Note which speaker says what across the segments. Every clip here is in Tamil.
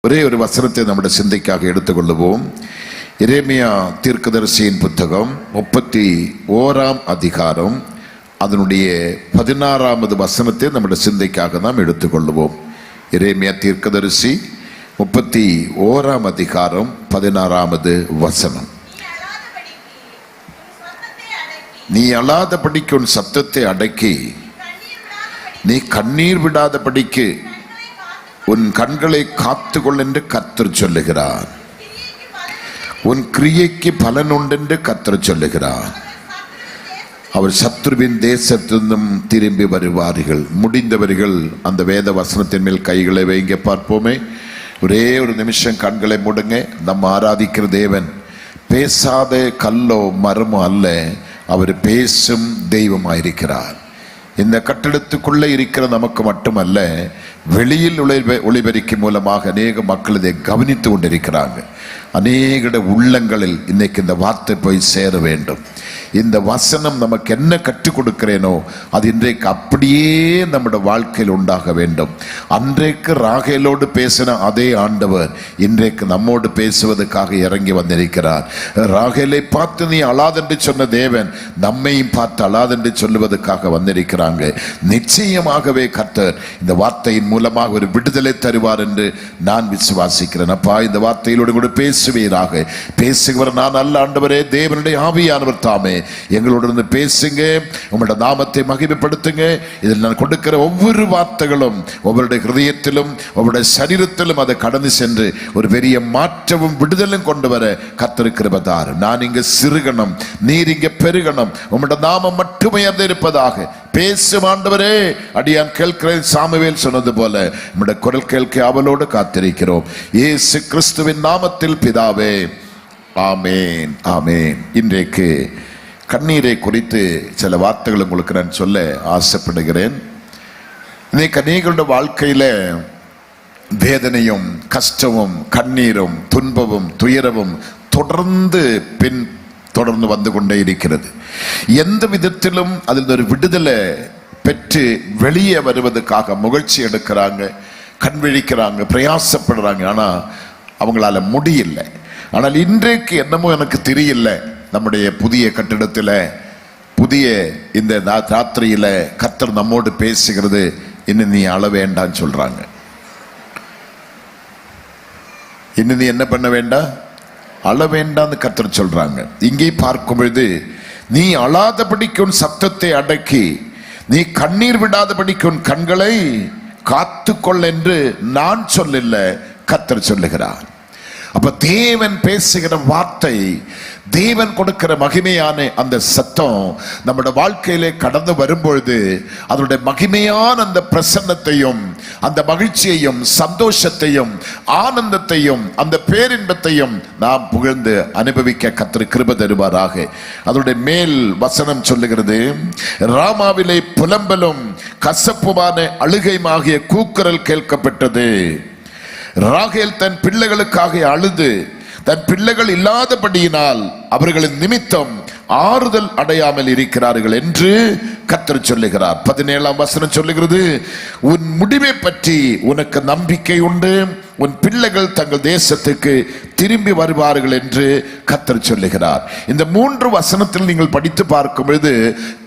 Speaker 1: ஒரே ஒரு வசனத்தை நம்முடைய சிந்தைக்காக எடுத்துக்கொள்ளுவோம். எரேமியா தீர்க்கதரிசியின் புத்தகம் 31ஆம் அதிகாரம் அதனுடைய 16வது வசனத்தை நம்முடைய சிந்தைக்காக நாம் எடுத்துக்கொள்ளுவோம். எரேமியா தீர்க்கதரிசி 31ஆம் அதிகாரம் 16வது வசனம். நீ அழாதபடிக்கு உன் சத்தத்தை அடக்கி, நீ கண்ணீர் விடாதபடிக்கு உன் கண்களை காத்துக்கொள் என்று கர்த்தர் சொல்லுகிறார். உன் கிரியைக்கு பலன் உண்டென்று கர்த்தர் சொல்லுகிறார். அவர் சத்ருவின் தேசத்திலிருந்தும் திரும்பி வருவார்கள். முடிந்தவர்கள் அந்த வேத வசனத்தின் மேல் கைகளை வைங்க பார்ப்போமே. ஒரே ஒரு நிமிஷம் கண்களை மூடுங்க. நம்ம ஆராதிக்கிற தேவன் பேசாத கல்லோ மரமோ அல்ல, அவர் பேசும் தெய்வமாயிருக்கிறார். இந்த கட்டிடத்துக்குள்ளே இருக்கிற நமக்கு மட்டுமல்ல, வெளியில் ஒளிபெருக்கி மூலமாக அநேக மக்கள் இதை கவனித்து கொண்டிருக்கிறாங்க. அநேக உள்ளங்களில் இன்னைக்கு இந்த வார்த்தை போய் சேர வேண்டும். இந்த வசனம் நமக்கு என்ன கற்றுக் கொடுக்கிறேனோ அது இன்றைக்கு அப்படியே நம்முடைய வாழ்க்கையில் உண்டாக வேண்டும். அன்றைக்கு ராகேலோடு பேசின அதே ஆண்டவர் இன்றைக்கு நம்மோடு பேசுவதற்காக இறங்கி வந்திருக்கிறார். ராகேலை பார்த்து நீ அழாதென்று சொன்ன தேவன் நம்மையும் பார்த்து அழாதென்று சொல்லுவதற்காக வந்திருக்கிறாங்க. நிச்சயமாகவே கர்த்தர் இந்த வார்த்தையின் மூலமாக ஒரு விடுதலை தருவார் என்று நான் விசுவாசிக்கிறேன். அப்பா, இந்த வார்த்தையிலோடு கூட பேசுவீராக. பேசுகிறவர் நான் அல்ல ஆண்டவரே, தேவனுடைய ஆவியானவர் தாமே எங்களோடு பேசுங்க. உங்களுடைய நாமத்தை மகிமைப்படுத்துங்க. இதில் நான் கொடுக்கிற ஒவ்வொரு வார்த்தைகளும் ஒவ்வொருடைய ஹிருதயத்திலும் ஒவ்வொருடைய சரீரத்திலும் அதை கடந்து சென்று ஒரு பெரிய மாற்றமும் விடுதலும் கொண்டு வர கர்த்தர் கிருபை தாரும். நான் இங்க சிறுகணும், நீர் இங்க பெருகணும், உங்களுடைய நாமம் மட்டுமே இருப்பதாக. பேசும் ஆண்டவரே, அடியான் கேட்கிறேன். சாமுவேல் சொன்னது போல நம்முடைய குரல் கேட்க அவளோடு காத்திருக்கிறோம். இயேசு கிறிஸ்துவின் நாமத்தில் பிதாவே, ஆமேன், ஆமேன். இன்றைக்கு கண்ணீரை குறித்து சில வார்த்தைகள் உங்களுக்கு நான் சொல்ல ஆசைப்படுகிறேன். இன்னைக்கு அநேகருடைய வாழ்க்கையில வேதனையும் கஷ்டமும் கண்ணீரும் துன்பமும் துயரமும் தொடர்ந்து வந்து கொண்டே இருக்கிறது. எந்த விதத்திலும் அதில் ஒரு விடுதலை பெற்று வெளியே வருவதற்காக முயற்சி எடுக்கிறாங்க, கண் விழிக்கிறாங்க, பிரயாசப்படுறாங்க. ஆனா அவங்களால முடியல. ஆனால் இன்றைக்கு என்னமோ எனக்கு தெரியல, நம்முடைய புதிய கட்டிடத்தில் புதிய இந்த ராத்திரியில கர்த்தர் நம்மோடு பேசுகிறது. இன்னும் நீ அழ வேண்டான்னு சொல்றாங்க. இன்னும் நீ என்ன பண்ண வேண்டாம், அழ வேண்டாம்னு கர்த்தர் சொல்றாங்க. இங்கே பார்க்கும் பொழுது நீ அழாதபடிக்கு உன் சத்தத்தை அடக்கி, நீ கண்ணீர் விடாதபடிக்கு உன் கண்களை காத்துக்கொள் என்று நான் சொல்லல, கர்த்தர் சொல்லுகிறார். அப்ப தேவன் பேசுகிற வார்த்தை, தேவன் கொடுக்கிற மகிமையான அந்த சத்தம் நம்முடைய வாழ்க்கையிலே கடந்து வரும்பொழுது அதனுடைய மகிமையான அந்த பிரசன்னத்தையும் அந்த மகிழ்ச்சியையும் சந்தோஷத்தையும் ஆனந்தத்தையும் அந்த பேரின்பத்தையும் நாம் புகழ்ந்து அனுபவிக்க கர்த்தர் கிருபை தருவாராக. அதனுடைய மேல் வசனம் சொல்லுகிறது, ராமாவிலே புலம்பலும் கசப்புமான அழுகையுமாகிய கூக்குரல் கேட்கப்பட்டது. ராகேல் தன் பிள்ளைகளுக்காக அழுது தன் பிள்ளைகள் இல்லாதபடியினால் அவர்களின் நிமித்தம் ஆறுதல் அடையாமல் இருக்கிறார்கள் என்று கர்த்தர் சொல்லுகிறார். 17ஆம் வசனம் சொல்லுகிறது, உன் முடிவை பற்றி உனக்கு நம்பிக்கை உண்டு, உன் பிள்ளைகள் தங்கள் தேசத்துக்கு திரும்பி வருவார்கள் என்று கர்த்தர் சொல்லுகிறார். இந்த 3 வசனத்தில் நீங்கள் படித்து பார்க்கும் பொழுது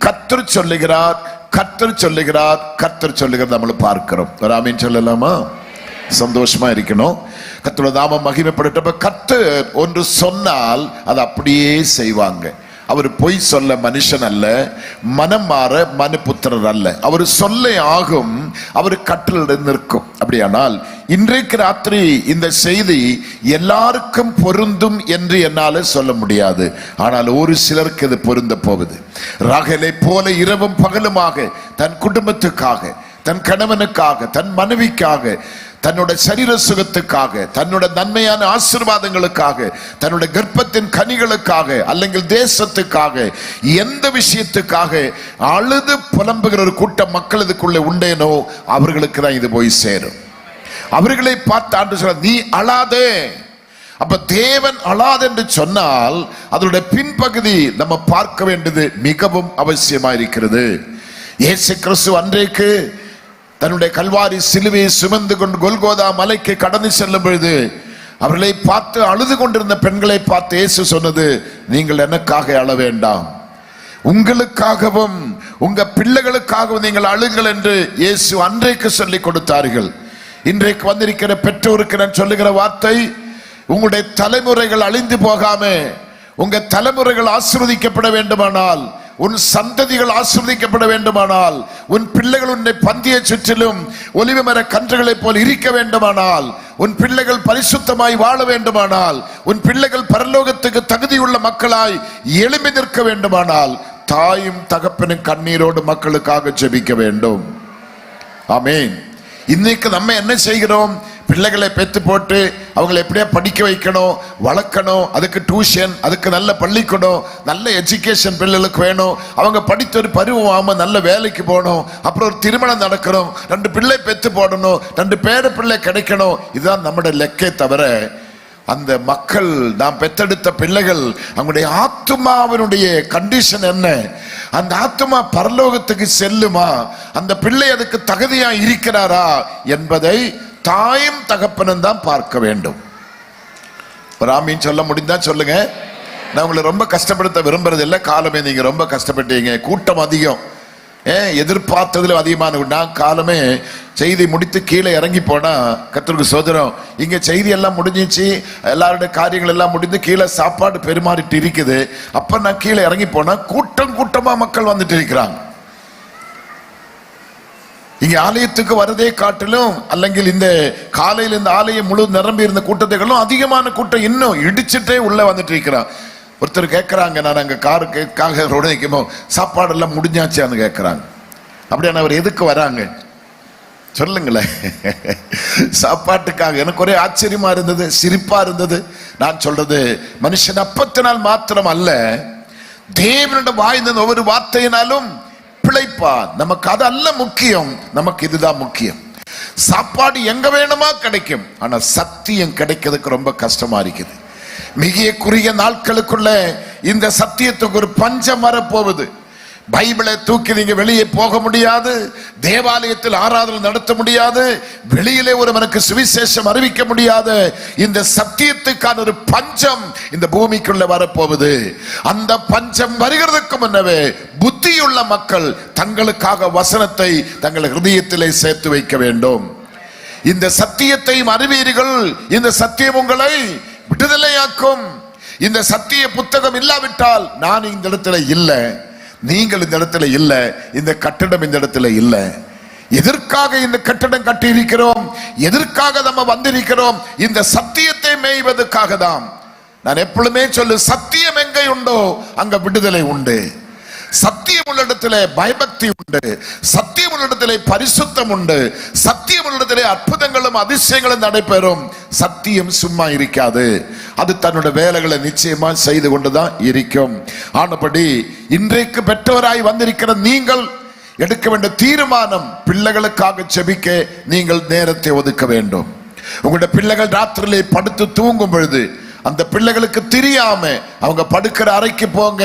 Speaker 1: கர்த்தர் சொல்லுகிறார், கர்த்தர் சொல்லுகிறார், கர்த்தர் சொல்லுகிறார் நம்மள பார்க்கிறோம். ஒரு ஆமீன் சொல்லலாமா? சந்தோஷமா இருக்கணும். கர்த்தருடைய நாமம் மகிமைப்படட்டும். கர்த்தர் ஒன்று சொன்னால் அது அப்படியே செய்வாங்க. அவர் பொய் சொல்ல மனுஷன் அல்ல, மனம் மாற மனுபுத்திரர் அல்ல. அவர் சொல்ல ஆகும், அவர் கட்டளையிட நிற்கும். அப்படியானால் இன்றைக்கு ராத்திரி இந்த செய்தி எல்லாருக்கும் பொருந்தும் என்று என்னால சொல்ல முடியாது. ஆனால் ஒரு சிலருக்கு இது பொருந்த போகுது. ராகேலை போல இரவும் பகலுமாக தன் குடும்பத்துக்காக, தன் கணவனுக்காக, தன் மனைவிக்காக, தன்னோட சரீர சுகத்துக்காக, தன்னோட நன்மையான ஆசீர்வாதங்களுக்காக, தன்னுடைய கர்ப்பத்தின் கனிகளுக்காக, அல்லது தேசத்துக்காக, எந்த விஷயத்துக்காக அழுது புலம்புகிற ஒரு கூட்டம் மக்கள் இதுக்குள்ளே உண்டேனோ அவர்களுக்கு தான் இது போய் சேரும். அவர்களை பார்த்து ஆண்டு சொல்ல, நீ அழாதே. அப்ப தேவன் அழாது என்று சொன்னால் அதனுடைய பின்பகுதி நம்ம பார்க்க வேண்டியது மிகவும் அவசியமா இருக்கிறது. இயேசு கிறிஸ்து அன்றைக்கு தன்னுடைய கல்வாரி சிலுவையை சுமந்து கொண்டு கொல்கோதா மலைக்கு கடந்து செல்லும் பொழுது அவர்களை பார்த்து அழுது கொண்டிருந்த பெண்களை பார்த்து இயேசு சொன்னது, நீங்கள் எனக்காக அழ வேண்டாம், உங்களுக்காகவும் உங்க பிள்ளைகளுக்காகவும் நீங்கள் அழுங்கள் என்று இயேசு அன்றைக்கு சொல்லி கொடுத்தார்கள். இன்றைக்கு வந்திருக்கிற பெற்றோருக்கு நான் சொல்லுகிற வார்த்தை, உங்களுடைய தலைமுறைகள் அழிந்து போகாம உங்க தலைமுறைகள் ஆசீர்வதிக்கப்பட வேண்டுமானால், உன் சந்ததிகள் ஆசீர்வதிக்கப்பட வேண்டுமானால், உன் பிள்ளைகள் உன்னை பந்திய சுற்றிலும் ஒலிவ மர கன்றுகளைப் போல் இருக்க வேண்டுமானால், உன் பிள்ளைகள் பரிசுத்தமாய் வாழ வேண்டுமானால், உன் பிள்ளைகள் பரலோகத்துக்கு தகுதியுள்ள மக்களாய் எழும்பி நிற்க வேண்டுமானால், தாயும் தகப்பனும் கண்ணீரோடு மக்களுக்காக ஜெபிக்க வேண்டும். ஆமென். இன்னைக்கு நம்ம என்ன செய்கிறோம்? பிள்ளைகளை பெற்று போட்டு அவங்களை எப்படியா படிக்க வைக்கணும், வளர்க்கணும், அதுக்கு டியூஷன், அதுக்கு நல்ல பள்ளிக்கூடம், நல்ல எஜுகேஷன் பிள்ளைகளுக்கு வேணும், அவங்க படித்த ஒரு பருவம் ஆகும், நல்ல வேலைக்கு போகணும், அப்புறம் ஒரு திருமணம் நடக்கணும், 2 பிள்ளை பெற்று போடணும், 2 பேர பிள்ளை கிடைக்கணும். இதுதான் நம்முடைய லெக்கே தவிர அந்த மக்கள், நாம் பெற்றெடுத்த பிள்ளைகள், அவங்களுடைய ஆத்துமாவினுடைய கண்டிஷன் என்ன, அந்த ஆத்துமா பரலோகத்துக்கு செல்லுமா, அந்த பிள்ளை அதுக்கு தகுதியா இருக்கிறாரா என்பதை தாயும் தகப்பனும் தான் பார்க்க வேண்டும். ஒரு ஆமீன் சொல்ல முடிந்தா சொல்லுங்க. நான் உங்களை ரொம்ப கஷ்டப்படுத்த விரும்புறது இல்லை. காலமே நீங்க ரொம்ப கஷ்டப்பட்டீங்க, கூட்டம் அதிகம், எதிர்பார்த்ததுல அதிகமான. நான் காலமே செய்தி முடித்து கீழே இறங்கி போனா கர்த்தருக்கு சோதரம், இங்க செய்தி எல்லாம் முடிஞ்சிச்சு, எல்லாருடைய காரியங்கள் எல்லாம் முடிந்து கீழே சாப்பாடு பெருமாறிட்டு இருக்குது. அப்ப நான் கீழே இறங்கி போனா கூட்டம் கூட்டமா மக்கள் வந்துட்டு இருக்கிறாங்க. இங்க ஆலயத்துக்கு வரதே காட்டிலும், அல்லங்கில் இந்த காலையில் இந்த ஆலயம் முழு நிரம்பி இருந்த கூட்டத்தைகளும் அதிகமான கூட்டம் இன்னும் இடிச்சுட்டே உள்ள வந்துட்டு இருக்கிறான். ஒருத்தர் கேட்கறாங்க, நான் அங்க காருக்காக ரோடு நிற்குமோ சாப்பாடு எல்லாம் முடிஞ்சாச்சான்னு கேட்கறாங்க. அப்படியான அவர் எதுக்கு வராங்க சொல்லுங்களேன்? சாப்பாட்டுக்காக. எனக்கு ஒரே ஆச்சரியமா இருந்தது, சிரிப்பா இருந்தது. நான் சொல்றது, மனுஷன் அப்பத்தினால் மாத்திரம் அல்ல, தேவனிடம் வாய்ந்த ஒவ்வொரு வார்த்தையினாலும் பிழைப்பான். நமக்கு அது அல்ல முக்கியம், நமக்கு இதுதான் முக்கியம். சாப்பாடு எங்க வேணுமா கிடைக்கும், ஆனா சத்தியம் கிடைக்கிறதுக்கு ரொம்ப கஷ்டமா இருக்குது. மிக குறுகிய நாட்களுக்குள்ள இந்த சத்தியத்துக்கு ஒரு பஞ்சம் வரப்போகுது. பைபிளை தூக்கி நீங்க வெளியே போக முடியாது, தேவாலயத்தில் ஆராதனை நடத்த முடியாது, வெளியிலே ஒருவனுக்கு சுவிசேஷம் அறிவிக்க முடியாது. இந்த சத்தியத்துக்கான ஒரு பஞ்சம் இந்த பூமிக்குள்ள வரப்போகுது. அந்த பஞ்சம் வருகிறதுக்கு முன்னவே புத்தியுள்ள மக்கள் தங்களுக்காக வசனத்தை தங்கள் ஹிருதயத்திலே சேர்த்து வைக்க வேண்டும். இந்த சத்தியத்தை அறிவீர்கள், இந்த சத்தியம் உங்களை விடுதலையாக்கும். இந்த சத்திய புத்தகம் இல்லாவிட்டால் நான் இந்த இடத்துல இல்லை, நீங்கள் இந்த இடத்துல இல்லை, இந்த கட்டடம் இந்த இடத்துல இல்லை. எதற்காக இந்த கட்டடம் கட்டி இருக்கிறோம், எதற்காக நம்ம வந்திருக்கிறோம்? இந்த சத்தியத்தை மேய்வதற்காக தான். நான் எப்பொழுதுமே சொல்லு, சத்தியம் எங்கே உண்டோ அங்க விடுதலை உண்டு. சத்தியம் உள்ள இடத்துல பயபக்தி உண்டு, சத்தியம் உள்ள இடத்துல பரிசுத்தம் உண்டு, சத்தியம் உள்ள இடத்துல அற்புதங்களும் அதிசயங்களும் நடைபெறும். சத்தியம் சும்மா இருக்காது, அது தன்னுடைய வேலைகளை நிச்சயமா செய்து கொண்டுதான் இருக்கும். ஆனபடி இன்றைக்கு பெற்றவராய் வந்திருக்கிற நீங்கள் எடுக்க வேண்டிய தீர்மானம், பிள்ளைகளுக்காக ஜெபிக்க நீங்கள் நேரத்தை ஒதுக்க வேண்டும். உங்களுடைய பிள்ளைகள் ராத்திரிலே படுத்து தூங்கும் பொழுது அந்த பிள்ளைகளுக்கு தெரியாம அவங்க படுக்கிற அறைக்கு போங்க,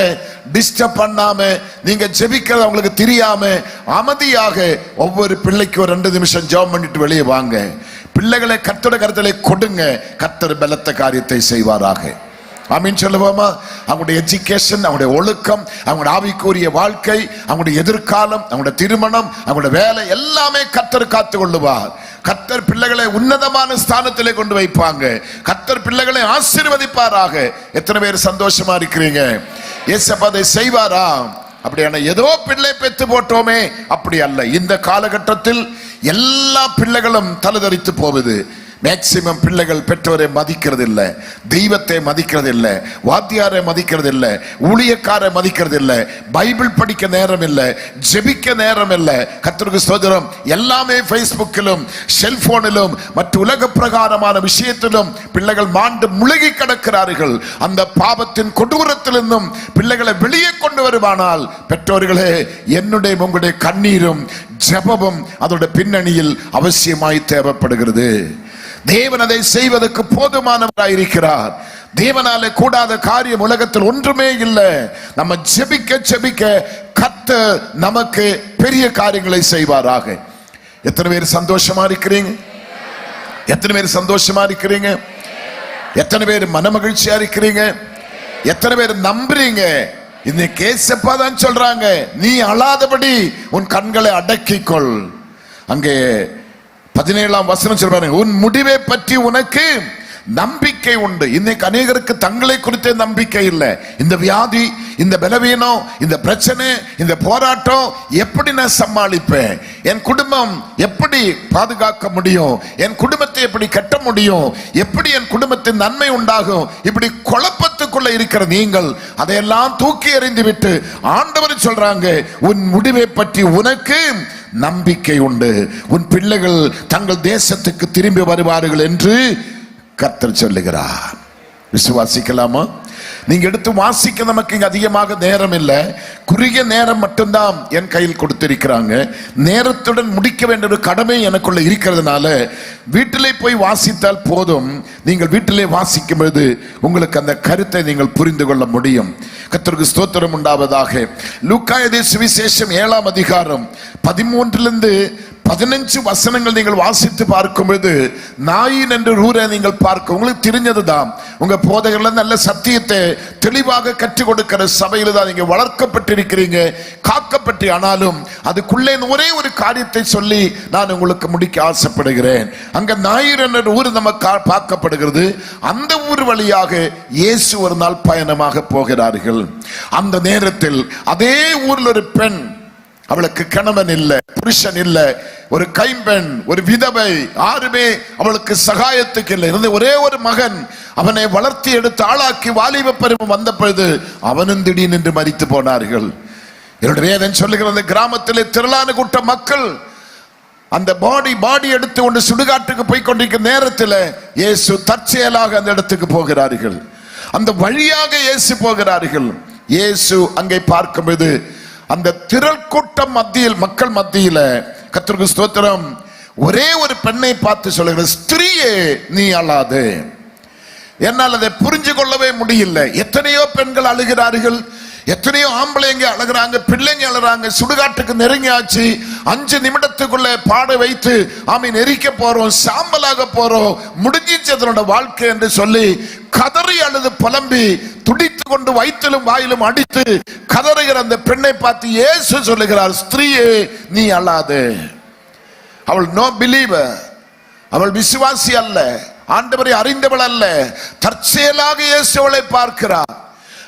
Speaker 1: டிஸ்டர்ப் பண்ணாம, நீங்க ஜெபிக்கிறது அவங்களுக்கு தெரியாம அமைதியாக ஒவ்வொரு பிள்ளைக்கு ஒரு 2 நிமிஷம் ஜெபம் பண்ணிட்டு வெளியே வாங்க. பிள்ளைகளை கர்த்தருடைய கரத்திலே கொடுங்க, கர்த்தர் பலத்த காரியத்தை செய்வாராக. ஆமீன் சொல்லுவோமா? அவங்களுடைய எஜுகேஷன், அவங்களுடைய ஒழுக்கம், அவங்களுடைய ஆவிக்குரிய வாழ்க்கை, அவங்களுடைய எதிர்காலம், அவங்களுடைய திருமணம், அவங்களுடைய வேலை எல்லாமே கர்த்தர் காத்து கொள்ளுவார். கர்த்தர் பிள்ளைகளை உன்னதமான ஸ்தானத்திலே கொண்டு வைப்பாங்க. கர்த்தர் பிள்ளைகளை ஆசீர்வதிப்பாராக. எத்தனை பேர் சந்தோஷமா இருக்கிறீங்க? இயேசப்பா அதை செய்வாரா? அப்படியான ஏதோ பிள்ளை பெற்று போட்டோமே, அப்படி அல்ல. இந்த காலகட்டத்தில் எல்லா பிள்ளைகளும் தலதரித்து போகுது. மேக்சிமம் பிள்ளைகள் பெற்றோரை மதிக்கிறது இல்லை, தெய்வத்தை மதிக்கிறது இல்லை, வாத்தியாரை மதிக்கிறது இல்லை, ஊழியக்காரை மதிக்கிறது இல்லை, பைபிள் படிக்க நேரம் இல்லை, ஜெபிக்க நேரம் இல்லை. கர்த்தருக்கு ஸ்தோத்திரம். எல்லாமே ஃபேஸ்புக்கிலும் செல்போனிலும் மற்ற உலக பிரகாரமான விஷயத்திலும் பிள்ளைகள் மாண்டு முழுகி கிடக்கிறார்கள். அந்த பாவத்தின் கொடூரத்திலிருந்தும் பிள்ளைகளை வெளியே கொண்டு வருவானால், பெற்றோர்களே, என்னுடைய உங்களுடைய கண்ணீரும் ஜெபமும் அதோட பின்னணியில் அவசியமாய் தேவைப்படுகிறது. தேவன் அதை செய்வதற்கு போதுமானவராயிருக்கிறார். தேவனாலே கூடாத காரியம் உலகத்தில் ஒன்றுமே இல்லை. நம்ம ஜெபிக்க ஜெபிக்க கர்த்தர் நமக்கு பெரிய காரியங்களை செய்வாராக. எத்தனை பேர் சந்தோஷமா இருக்கிறீங்க? எத்தனை பேர் சந்தோஷமா இருக்கிறீங்க? எத்தனை பேர் மன மகிழ்ச்சியா இருக்கிறீங்க? எத்தனை பேர் நம்புறீங்க? இன்னைக்கு ஏசப்பா தான் சொல்றாங்க, நீ அழாதபடி உன் கண்களை அடக்கிக்கொள். அங்கே 17ஆம் வசனம் சொல்றாங்க, உன் முடிவை பற்றி உனக்கு நம்பிக்கை உண்டு. இன்னைக்கு அநேகருக்கு தங்களை குறித்த நம்பிக்கை இல்லை. இந்த வியாதி, இந்த பலவீனம், இந்த பிரச்சனை, இந்த போராட்டம் எப்படி நான் சமாளிப்பேன்? என் குடும்பம் எப்படி பாதுகாக்க முடியும்? என் குடும்பத்தை எப்படி கட்ட முடியும்? எப்படி என் குடும்பத்தின் நன்மை உண்டாகும்? இப்படி குழப்பத்துக்குள்ள இருக்கிற நீங்கள் அதையெல்லாம் தூக்கி எறிந்து விட்டு ஆண்டவர் சொல்றாங்க, உன் முடிவை பற்றி உனக்கு நம்பிக்கை உண்டு. உன் பிள்ளைகள் தங்கள் தேசத்துக்கு திரும்பி வருவார்கள் என்று கர்த்தர் சொல்லுகிறார். விசுவாசிக்கலாமா? நீங்க எடுத்து வாசிக்க நமக்கு இங்க அதிகமாக நேரம் இல்லை. குறுகிய நேரம் மட்டும்தான் என் கையில் கொடுத்திருக்கிறாங்க. நேரத்துடன் முடிக்க வேண்டிய ஒரு கடமை எனக்குள்ள இருக்கிறதுனால வீட்டிலே போய் வாசித்தால் போதும். நீங்கள் வீட்டிலே வாசிக்கும் பொழுது உங்களுக்கு அந்த கருத்தை நீங்கள் புரிந்து கொள்ள முடியும். கர்த்தருக்கு ஸ்தோத்திரம் உண்டாவதாக. லூக்கா எழுதிய சுவிசேஷம் 7ஆம் அதிகாரம் 13 15 வசனங்கள் நீங்கள் வாசித்து பார்க்கும் பொழுது, நாயின் என்ற ஊரை நீங்கள் பார்க்க உங்களுக்கு தெரிஞ்சதுதான். உங்க போதகர்கள் நல்ல சத்தியத்தை தெளிவாக கற்றுக் கொடுக்கிற சபையில தான் நீங்க வளர்க்கப்பட்டிருக்கிறீங்க, காக்கப்பட்டு. ஆனாலும் அதுக்குள்ளே ஒரே ஒரு காரியத்தை சொல்லி நான் உங்களுக்கு முடிக்க ஆசைப்படுகிறேன். அங்க நாயின் என்ற ஊர் நமக்கு பார்க்கப்படுகிறது. அந்த ஊர் வழியாக இயேசு ஒரு நாள் பயணமாக போகிறார்கள். அந்த நேரத்தில் அதே ஊரில் ஒரு பெண், அவளுக்கு கணவன் இல்லை, புருஷன் இல்லை, ஒரு கைம்பெண், ஒரு விதவை, யாருமே அவளுக்கு சகாயத்துக்கு இல்லை. இருந்த ஒரே ஒரு மகன், அவனை வளர்த்தி எடுத்து ஆளாக்கி வாலிப பருவம் வந்த பொழுது அவனும் திடீரென்று மரித்து போனார்கள். என்னுடைய வேதம் சொல்லுகிற அந்த கிராமத்திலே திரளான கூட்ட மக்கள் அந்த பாடி எடுத்து கொண்டு சுடுகாட்டுக்கு போய் கொண்டிருக்கிற நேரத்தில் இயேசு தற்செயலாக அந்த இடத்துக்கு போகிறார்கள். அந்த வழியாக இயேசு போகிறார்கள். இயேசு அங்கே பார்க்கும்போது அந்த திரள் கூட்டம் மத்தியில், மக்கள் மத்தியில, கர்த்தருக்கு ஸ்தோத்திரம், ஒரே ஒரு பெண்ணை பார்த்து சொல்லுகிற, ஸ்திரீயே நீ அழாதே. என்னால் அதை புரிஞ்சு கொள்ளவே முடியல. எத்தனையோ பெண்கள் அழுகிறார்கள், எத்தனையோ ஆம்பளைங்க அழுகிறாங்க, பிள்ளைங்க அழுகிறாங்க. சுடுகாட்டுக்கு நெருங்கியாச்சு. 5 நிமிடத்துக்குள்ள பாட வைத்து ஆமீன் எரிக்க போறோம், சாம்பலாக போறோம், முடிஞ்சிச்சு அதனோட வாழ்க்கை என்று சொல்லி கதறி அழுது புலம்பி துடித்து கொண்டு வயிற்றிலும் வாயிலும் அடித்து கதறுகிற அந்த பெண்ணை பார்த்து இயேசு சொல்லுகிறார், ஸ்திரீயே நீ அழாதே. அவள் நோ பிலீவர், அவள் விசுவாசி அல்ல, ஆண்டவரை அறிந்தவள் அல்ல. தற்செயலாக இயேசு அவளை பார்க்கிறார்.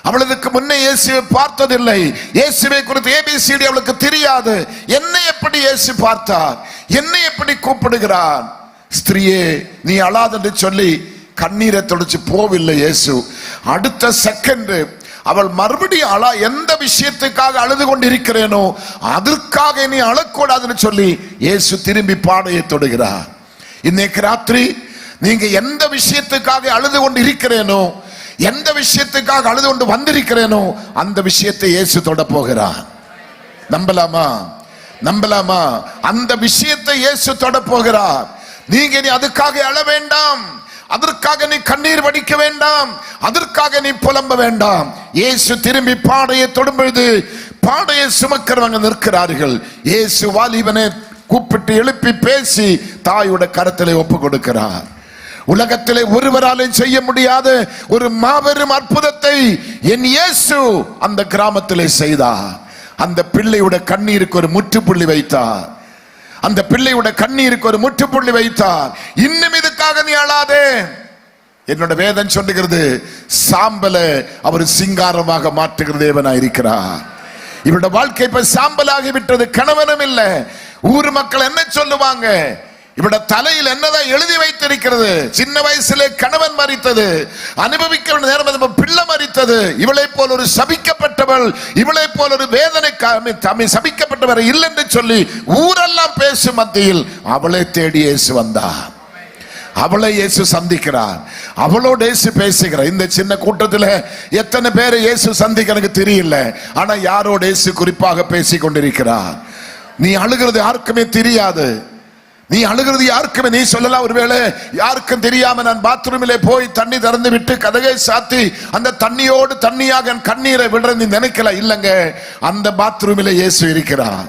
Speaker 1: அவளுக்கு முன்னே இயேசுவை பார்த்ததில்லை. இயேசுவை குறித்து ஏபிசிடி அவளுக்கு தெரியாது. என்னை எப்படி இயேசு பார்த்தார், என்னை எப்படி கூப்பிடுகிறார்? ஸ்திரீயே நீ அழாது என்று சொல்லி கண்ணீரை தொடச்சு போவில்லை இயேசு. அடுத்த செகண்ட் அவள் மறுபடியும் எந்த விஷயத்துக்காக அழுது கொண்டிருக்கிறேனோ அதற்காக நீ அழக்கூடாதுன்னு சொல்லி இயேசு திரும்பி பாடையை தொடுகிறார். இன்னைக்கு ராத்திரி நீங்க எந்த விஷயத்துக்காக அழுது கொண்டு இருக்கிறேனோ, எந்த விஷயத்துக்காக அழுது கொண்டு வந்திருக்கிறேனோ அந்த விஷயத்தை இயேசு தொட போகிறார். நம்பலாமா? நம்பலாமா? அந்த விஷயத்தை இயேசு தொட போகிறார். நீங்க நீ அதுக்காக அழ வேண்டாம், அதற்காக நீ கண்ணீர் வடிக்க வேண்டாம், அதற்காக நீ புலம்ப வேண்டாம். இயேசு திரும்பி பாடையை தொடும் பொழுது பாடையை சுமக்கிறவங்க நிற்கிறார்கள். இயேசு வாலிபனை கூப்பிட்டு எழுப்பி பேசி தாயோட கரத்திலே ஒப்பு கொடுக்கிறார். உலகத்திலே ஒருவராலும் செய்ய முடியாத ஒரு மாபெரும் அற்புதத்தை என் இயேசு அந்த கிராமத்திலே செய்தார். அந்த பிள்ளையோட கண்ணீருக்கு ஒரு முற்றுப்புள்ளி வைத்தார். அந்த பிள்ளையோட கண்ணீருக்கு ஒரு முற்றுப்புள்ளி வைத்தார். இன்னும் இதுக்காக நீ அழாதே. என்னோட வேதம் சொல்லுகிறது, சாம்பல அவர் சிங்காரமாக மாற்றுகிற தேவனாய் இருக்கிறார். இவருடைய வாழ்க்கை இப்ப சாம்பலாகி விட்டது. கணவனும் இல்லை. ஊர் மக்கள் என்ன சொல்லுவாங்க? இவருடைய தலையில் என்னதான் எழுதி வைத்திருக்கிறது? சின்ன வயசிலே கணவன் மரித்தது, அனுபவிக்க நேரம் பிள்ளை மரித்தது, இவளை போல் ஒரு சபிக்கப்பட்டவள், இவளை போல் ஒரு வேதனை சபிக்கப்பட்டவர் இல்லை என்று சொல்லி ஊரெல்லாம் பேசும் மத்தியில் அவளை தேடி இயேசு வந்தார். அவளை இயேசு சந்திக்கிறார். அவளோட இயேசு பேசுகிறார். இந்த சின்ன கூட்டத்தில் எத்தனை பேரை இயேசு சந்திக்க எனக்கு தெரியல. ஆனா யாரோட இயேசு குறிப்பாக பேசி கொண்டிருக்கிறார். நீ அழுகிறது யாருக்குமே தெரியாது. நீ அழுகிறது யாருக்குமே, நீ சொல்லலாம் ஒருவேளை யாருக்கும் தெரியாம நான் பாத்ரூமிலே போய் தண்ணி திறந்து விட்டு கதகை சாத்தி அந்த தண்ணியோடு தண்ணியாக கண்ணீரை விடுற நீ நினைக்கல. இல்லங்க, அந்த பாத்ரூமிலே இயேசு இருக்கிறார்.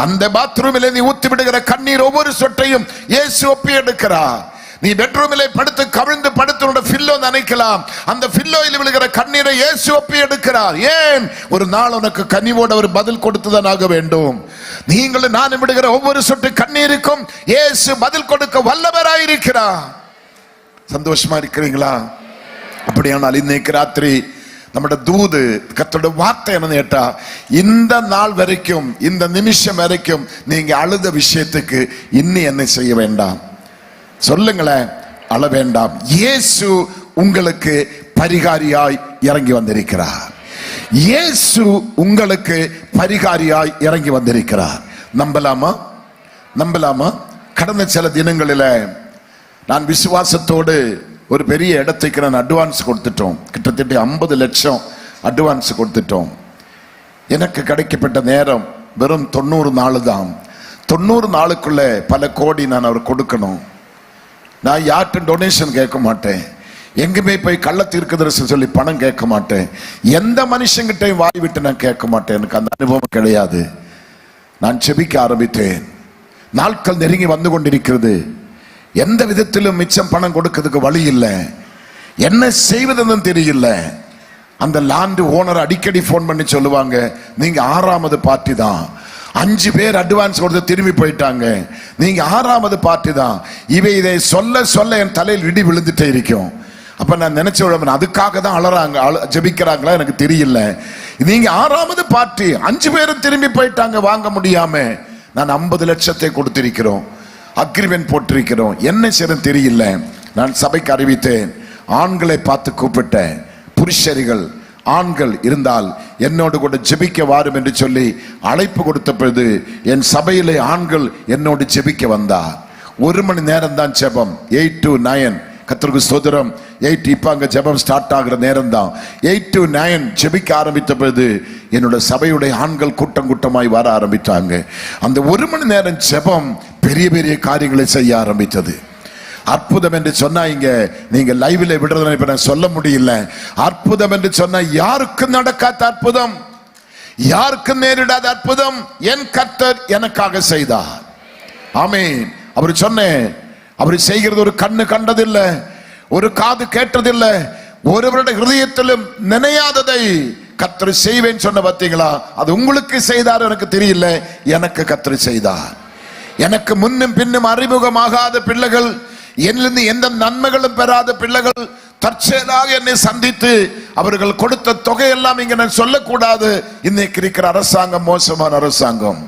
Speaker 1: அந்த பாத்ரூமிலே நீ ஊத்தி விடுகிற கண்ணீர் ஒவ்வொரு சொட்டையும் இயேசு ஒப்பி எடுக்கிறார். நீ பெட்ரூமிலே படுத்து கவிழ்ந்து படுத்து பில்லோ நினைக்கலாம், அந்த பில்லோயில் விழுகிற கண்ணீரை இயேசு ஒப்பி எடுக்கிறார். ஏன்? ஒரு நாள் உனக்கு கனிவோடு அவர் பதில் கொடுத்துதான் ஆக வேண்டும். நீங்களும் நான் விடுகிற ஒவ்வொரு சொட்டு கண்ணீருக்கும் இயேசு பதில் கொடுக்க வல்லவராயிருக்கிறார். சந்தோஷமா இருக்கிறீங்களா? அப்படியானால் இன்னைக்கு ராத்திரி நம்முடைய தூது கர்த்தருடைய வார்த்தை என்ன கேட்டா, இந்த நாள் வரைக்கும் இந்த நிமிஷம் வரைக்கும் நீங்க அழுத விஷயத்துக்கு இன்னும் என்ன செய்ய வேண்டாம் சொல்லுங்களேன், அழ வேண்டாம். இயேசு உங்களுக்கு பரிகாரியாய் இறங்கி வந்திருக்கிறார். இயேசு உங்களுக்கு பரிகாரியாய் இறங்கி வந்திருக்கிறார். நம்பலாமா? நம்பலாமா? கடந்த சில தினங்களில் நான் விசுவாசத்தோடு ஒரு பெரிய இடத்துக்கு நான் அட்வான்ஸ் கொடுத்துட்டோம். கிட்டத்தட்ட 50 லட்சம் அட்வான்ஸ் கொடுத்துட்டோம். எனக்கு கிடைக்கப்பட்ட நேரம் வெறும் 90 நாள் தான். 90 நாளுக்குள்ள பல கோடி நான் அவர் கொடுக்கணும். நான் யார்கிட்ட டொனேஷன் கேட்க மாட்டேன், எங்குமே போய் கள்ள தீர்க்கதரிசனம் சொல்லி பணம் கேட்க மாட்டேன், எந்த மனுஷங்கிட்டையும் வாய் விட்டு நான் கேட்க மாட்டேன். எனக்கு அந்த அனுபவம் கிடையாது. நான் செபிக்க ஆரம்பித்தேன். நாட்கள் நெருங்கி வந்து கொண்டிருக்கிறது. எந்த விதத்திலும் மிச்சம் பணம் கொடுக்கிறதுக்கு வழி இல்லை, என்ன செய்வதுன்னு தெரியல. அந்த லேண்ட் ஓனர் அடிக்கடி போன் பண்ணி சொல்லுவாங்க, நீங்க 6வது பார்ட்டி தான், 5 பேர் அட்வான்ஸ் கொடுத்து திரும்பி போயிட்டாங்க, நீங்க 6வது பார்ட்டி தான். இதை சொல்ல சொல்ல என் தலையில் இடி விழுந்துட்டே இருக்கும். அப்ப நான் நினைச்ச அதுக்காக தான் அழறாங்க, ஜெபிக்கிறாங்களா எனக்கு தெரியல. நீங்க 6வது பார்ட்டி, 5 பேரும் திரும்பி போயிட்டாங்க வாங்க முடியாம. நான் 50 லட்சத்தை கொடுத்திருக்கிறோம், அக்ரிமெண்ட் போட்டிருக்கிறோம், என்ன செய்யணும் தெரியல. நான் சபைக்கு அறிவித்தேன், ஆண்களை பார்த்து கூப்பிட்டேன், புருஷர்கள் ஆண்கள் இருந்தால் என்னோடு கூட ஜெபிக்க வாரும் என்று சொல்லி அழைப்பு கொடுத்த பொழுது என் சபையிலே ஆண்கள் என்னோடு ஜெபிக்க வந்தார். 1 மணி நேரம் தான் ஜெபம், 8 to 9. கர்த்தருக்கு ஸ்தோத்திரம். 8 இப்ப அங்க ஜெபம் ஸ்டார்ட் ஆகிற நேரம் தான். 8 to 9 ஜெபிக்க ஆரம்பித்த பொழுது என்னோட சபையுடைய ஆண்கள் கூட்டம் கூட்டமாய் வர ஆரம்பித்தாங்க. அந்த 1 மணி நேரம் ஜெபம் பெரிய பெரிய காரியங்களை செய்ய ஆரம்பித்தது. அற்புதம் என்று சொன்னா இங்க நீங்க லைவ்ல விடுறத இப்ப நான் சொல்ல முடியல. அற்புதம் என்று சொன்னா யாருக்கும் நடக்காத அற்புதம், யாருக்கும் நேரிடாத அற்புதம் என் கர்த்தர் எனக்காக செய்தார். ஆமென். அவர் சொன்னேன், அவர் செய்கிறது ஒரு கண்ணு கண்டதில்லை, ஒரு காது கேட்டதில்லை, ஒருவருடைய ஹிருதயத்திலும் நினையாததை கர்த்தர் செய்வேன் சொன்ன பார்த்தீங்களா? அது உங்களுக்கு செய்தார் எனக்கு தெரியல, எனக்கு கர்த்தர் செய்தார். எனக்கு முன்னும் பின்னும் அறிமுகமாகாத பிள்ளைகள், என்னிலிருந்து எந்த நன்மைகளும் பெறாத பிள்ளைகள் தற்செயலாக என்னை சந்தித்து அவர்கள் கொடுத்த தொகையெல்லாம் இங்க நான் சொல்லக்கூடாது. இன்னைக்கு இருக்கிற அரசாங்கம் மோசமான அரசாங்கம்.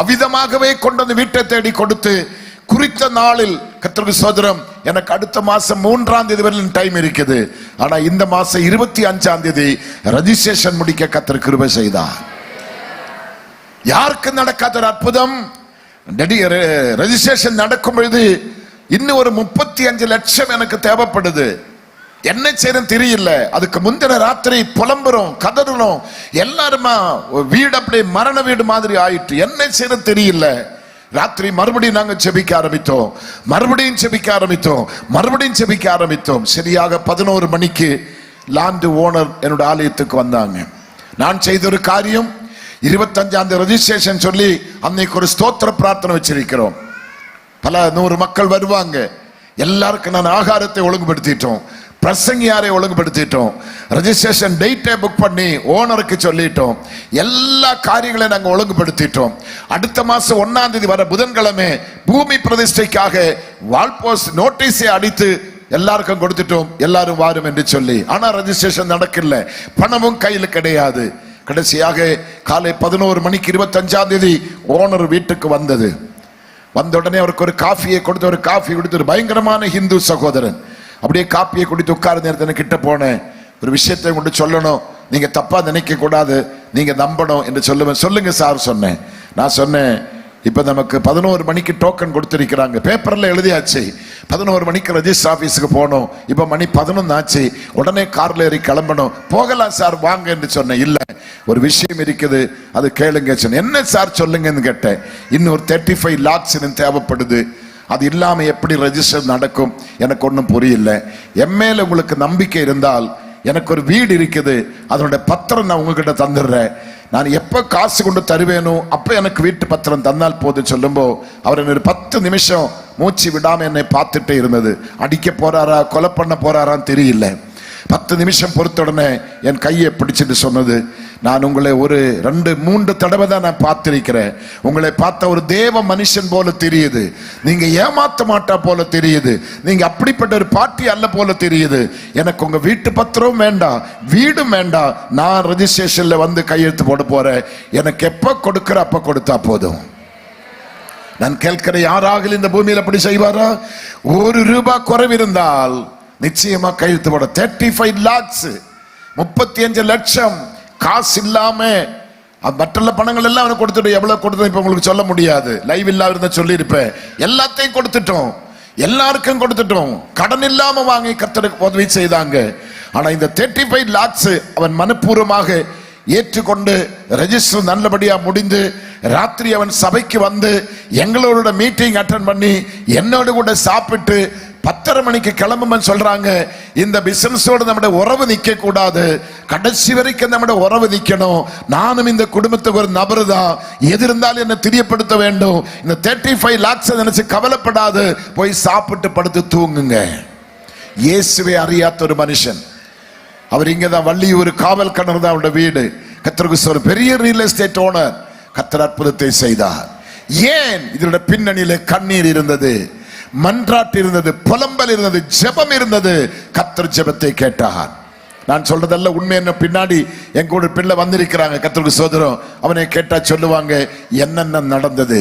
Speaker 1: அவ்விதமாகவே கொண்டு வந்து வீட்டை தேடி கொடுத்து குறித்த நாளில் கர்த்தருக்கு ஸ்தோத்திரம். எனக்கு அடுத்த மாசம் 3ஆம் தேதி வரையிலும் டைம் இருக்குது. ஆனா இந்த மாசம் 25ஆம் தேதி ரெஜிஸ்ட்ரேஷன் முடிக்க கர்த்தர் கிருபை செய்தார். யாருக்கு நடக்காத அற்புதம். ரெஜிஸ்ட்ரேஷன் நடக்கும் பொழுது இன்னும் ஒரு 35 லட்சம் எனக்கு தேவைப்படுது. என்ன செய்யணும் தெரியல. அதுக்கு முந்தின ராத்திரி புலம்புறோம், கதறணும், எல்லாருமா வீடு அப்படியே மரண வீடு மாதிரி ஆயிட்டு. என்ன செய்யணும் தெரியல. ராத்திரி மறுபடியும் நாங்க ஜெபிக்க ஆரம்பித்தோம், மறுபடியும் ஜெபிக்க ஆரம்பித்தோம், மறுபடியும் ஜெபிக்க ஆரம்பித்தோம். சரியாக 11 மணிக்கு லேண்ட் ஓனர் என்னோட ஆலயத்துக்கு வந்தாங்க. நான் செய்த ஒரு காரியம், 25ஆம் தேதி ரெஜிஸ்ட்ரேஷன் சொல்லி அன்னைக்கு ஒரு ஸ்தோத்திர பிரார்த்தனை வச்சிருக்கிறோம். பல 100 மக்கள் வருவாங்க. எல்லாருக்கும் நான் ஆகாரத்தை ஒழுங்குபடுத்திட்டோம், பிரசங்கியாரை ஒழுங்குபடுத்திட்டோம், ரெஜிஸ்ட்ரேஷன் டேட்டை புக் பண்ணி ஓனருக்கு சொல்லிட்டோம், எல்லா காரியங்களையும் நாங்கள் ஒழுங்குபடுத்திட்டோம். அடுத்த மாசம் 1ஆம் தேதி வர புதன்கிழமை பூமி பிரதிஷ்டைக்காக வால்போஸ்ட் நோட்டீஸை அடித்து எல்லாருக்கும் கொடுத்துட்டோம், எல்லாரும் வாரும் என்று சொல்லி. ஆனா ரெஜிஸ்ட்ரேஷன் நடக்கல, பணமும் கையில் கிடையாது. கடைசியாக காலை 11 மணிக்கு 25ஆம் தேதி ஓனர் வீட்டுக்கு வந்தது. வந்த உடனே அவருக்கு ஒரு காஃபியை கொடுத்து, ஒரு காஃபி கொடுத்து, ஒரு பயங்கரமான ஹிந்து சகோதரன் அப்படியே காப்பியை குடித்து உட்கார நேரத்தில் கிட்ட போனேன். ஒரு விஷயத்தை கொண்டு சொல்லணும், நீங்க தப்பா நினைக்க கூடாது, நீங்க நம்பணும் என்று சொல்லுவேன். சொல்லுங்க சார் சொன்னேன். நான் சொன்னேன், இப்ப நமக்கு 11 மணிக்கு டோக்கன் கொடுத்திருக்கிறாங்க, பேப்பர்ல எழுதியாச்சு. 11 மணிக்கு ரெஜிஸ்டர் ஆபீஸுக்கு போகணும். இப்ப மணி 11 ஆச்சு, உடனே கார்ல ஏறி கிளம்பணும். போகலாம் சார் வாங்க என்று சொன்னேன். இல்ல, ஒரு விஷயம் இருக்குது, அது கேளுங்க சொன்னேன். என்ன சார் சொல்லுங்கன்னு கேட்டேன். இன்னும் ஒரு 35 lakhs தேவைப்படுது, அது இல்லாம எப்படி ரெஜிஸ்டர் நடக்கும் எனக்கு ஒன்றும் புரியல. எம்மேல உங்களுக்கு நம்பிக்கை இருந்தால் எனக்கு ஒரு வீடு இருக்குது, அதனுடைய பத்திரம் நான் உங்ககிட்ட தந்துடுறேன். நான் எப்ப காசு கொண்டு தருவேனோ அப்ப எனக்கு வீட்டு பத்திரம் தந்தால் போது சொல்லும்போ அவர் ஒரு 10 நிமிஷம் மூச்சு விடாம என்னை பார்த்துட்டே இருந்தது. அடிக்க போறாரா கொலை பண்ண போறாரான்னு தெரியல. 10 நிமிஷம் பொறுத்த உடனே என் கையை பிடிச்சிட்டு சொன்னது, நான் உங்களை ஒரு 2-3 தடவை தான் நான் பார்த்திருக்கிறேன். உங்களை பார்த்த ஒரு தேவ மனுஷன் போல தெரியுது. நீங்க ஏமாத்த மாட்டா போல தெரியுது. நீங்க அப்படிப்பட்ட ஒரு பார்ட்டி அல்ல போல தெரியுது. எனக்கு உங்க வீட்டு பத்திரம் வேண்டாம், வீடும் வேண்டாம். நான் ரெஜிஸ்ட்ரேஷன்ல வந்து கையெழுத்து போட போறேன். எனக்கு எப்ப கொடுக்கிற அப்ப கொடுத்தா போதும். நான் கேட்கிற யாராக இந்த பூமியில் அப்படி செய்வாரா? ₹1 குறைவிருந்தால் நிச்சயமா கையெழுத்து போட. 35 lakhs 35 லட்சம் காசு இல்லாம மற்ற பணங்கள் எல்லாம் அவனுக்கு கொடுத்துட்டு எவ்வளவு கொடுத்தோம் இப்ப உங்களுக்கு சொல்ல முடியாது. லைவ் இல்லாம இருந்தா சொல்லி இருப்பேன். எல்லாத்தையும் கொடுத்துட்டோம், எல்லாருக்கும் கொடுத்துட்டோம். கடன் இல்லாம வாங்கி கர்த்தருக்கு உதவி செய்தாங்க. ஆனா இந்த 35 lakhs அவன் மனப்பூர்வமாக ஏற்றுக்கொண்டு ரெஜிஸ்டர் நல்லபடியா முடிந்து ராத்திரி அவன் சபைக்கு வந்து எங்களோட மீட்டிங் அட்டெண்ட் பண்ணி என்னோட கூட சாப்பிட்டு 10:30 மணிக்கு கிளம்பும் சொல்றாங்க. இந்த பிசினஸோட நம்முடைய உறவு நிக்க கூடாது, கடைசி வரைக்கும் நம்முடைய உறவு நிக்கணும். நானும் இந்த குடும்பத்துக்கு ஒரு நபர் தான், எது இருந்தாலும் என்ன தெரியப்படுத்த வேண்டும். இந்த 35 lakhs நினைச்சு கவலைப்படாது, போய் சாப்பிட்டு படுத்து தூங்குங்க. இயேசுவை அறியாத ஒரு மனுஷன். அவர் இங்கதான் வள்ளியூர் காவல் கிணறு தான் அவருடைய வீடு. கர்த்தருக்கு ஒரு பெரிய ரியல் எஸ்டேட் ஓனர். கர்த்தர் அற்புதத்தை செய்தார். ஏன்? இதோட பின்னணியில கண்ணீர் இருந்தது, மன்றாட்டு இருந்தது, புலம்பல் இருந்தது, ஜெபம் இருந்தது. கர்த்தர் ஜெபத்தை கேட்டார். நான் சொல்றதல்ல உண்மை. என்ன பின்னாடி எங்க கூட பிள்ளை வந்திருக்கிறாங்க. கர்த்தருக்கு சோதரம். அவனை கேட்டா சொல்லுவாங்க என்னென்ன நடந்தது,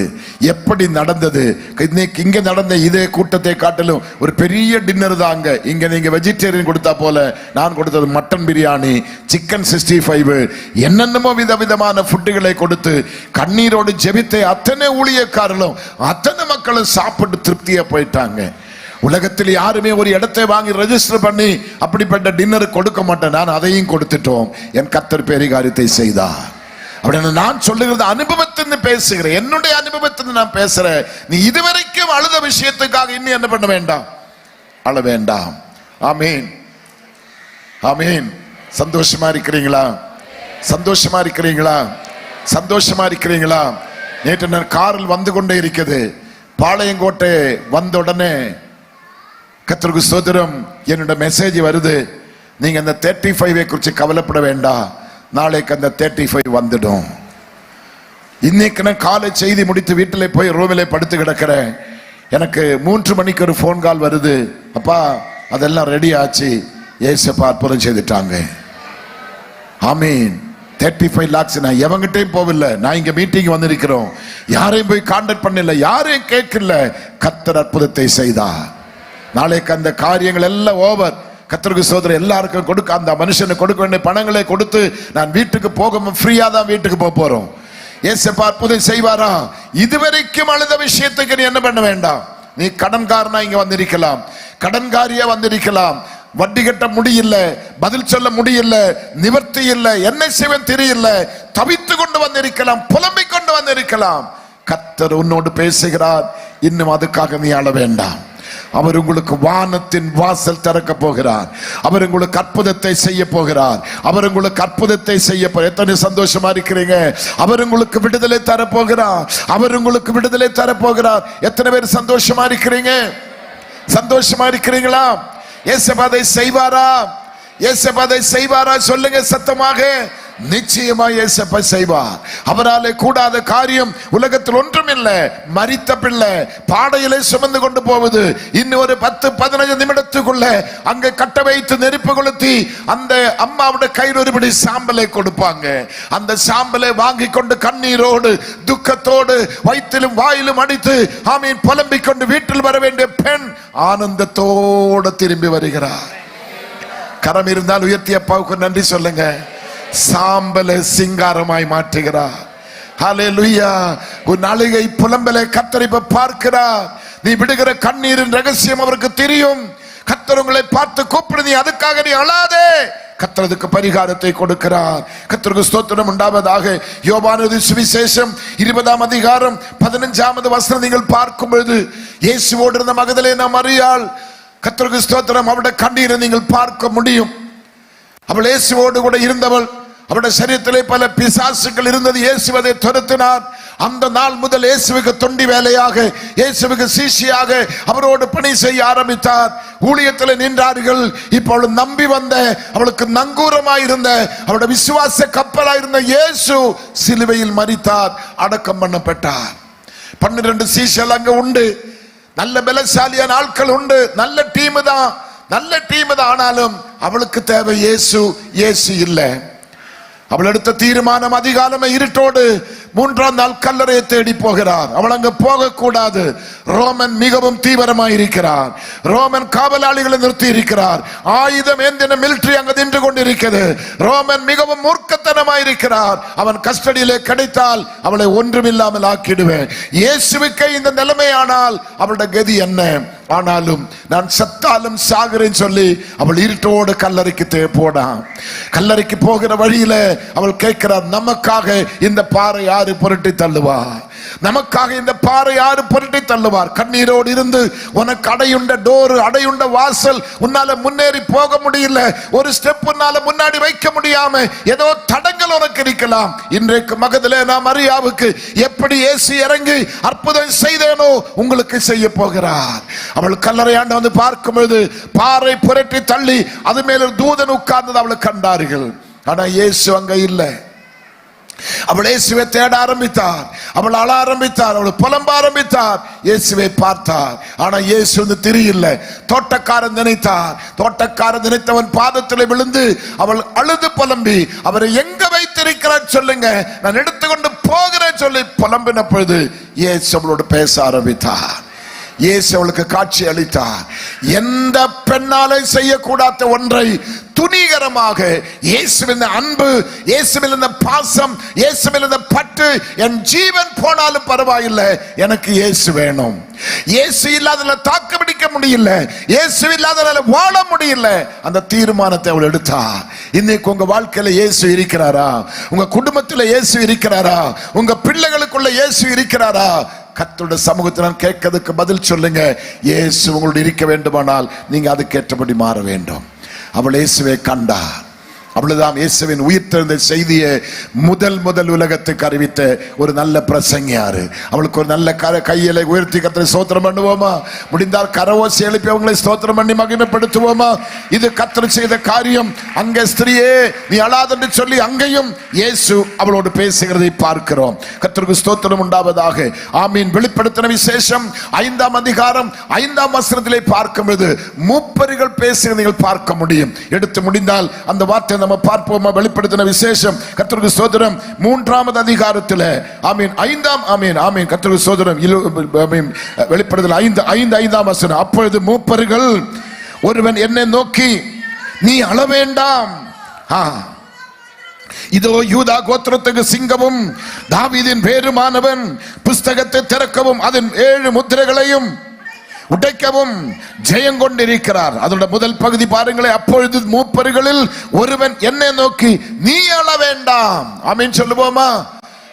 Speaker 1: எப்படி நடந்தது. இன்னைக்கு இங்க நடந்த இதே கூட்டத்தை காட்டிலும் ஒரு பெரிய டின்னர் தாங்க. இங்க நீங்க வெஜிடேரியன் கொடுத்தா போல நான் கொடுத்தது மட்டன் பிரியாணி, சிக்கன் 65, என்னென்னமோ விதவிதமான ஃபுட்டுகளை கொடுத்து கண்ணீரோடு ஜெபித்த அத்தனை ஊழியக்காரர்களும் அத்தனை மக்களும் சாப்பிட்டு திருப்தியா போயிட்டாங்க. உலகத்தில் யாருமே ஒரு இடத்தை வாங்கி ரெஜிஸ்டர் பண்ணி அப்படிப்பட்ட டின்னர் கொடுக்க மாட்டேன். நான் அதையும் கொடுத்துட்டோம். என் கர்த்தர் பெரிய காரியத்தை செய்தார். அப்படின்னு நான் சொல்லுகிறது அனுபவத்தின்னு பேசுகிறேன். என்னுடைய அனுபவத்தின்னு நான் பேசுறேன். நீ இதுவரைக்கும் அழுத விஷயத்துக்காக இன்னும் என்ன பண்ண வேண்டாம், அழ வேண்டாம். ஆமீன், ஆமீன். சந்தோஷமா இருக்கிறீங்களா? சந்தோஷமா இருக்கிறீங்களா? சந்தோஷமா இருக்கிறீங்களா? நேற்று நான் காரில் வந்து கொண்டே இருக்குது. பாளையங்கோட்டை வந்த உடனே கர்த்தருக்கு ஸ்தோத்திரம் என்னோட மெசேஜ் வருது. நீங்க அந்த 35 குறித்து கவலைப்பட வேண்டாம், நாளைக்கு அந்த 35 வந்துடும். இன்னைக்கு நான் காலை செய்தி முடித்து வீட்டில் போய் ரூமிலே படுத்து கிடக்கிறேன். எனக்கு 3 மணிக்கு ஒரு போன் கால் வருது. அப்பா அதெல்லாம் ரெடி ஆச்சு, ஏசப்பா அற்புதம் செய்துட்டாங்க. ஆமீன். 35 lakhs நான் எவங்கிட்டையும் போவில்லை. நான் இங்க மீட்டிங் வந்திருக்கிறோம். யாரையும் போய் கான்டாக்ட் பண்ணல, யாரையும் கேட்கல. கர்த்தர் அற்புதத்தை செய்தார். நாளைக்கு அந்த காரியங்கள் எல்லாம் ஓவர். கர்த்தருக்கு சோதரர் எல்லாருக்கும் கொடுக்க, அந்த மனுஷனுக்கு கொடுக்க வேண்டிய பணங்களை கொடுத்து நான் வீட்டுக்கு போக ஃப்ரீயா தான் வீட்டுக்கு போறோம். ஏசப்பா அற்புதம் செய்வாரா? இதுவரைக்கும் அழுத விஷயத்துக்கு நீ என்ன பண்ண வேண்டாம். நீ கடன்காரனா இங்க வந்திருக்கலாம், கடன்காரியா வந்திருக்கலாம். வட்டி கட்ட முடியல, பதில் சொல்ல முடியல, நிவர்த்தி இல்லை, என்ன செய்வன் தெரியல, தவித்து கொண்டு வந்திருக்கலாம், புலம்பிக் கொண்டு வந்திருக்கலாம். கர்த்தர் உன்னோடு பேசுகிறார். இன்னும் அதுக்காக நீ அழ வேண்டாம். அவர் உங்களுக்கு வானத்தின் வாசல் திறக்க போகிறார். அவர் உங்களுக்கு அற்புதத்தை செய்ய போகிறார். அவர் உங்களுக்கு அற்புதத்தை செய்ய போகிறார். எத்தனை சந்தோஷமா இருக்கிறீங்க? அவர் உங்களுக்கு விடுதலை தர போகிறார். அவர் உங்களுக்கு விடுதலை தர போகிறார். எத்தனை பேர் சந்தோஷமா இருக்கிறீங்க? சந்தோஷமா இருக்கிறீங்களா? ஏசப்பா அதை செய்வாரா? ஏசப்பா அதை செய்வாரா? சொல்லுங்க சத்தமாக. நிச்சயமா ஏசப்பா செய்வார். அவராலே கூடாத காரியம் உலகத்தில் ஒன்றும் இல்லை. மரித்த பிள்ளை பாடையிலே சுமந்து கொண்டு போவது இன்னும் ஒரு 10-15 நிமிடத்துக்குள்ள அங்க கட்ட வைத்து நெருப்பு கொளுத்தி அந்த அம்மாவுடைய கையில் ஒருபடி சாம்பலை கொடுப்பாங்க. அந்த சாம்பலை வாங்கி கொண்டு கண்ணீரோடு துக்கத்தோடு வயிற்றிலும் வாயிலும் அடித்து ஆமீன் புலம்பிக் கொண்டு வீட்டில் வர வேண்டிய பெண் ஆனந்தத்தோடு திரும்பி வருகிறார். கரம் இருந்தால் உயர்த்தி அப்பாவுக்கு நன்றி சொல்லுங்க. சாம்பலை சிங்காரமாய் மாற்றுகிறார். ஹல்லேலூயா. உன் அழுகை புலம்பலை கர்த்தர் இப்ப பார்க்கிறார். நீ விடுகிற கண்ணீரின் ரகசியம் அவருக்கு தெரியும். கர்த்தர் உங்களை பார்த்து கூப்பிடு, நீ அதுக்காக நீ அழாதே. கர்த்தர் அதுக்கு பரிகாரத்தை கொடுக்கிறார். கர்த்தருக்கு ஸ்தோத்திரம் உண்டாவதாக. யோவானது சுவிசேஷம் 20ஆம் அதிகாரம் 15வது வசனம் நீங்கள் பார்க்கும் பொழுது இயேசுவோடு இருந்த மகதலேனா மரியாள், கர்த்தருக்கு ஸ்தோத்திரம், அவருடைய கண்ணீரை நீங்கள் பார்க்க முடியும். அவள் இயேசுவோடு கூட இருந்தவள். அவருடைய சரீரத்திலே பல பிசாசுகள் இருந்தது. இயேசு அதை துரத்தினார். அந்த நாள் முதல் இயேசுவுக்கு தொண்டி வேலையாக, இயேசுவுக்கு சீஷியாக அவரோடு பணி செய்ய ஆரம்பித்தார். ஊழியத்தில் நின்றார்கள். இப்பொழுது நம்பி வந்த, அவளுக்கு நங்கூரமாயிருந்த, அவருடைய விசுவாச கப்பலாயிருந்த இயேசு சிலுவையில் மரித்தார், அடக்கம் பண்ணப்பட்டார். 12 சீஷர்கள் அங்க உண்டு. நல்ல பலசாலியான ஆட்கள் உண்டு. நல்ல டீம் தான், நல்ல டீம் தான். ஆனாலும் அவளுக்கு தேவை இயேசு. இயேசு இல்லை. அவள் எடுத்த தீர்மானம், அதிகாலமே இருட்டோடு 3ஆம் நாள் கல்லறையை தேடி போகிறார். அவள் அங்க போகக்கூடாது. ரோமன் மிகவும் தீவிரமாக இருக்கிறார். ரோமன் காவலாளிகளை நிறுத்தி இருக்கிறார். ஆயுதம் ஏந்தின மிலிட்டரி அங்க நின்று கொண்டிருக்கிறது. ரோமன் மிகவும் மூர்க்கத்தனமாக இருக்கிறார். அவன் கஸ்டடியிலே கிடைத்தால் அவளை ஒன்றுமில்லாமல் ஆக்கிடுவேன். இயேசுவுக்கே இந்த நிலைமையானால் அவளுடைய கதி என்ன? ஆனாலும் நான் சத்தாலும் சாகிறேன் சொல்லி அவள் இருட்டோடு கல்லறைக்கு போனான். கல்லறைக்கு போகிற வழியில அவள் கேட்கிறார், நமக்காக இந்த பாறை யாரு புரட்டி தள்ளுவார்? நமக்காக இந்த பாறை யாரு புரட்டி தள்ளுவார்? கண்ணீரோடு இருந்து, உனக்கு அடையுண்ட டோர், அடையுண்ட வாசல், உன்னால முன்னேறி போக முடியல, ஒரு ஸ்டெப் உன்னால முன்னாடி வைக்க முடியாம ஏதோ தடங்கள் உனக்கு இருக்கலாம். இன்றைக்கு மகதலேனா மரியாவுக்கு எப்படி இயேசு இறங்கி அற்புதம் செய்தேனோ உங்களுக்கு செய்ய போகிறார். அவள் கல்லறையாண்ட வந்து பார்க்கும்போது பாறை புரட்டி தள்ளி அது மேல தூதன் உட்கார்ந்தது அவளை கண்டார்கள். ஆனா இயேசு அங்க இல்லை. அவள் இயேசுவை தேட ஆரம்பித்தார். அவள் அழ ஆரம்பித்தார். அவள் புலம்ப ஆரம்பித்தார். இயேசுவை பார்த்தார். ஆனா இயேசு வந்து தெரியல. தோட்டக்காரன் நினைத்தார். தோட்டக்காரன் நினைத்தவன் பாதத்தில் விழுந்து அவள் அழுது புலம்பி, அவரை எங்க வைத்திருக்கிறார் சொல்லுங்க, நான் எடுத்துக்கொண்டு போகிறேன் சொல்லி புலம்பின பொழுது இயேசு அவளோடு பேச ஆரம்பித்தார். இயேசு அவளுக்கு காட்சி அளித்தார். எந்த பெண்ணாலே செய்யக்கூடாத ஒன்றை துணிகரமாக இயேசுவின் அன்பு, இயேசுவின் பாசம், இயேசுவின் பற்று, என் ஜீவன் போனாலும் பரவாயில்லை, எனக்கு இயேசு வேணும். இயேசு இல்லாதல தாக்கு பிடிக்க முடியல, இயேசு இல்லாதல வாழ முடியல. அந்த தீர்மானத்தை அவள் எடுத்தார். இன்னைக்கு உங்க வாழ்க்கையில இயேசு இருக்கிறாரா? உங்க குடும்பத்தில் இயேசு இருக்கிறாரா? உங்க பிள்ளைகளுக்குள்ள இயேசு இருக்கிறாரா? கர்த்தருடைய சமூகத்தில் நான் கேட்கிறதுக்கு பதில் சொல்லுங்க. இயேசு உங்களோடு இருக்க வேண்டுமானால் நீங்க அதுக்கேற்றபடி மாற வேண்டும். அவள் இயேசுவை கண்டார். அவ்வளவுதான். இயேசுவின் உயிர்த்தெழுந்த செய்தியை முதல் உலகத்துக்கு அறிவித்த ஒரு நல்ல பிரசங்கியாரு. அவளுக்கு ஒரு நல்ல கையில உயர்த்தி கர்த்தரை ஸ்தோத்திரம் பண்ணுவோமா? முடிந்தால் கரவோசி எழுப்பி அவங்களை ஸ்தோத்திரம் பண்ணி மகிமைப்படுத்துவோமா? இது கர்த்தர் செய்த காரியம். அங்கே ஸ்திரியே நீ அழாதென்று சொல்லி அங்கேயும் இயேசு அவளோடு பேசுகிறதை பார்க்கிறோம். கர்த்தருக்கு ஸ்தோத்திரம் உண்டாவதாக. ஆமீன். வெளிப்படுத்தின விசேஷம் 5ஆம் அதிகாரம் 5ஆம் வசனத்திலே பார்க்கும்போது மூப்பர்கள் பேசுகிறதை நீங்கள் பார்க்க முடியும். எடுத்து முடிந்தால் அந்த வார்த்தை நம்ம பார்ப்போமா? வெளிப்படுத்தின விசேஷம் கர்த்தருக்கு ஸ்தோத்திரம் 3ஆம் அதிகாரத்தில் ஆமீன் 5ஆம் ஆமீன் ஆமீன் கர்த்தருக்கு ஸ்தோத்திரம் வெளிப்படுத்தல் 5:5 வசனம். அப்பொழுது மூப்பர்கள் ஒருவன் என்னை நோக்கி, நீ அழ வேண்டாம், இதோ யூதா கோத்திரத்துக்கு சிங்கமும் தாவீதின் பேருமானவன் புஸ்தகத்தை திறக்கவும் அதன் 7 முத்திரைகளையும் உடைக்கவும் ஜெயம் கொண்டிருக்கிறார். அதோட முதல் பகுதி பாருங்களேன். அப்பொழுது மூப்பர்களில் ஒருவன் என்னை நோக்கி, நீ அழ வேண்டாம். ஆமீன் சொல்லுவோமா?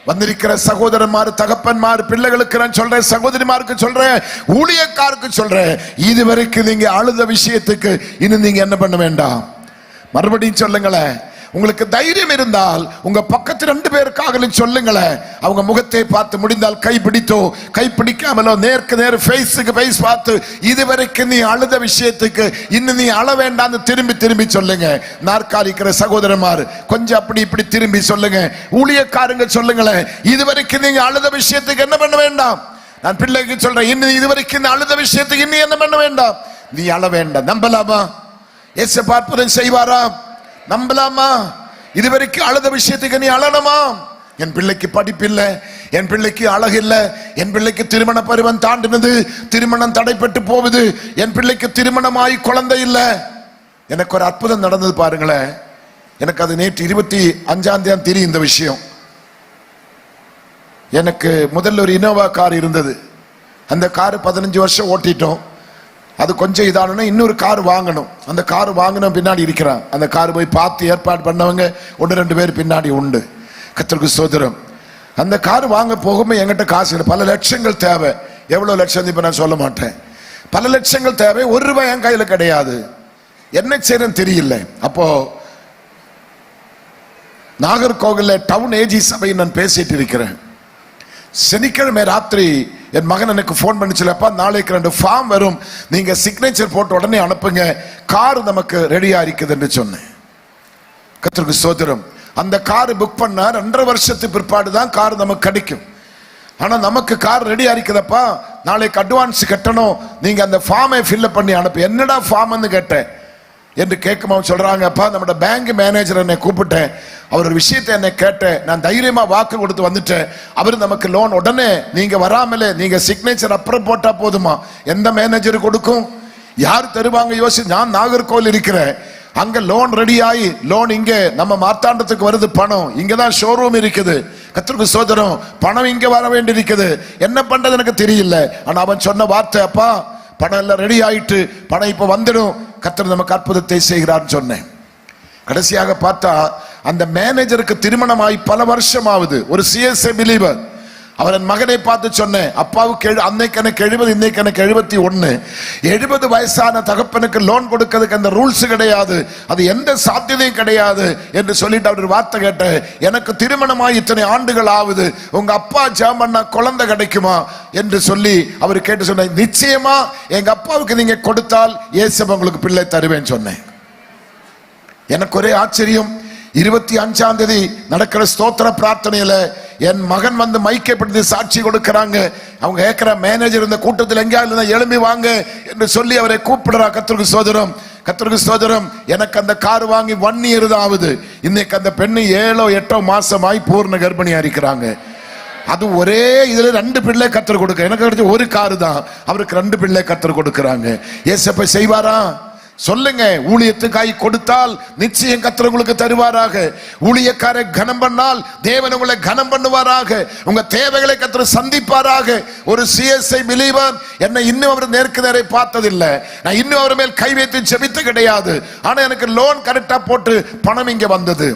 Speaker 1: வந்திருக்கிற சகோதரன்மார், தகப்பன்மார், பிள்ளைகளுக்கு நான் சொல்றேன், சகோதரிமாருக்கு சொல்றேன், ஊழியக்காருக்கு சொல்றேன், இதுவரைக்கும் நீங்க அழுத விஷயத்துக்கு இன்னும் நீங்க என்ன பண்ண வேண்டாம். மறுபடியும் சொல்லுங்களேன். உங்களுக்கு தைரியம் இருந்தால் உங்க பக்கத்து 2 பேருக்காக சொல்லுங்களேன். அவங்க முகத்தை பார்த்து, முடிந்தால் கைப்பிடித்தோ கைப்பிடிக்காமலோ நேருக்கு நேர் ஃபேஸுக்கு ஃபேஸ் பார்த்து, இதுவரைக்கும் நீ அழுத விஷயத்துக்கு இன்னும் நீ அழ வேண்டாம்னு திரும்பி சொல்லுங்க. நாற்காலிக்கிற சகோதரன்மார் கொஞ்சம் அப்படி இப்படி திரும்பி சொல்லுங்க. ஊழியக்காரங்க சொல்லுங்களேன், இதுவரைக்கும் நீங்க அழுத விஷயத்துக்கு என்ன பண்ண வேண்டாம். நான் பிள்ளைக்கு சொல்றேன், இன்னும் இதுவரைக்கும் அழுத விஷயத்துக்கு இன்னும் என்ன பண்ண வேண்டாம், நீ அழ வேண்டாம். நம்பலாமா? இயேசு பார்ப்பதும் செய்வாரா? நம்பலாமா? இதுவரைக்கும் அழுத விஷயத்துக்கு நீ அழணுமா? என் பிள்ளைக்கு படிப்பில்லை, என் பிள்ளைக்கு அழகு இல்லை, என் பிள்ளைக்கு திருமண பருவம் தாண்டினது, திருமணம் தடைப்பட்டு போகுது, என் பிள்ளைக்கு திருமணமாய் குழந்தை இல்லை. எனக்கு ஒரு அற்புதம் நடந்தது பாருங்களேன். எனக்கு அது நேற்று 25ஆம் தேதி தெரியும் இந்த விஷயம். எனக்கு முதல்ல ஒரு இனோவா கார் இருந்தது. அந்த கார் 15 வருஷம் ஓட்டிட்டோம். அது கொஞ்சம் இதான இன்னொரு கார் வாங்கணும். அந்த கார் வாங்கின பின்னாடி இருக்கிறான். அந்த கார் போய் பார்த்து ஏற்பாடு பண்ணவங்க 1-2 பேர் பின்னாடி உண்டு. கர்த்தருக்கு ஸ்தோத்திரம். அந்த கார் வாங்க போகும்போது என்கிட்ட காசு இல்லை. பல லட்சங்கள் தேவை. எவ்வளவு லட்சம் இப்ப நான் சொல்ல மாட்டேன். பல லட்சங்கள் தேவை. ₹1 என் கையில கிடையாது. என்ன செய்யறேன்னு தெரியல. அப்போ நாகர்கோவில்ல டவுன் ஏஜி சபை நான் பேசிட்டு இருக்கிறேன். சனிக்கிழமை ராத்திரி என் மகன் எனக்கு போன் பண்ணிச்சுலப்பா, நாளைக்கு 2 ஃபார்ம் வரும், நீங்க சிக்னேச்சர் போட்டு உடனே அனுப்புங்க, கார் நமக்கு ரெடியா இருக்குது என்று சொன்னேன். கர்த்தருக்கு ஸ்தோத்திரம். அந்த கார் புக் பண்ண 2.5 வருஷத்துக்கு பிற்பாடு தான் கார் நமக்கு கிடைக்கும். ஆனா நமக்கு கார் ரெடியா இருக்குதப்பா, நாளைக்கு அட்வான்ஸ் கட்டணும், நீங்க அந்த ஃபார்மை ஃபில்அப் பண்ணி அனுப்பு. என்னடா ஃபார்ம்னு கேட்டேன். என்று கேட்கும் சொல்றாங்க, அப்பா நம்மளோட பேங்க் மேனேஜர் என்னை கூப்பிட்டேன், அவர் ஒரு விஷயத்தை என்னை கேட்டேன், நான் தைரியமா வாக்கு கொடுத்து வந்துட்டேன், அவர் நமக்கு லோன் உடனே நீங்க வராமலே நீங்க சிக்னேச்சர் அப்புறம் போட்டா போதுமா, எந்த மேனேஜர் கொடுக்கும், யார் தருவாங்க யோசி. நான் நாகர்கோவில் இருக்கிறேன், அங்க லோன் ரெடி ஆகி லோன் இங்க நம்ம மார்த்தாண்டத்துக்கு வருது, பணம் இங்கதான் ஷோரூம் இருக்குது. கர்த்தருக்கு ஸ்தோத்திரம். பணம் இங்க வர வேண்டி இருக்குது, என்ன பண்றது எனக்கு தெரியல. ஆனா அவன் சொன்ன வார்த்தை, அப்பா பணம் எல்லாம் ரெடி ஆயிட்டு, பணம் இப்ப வந்துடும், கர்த்தர் நமக்கு அற்புதத்தை செய்கிறார்னு சொன்னேன். கடைசியாக பார்த்தா அந்த மேனேஜருக்கு திருமணமாய் பல வருஷம் ஆகுது. ஒரு சிஎஸ்ஏ பிலீவர். அவர் என் மகனை பார்த்து சொன்னேன், அப்பாவுக்கு அன்னைக்கு எனக்கு 70, இன்னைக்கு எனக்கு 71. 70 வயசான தகப்பனுக்கு லோன் கொடுக்கிறதுக்கு அந்த ரூல்ஸ் கிடையாது, அது எந்த சாத்தியதையும் கிடையாது என்று சொல்லிட்டு அவர் வார்த்தை கேட்டேன், எனக்கு திருமணமாய் இத்தனை ஆண்டுகள் ஆகுது, உங்க அப்பா ஜெபம் பண்ணா குழந்தை கிடைக்குமா என்று சொல்லி அவர் கேட்டு சொன்ன, நிச்சயமா எங்க அப்பாவுக்கு நீங்க கொடுத்தால் இயேசு உங்களுக்கு பிள்ளை தருவேன் சொன்னேன். எனக்கு ஒரே ஆச்சரியம். 25ஆம் தேதி நடக்கிற ஸ்தோத்திர பிரார்த்தனையில என் மகன் வந்து மைக்கப்படுத்தி சாட்சி கொடுக்கிறாங்க. அவங்க கேட்கிற மேனேஜர் இந்த கூட்டத்தில் எங்கேயாவது எழும்பி வாங்க என்று சொல்லி அவரை கூப்பிடுறா. கர்த்தருக்கு ஸ்தோத்திரம், கர்த்தருக்கு ஸ்தோத்திரம். எனக்கு அந்த கார் வாங்கி 1 year தான் ஆகுது. இன்னைக்கு அந்த பெண்ணு 7-8 மாசமாய் பூர்ண கர்ப்பிணியா இருக்கிறாங்க. அது ஒரே இதுல 2 பிள்ளை கர்த்தர் கொடுக்க, எனக்கு கிடைச்ச ஒரு காரு தான், அவருக்கு 2 பிள்ளை கர்த்தர் கொடுக்கிறாங்க. ஏசப்பா செய்வாரா சொல்லுங்க. ஊழியத்துக்காய் கொடுத்தால் நிச்சயம் கர்த்தர் உங்களுக்கு தருவாராக. ஊழியக்காரை கனம் பண்ணால் தேவன் உங்களை கனம் பண்ணுவாராக. உங்க தேவைகளை கர்த்தர் சந்திப்பாராக. ஒரு சிஎஸ்ஐ பிலீவர் என்னை இன்னும் அவர் நேருக்கு நேரை பார்த்ததில்லை, நான் இன்னும் அவர் மேல் கை வைத்து ஜெபித்து கிடையாது. ஆனா எனக்கு லோன் கரெக்டா போட்டு பணம் இங்க வந்தது.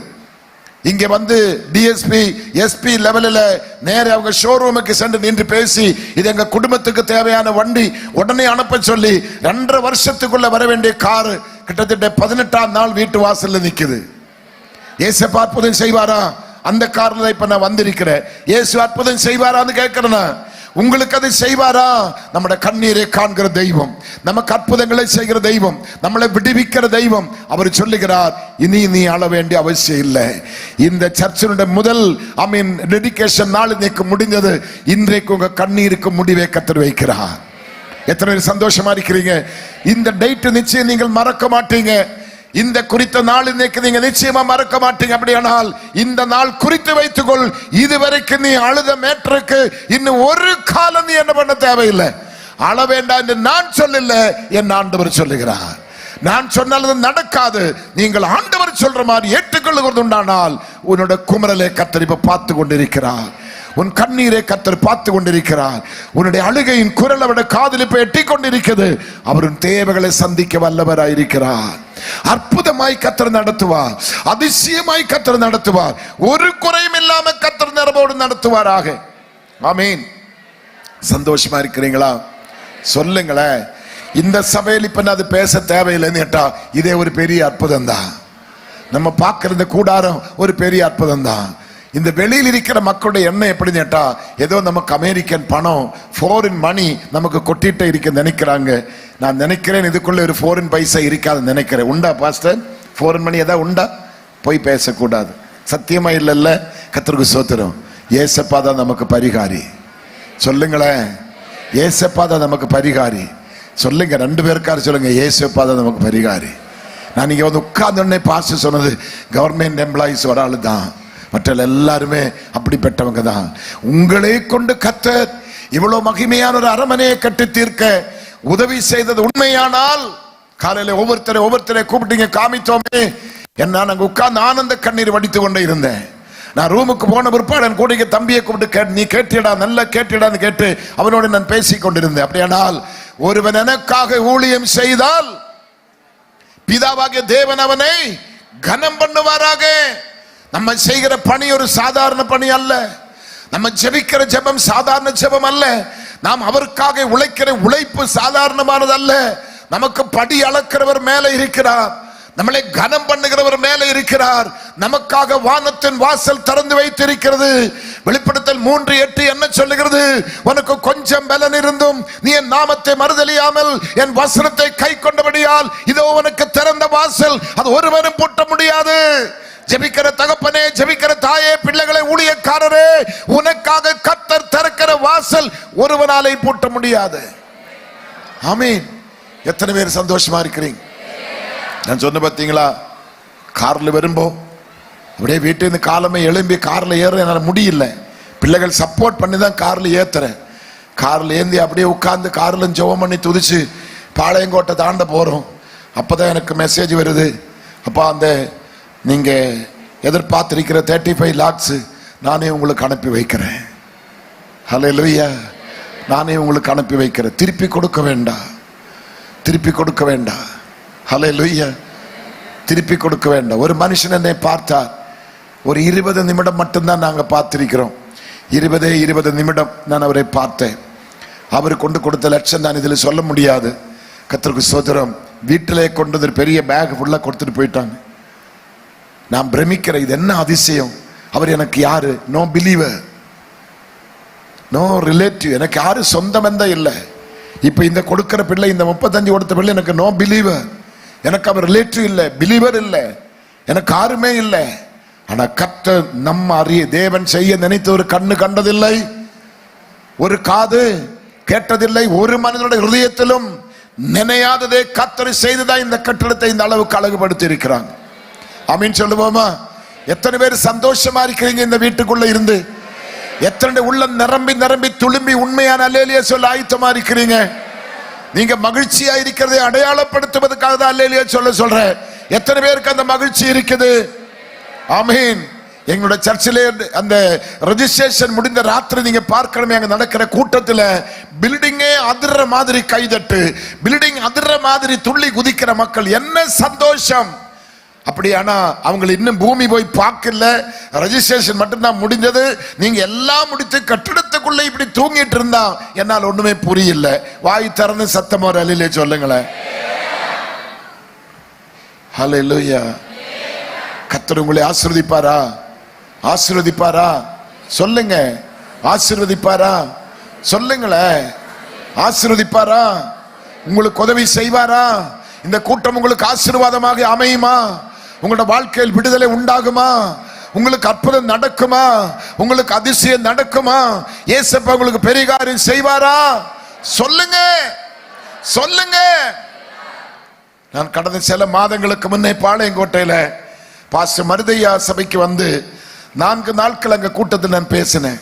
Speaker 1: இங்க வந்து டிஎஸ்பி எஸ்பி லெவலில் நேர அவங்க ஷோரூமுக்கு சென்று நின்று பேசி, இது எங்க குடும்பத்துக்கு தேவையான வண்டி உடனே அனுப்ப சொல்லி 2.5 வருஷத்துக்குள்ள வர வேண்டிய காரு கிட்டத்தட்ட 18ஆம் நாள் வீட்டு வாசல்ல நிக்குது. இயேசு அற்புதம் செய்வாரா? அந்த காரணம் இப்ப நான் வந்திருக்கிறேன். இயேசு அற்புதம் செய்வாரான்னு கேட்கிறேன். உங்களுக்கு அதை செய்வாரா? நம்முடைய கண்ணீரை காண்கிற தெய்வம், நமக்கு அற்புதங்களை செய்கிற தெய்வம், நம்மளை விடுவிக்கிற தெய்வம். அவர் சொல்லுகிறார், இனி நீ அழ வேண்டிய அவசியம் இல்லை. இந்த சர்ச்சினுடைய முதல் டெடிகேஷன் நாள் இன்னைக்கு முடிஞ்சது. இன்றைக்கு உங்க கண்ணீருக்கு முடிவை கர்த்தர் வைக்கிறார். எத்தனை பேர் சந்தோஷமா இருக்கிறீங்க? இந்த டேட் நிச்சயம் நீங்கள் மறக்க மாட்டீங்க. இந்த குறித்த நாள் இன்னைக்கு நீங்க நிச்சயமா மறக்க மாட்டீங்க. அப்படியானால் இந்த நாள் குறித்து வைத்துக்கொள். இதுவரைக்கும் நீ அழுத மேட்டருக்கு இன்னும் ஒரு காலம் நீ என்ன பண்ண தேவையில்லை. அழ வேண்டாம் என்று நான் சொல்லல, என் ஆண்டவர் சொல்லுகிறார். நான் சொன்னாலும் நடக்காது. நீங்கள் ஆண்டவர் சொல்ற மாதிரி ஏற்றுக்கொள்ளுகிறது உண்டானால் உன்னோட குமரலை கர்த்தர் இப்ப பார்த்து கொண்டிருக்கிறார். உன் கண்ணீரை கர்த்தர் பார்த்து கொண்டிருக்கிறார். உன்னுடைய அழுகையின் குரல் அவருடைய காதில் இப்ப எட்டி கொண்டிருக்கிறது. அவரின் தேவைகளை சந்திக்க வல்லவராயிருக்கிறார். அற்புதமாய் கர்த்தர் நடத்துவார், அதிசயமாய் கர்த்தர் நடத்துவார். ஒரு குறையும் இல்லாம கர்த்தர் நிரம்போடு நடத்துவாராக. ஆமீன். சந்தோஷமா இருக்கிறீங்களா? சொல்லுங்களேன். இந்த சபையில் இப்ப அது பேச தேவையில்லைன்னு கேட்டா இதே ஒரு பெரிய அற்புதம் தான். நம்ம பார்க்கிற இந்த கூடாரம் ஒரு பெரிய அற்புதம் தான். இந்த வெளியில் இருக்கிற மக்களுடைய எண்ணம் எப்படி கேட்டா, ஏதோ நமக்கு அமெரிக்கன் பணம், ஃபாரின் மணி நமக்கு கொட்டிட்டு இருக்க நினைக்கிறாங்க. நான் நினைக்கிறேன் இதுக்குள்ள ஒரு ஃபாரின் பைசா இருக்காது நினைக்கிறேன். உண்டா பாஸ்டர்? ஃபாரின் மணி ஏதாவது உண்டா? போய் பேசக்கூடாது. சத்தியமா இல்லைல்ல? கர்த்தருக்கு ஸ்தோத்திரம். ஏசப்பா தான் நமக்கு பரிகாரி. சொல்லுங்களேன், ஏசப்பா தான் நமக்கு பரிகாரி. சொல்லுங்க, 2 பேருக்காரு சொல்லுங்க, ஏசப்பா தான் நமக்கு பரிகாரி. நான் இங்க வந்து உட்கார்ந்தோடனே பாஸ்டர் சொன்னது கவர்மெண்ட் எம்ப்ளாயிஸ் ஒரு ஆளு தான், மற்ற எல்லாருமே அப்படிப்பட்டவங்க தான். உங்களை கொண்டு கர்த்தர் இவ்வளவு மகிமையான ஒரு அரண்மனையை கட்டி தீர்க்க உதவி செய்தது உண்மையானால், காலையில ஒவ்வொருத்தரை கூப்பிட்டீங்க, காமித்தோமே என்ன, நாங்க உட்கார்ந்து ஆனந்த கண்ணீர் வடித்து கொண்டே இருந்தேன். நான் ரூமுக்கு போன பிற்பாடு என் கூட தம்பியை கூப்பிட்டு நீ கேட்டியடா, நல்லா கேட்டியடான்னு கேட்டு அவனோட நான் பேசிக் கொண்டிருந்தேன். அப்படியானால் ஒருவன் எனக்காக ஊழியம் செய்தால் பிதாவாகிய தேவன் அவனை கனம் பண்ணுவாராக. நம்ம செய்கிற பணி ஒரு சாதாரண பணி அல்ல. நம்ம ஜெபிக்கிற ஜெபம் சாதாரண ஜெபம் அல்ல. நாம் அவருக்காக உழைக்கிற உழைப்பு சாதாரணமானது அல்ல. நமக்கு படி அளக்கிறவர் மேலே இருக்கிறார், நம்மளை கனம் பண்ணுகிறவர் மேலே இருக்கிறார். நமக்காக வானத்தின் வாசல் திறந்து வைத்திருக்கிறது. வெளிப்படுத்தல் 3:8 என்ன சொல்லுகிறது? உனக்கு கொஞ்சம் பலன் இருந்தும் நீ என் நாமத்தை மறுதலியாமல் என் வசனத்தை கை கொண்டபடியால் இதோ உனக்கு திறந்த வாசல், அது ஒருவரும் பூட்ட முடியாது. ஜெபிக்கிற தகப்பனே, ஜெபிக்கிற தாயே, பிள்ளைகளை, ஊழியக்காரரே, உனக்காக கர்த்தர் திறக்கிற வாசல் ஒருவனாலே பூட்ட முடியாது. ஆமென். எத்தனை பேர் சந்தோஷமா இருக்கிறீங்க? நான் சொன்ன பார்த்தீங்களா, கார்ல வரும்போ அப்படியே வீட்டு இருந்து காலமே எழும்பி கார்ல ஏற என்னால் முடியல. பிள்ளைகள் சப்போர்ட் பண்ணி தான் கார்ல ஏத்துறேன். கார்ல ஏந்தி அப்படியே உட்கார்ந்து கார்ல ஜெபம் பண்ணி துதிச்சு பாளையங்கோட்டை தாண்ட போறோம். அப்பதான் எனக்கு மெசேஜ் வருது, அப்பா அந்த நீங்க எதிர்பார்த்திருக்கிற 35 lakhs நானே உங்களுக்கு அனுப்பி வைக்கிறேன். ஹல்லேலூயா. நானே உங்களுக்கு அனுப்பி வைக்கிறேன். திருப்பி கொடுக்க வேண்டாம், திருப்பி கொடுக்க வேண்டாம். ஹல்லேலூயா. திருப்பி கொடுக்க வேண்டாம். ஒரு மனுஷன் என்னை பார்த்தார். ஒரு 20 நிமிடம் மட்டும்தான் நாங்க பார்த்திருக்கிறோம். 20 நிமிடம் நான் அவரை பார்த்தேன். அவர் கொண்டு கொடுத்த லட்சம் தான் இதில் சொல்ல முடியாது. கர்த்தருக்கு ஸ்தோத்திரம். வீட்டிலே கொண்டு பெரிய பேக் ஃபுல்லா கொடுத்துட்டு போயிட்டாங்க. நான் பிரமிக்கிறேன், இது என்ன அதிசயம். அவர் எனக்கு யாரு? No believer, no relative. எனக்கு யாரு சொந்தம் எந்த இல்லை. இப்ப இந்த கொடுக்கிற பிள்ளை, இந்த 35 கொடுத்த பிள்ளை எனக்கு நோ பிலீவர். எனக்கு அவர் ரிலேட்டிவ் இல்லை, பிலீவர் இல்லை, எனக்கு யாருமே இல்லை. ஆனா கர்த்தர் நம்ம அறிய தேவன் செய்ய நினைத்த ஒரு கண்ணு கண்டதில்லை, ஒரு காது கேட்டதில்லை, ஒரு மனிதனுடைய ஹிருதயத்திலும் நினையாததே கர்த்தர் செய்துதான் இந்த கட்டடத்தை இந்த அளவுக்கு அழகுபடுத்தி இருக்கிறாங்க. ஆமீன் சொல்லுவோமா? எத்தனை பேர் சந்தோஷமா இருக்கிறீங்க இந்த வீட்டுக்குள்ள இருந்து? எத்தனை உள்ள நிரம்பி நிரம்பி துளும்பி உண்மையான அல்லேலியா சொல்ல ஆயத்தமா இருக்கிறீங்க? நீங்க மகிழ்ச்சியா இருக்கிறதை அடையாளப்படுத்துவதற்காக தான் அல்லேலியா சொல்றேன். எத்தனை பேருக்கு அந்த மகிழ்ச்சி இருக்குது? ஆமீன். எங்களுடைய சர்ச்சிலே அந்த ரெஜிஸ்ட்ரேஷன் முடிந்த ராத்திரி நீங்க பார்க்கணுமே, அங்க நடக்கிற கூட்டத்தில் பில்டிங்கே அதிர்ற மாதிரி கைதட்டு, பில்டிங் அதிர்ற மாதிரி துள்ளி குதிக்கிற மக்கள். என்ன சந்தோஷம்! அப்படியானா அவங்களை இன்னும் பூமி போய் பார்க்கல, ரெஜிஸ்ட்ரேஷன் மட்டும்தான் முடிஞ்சது. நீங்க எல்லாம் முடித்து கட்டிடத்துக்குள்ள இப்படி தூங்கிட்டு இருந்தா என்னால் ஒண்ணுமே புரியல. வாய் திறந்து சத்தமா ஒரு அல்லேலூயா சொல்லுங்களேன். ஹல்லேலூயா. கர்த்தர் உங்களை ஆசீர்வதிப்பாரா? ஆசீர்வதிப்பாரா? சொல்லுங்க. ஆசீர்வதிப்பாரா? சொல்லுங்களேன். ஆசீர்வதிப்பாரா? உங்களுக்கு உதவி செய்வாரா? இந்த கூட்டம் உங்களுக்கு ஆசீர்வாதமாக அமையுமா? உங்களோட வாழ்க்கையில் விடுதலை உண்டாகுமா? உங்களுக்கு அற்புதம் நடக்குமா? உங்களுக்கு அதிசயம் நடக்குமா? இயேசப்பா உங்களுக்கு பெரிய காரியம் செய்வாரா? சொல்லுங்க, சொல்லுங்க. நான் கடந்த சில மாதங்களுக்கு முன்னே பாளையங்கோட்டையில பாஸ்டர் மருதையா சபைக்கு வந்து 4 நாட்கள் அங்க கூட்டத்தில் நான் பேசினேன்.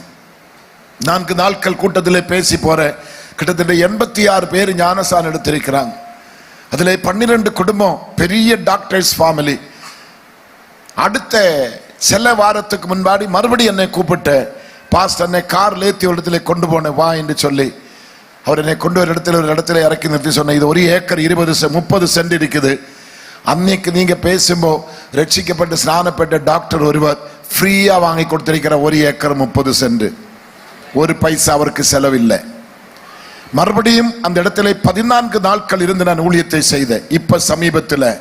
Speaker 1: 4 நாட்கள் கூட்டத்தில் பேசி போறேன். கிட்டத்தட்ட 86 பேர் ஞானசானம் எடுத்திருக்கிறாங்க. அதுல 12 குடும்பம், பெரிய டாக்டர்ஸ் ஃபேமிலி. அடுத்த சில வாரத்துக்கு முன்பாடி மறுபடியும் என்னை கூப்பிட்டு, பாஸ்டர் என்னை கார்ல ஏத்தி ஒரு இடத்துல கொண்டு போனேன் வா என்று சொல்லி அவர் என்னை கொண்டு ஒரு இடத்துல இறக்கி நிறுத்தி சொன்ன, இது 1 ஏக்கர் 30 சென்ட் இருக்குது. அன்னைக்கு நீங்க பேசும்போது ரட்சிக்கப்பட்டு ஸ்நானப்பட்ட டாக்டர் ஒருவர் ஃப்ரீயா வாங்கி கொடுத்திருக்கிற 1 ஏக்கர் 30 சென்ட். ஒரு பைசா அவருக்கு செலவில்லை. மறுபடியும் அந்த இடத்துல 14 நாட்கள் இருந்து நான் ஊழியத்தை செய்தேன். இப்ப சமீபத்தில்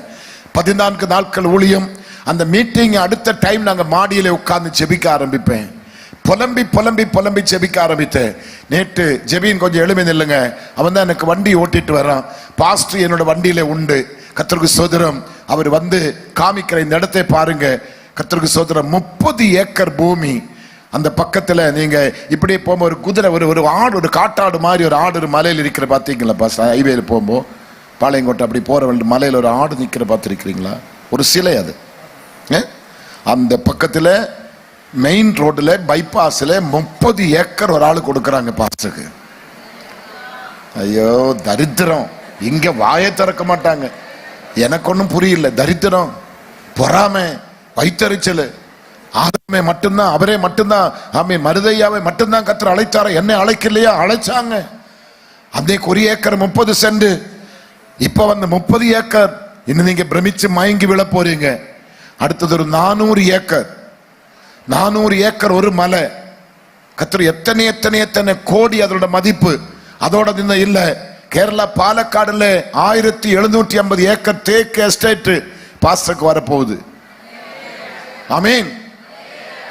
Speaker 1: 14 நாட்கள் ஊழியம். அந்த மீட்டிங் அடுத்த டைம் நாங்க மாடியில உட்கார்ந்து ஜெபிக்க ஆரம்பிப்பேன். புலம்பி புலம்பி புலம்பி ஜெபிக்க ஆரம்பித்தேன். நேற்று ஜெபின் கொஞ்சம் எழுமி நில்லுங்க, அவன் தான் எனக்கு வண்டி ஓட்டிட்டு வரான். பாஸ்டர் என்னோட வண்டியில உண்டு. கர்த்தருக்கு ஸ்தோத்திரம். அவர் வந்து காமிக்கிற இந்த இடத்தை பாருங்க. கர்த்தருக்கு ஸ்தோத்திரம். 30 ஏக்கர் பூமி. அந்த பக்கத்துல நீங்க இப்படியே போகும்போது ஒரு குதிரை, ஒரு ஆடு, ஒரு காட்டாடு மாதிரி ஒரு ஆடு ஒரு மலையில் இருக்கிற பாத்தீங்களா? பாஸ்டர் ஹைவேல போகும்போது பாளையங்கோட்டை அப்படி போற மலையில ஒரு ஆடு நிக்கிற பார்த்துருக்கிறீங்களா? ஒரு சிலை அது. அந்த பக்கத்துல மெயின் ரோட்ல பைபாஸ்ல 30 ஏக்கர் ஒரு ஆளு கொடுக்கறாங்க பாஸ்டருக்கு. ஐயோ தரித்திரம். இங்க வாயை திறக்க மாட்டாங்க. எனக்கு ஒன்றும் புரியல. தரித்திரம், பொறாமை, வைத்தறிச்சல். ஆதமே மட்டும்தான், அவரே மட்டும்தான், ஆமே மருதையாவை மட்டும்தான் கர்த்தர் அழைத்தார, என்னை அழைக்கலையா? அழைச்சாங்க. அன்னைக்கு 1 ஏக்கர் 30 சென்ட். இப்ப வந்து 30 ஏக்கர். இன்னும் நீங்க பிரமிச்சு மயங்கி விழ போறீங்க. அடுத்தது ஒரு 400 ஏக்கர். 400 ஏக்கர் ஒரு மலை. கர்த்தர் எத்தனை எத்தனை எத்தனை கோடி அதோட மதிப்பு. அதோட இல்ல, கேரளா பாலக்காடுல 1750 ஏக்கர் தேக்கு எஸ்டேட் பாஸ்டருக்கு வரப்போகுது. ஆமென்.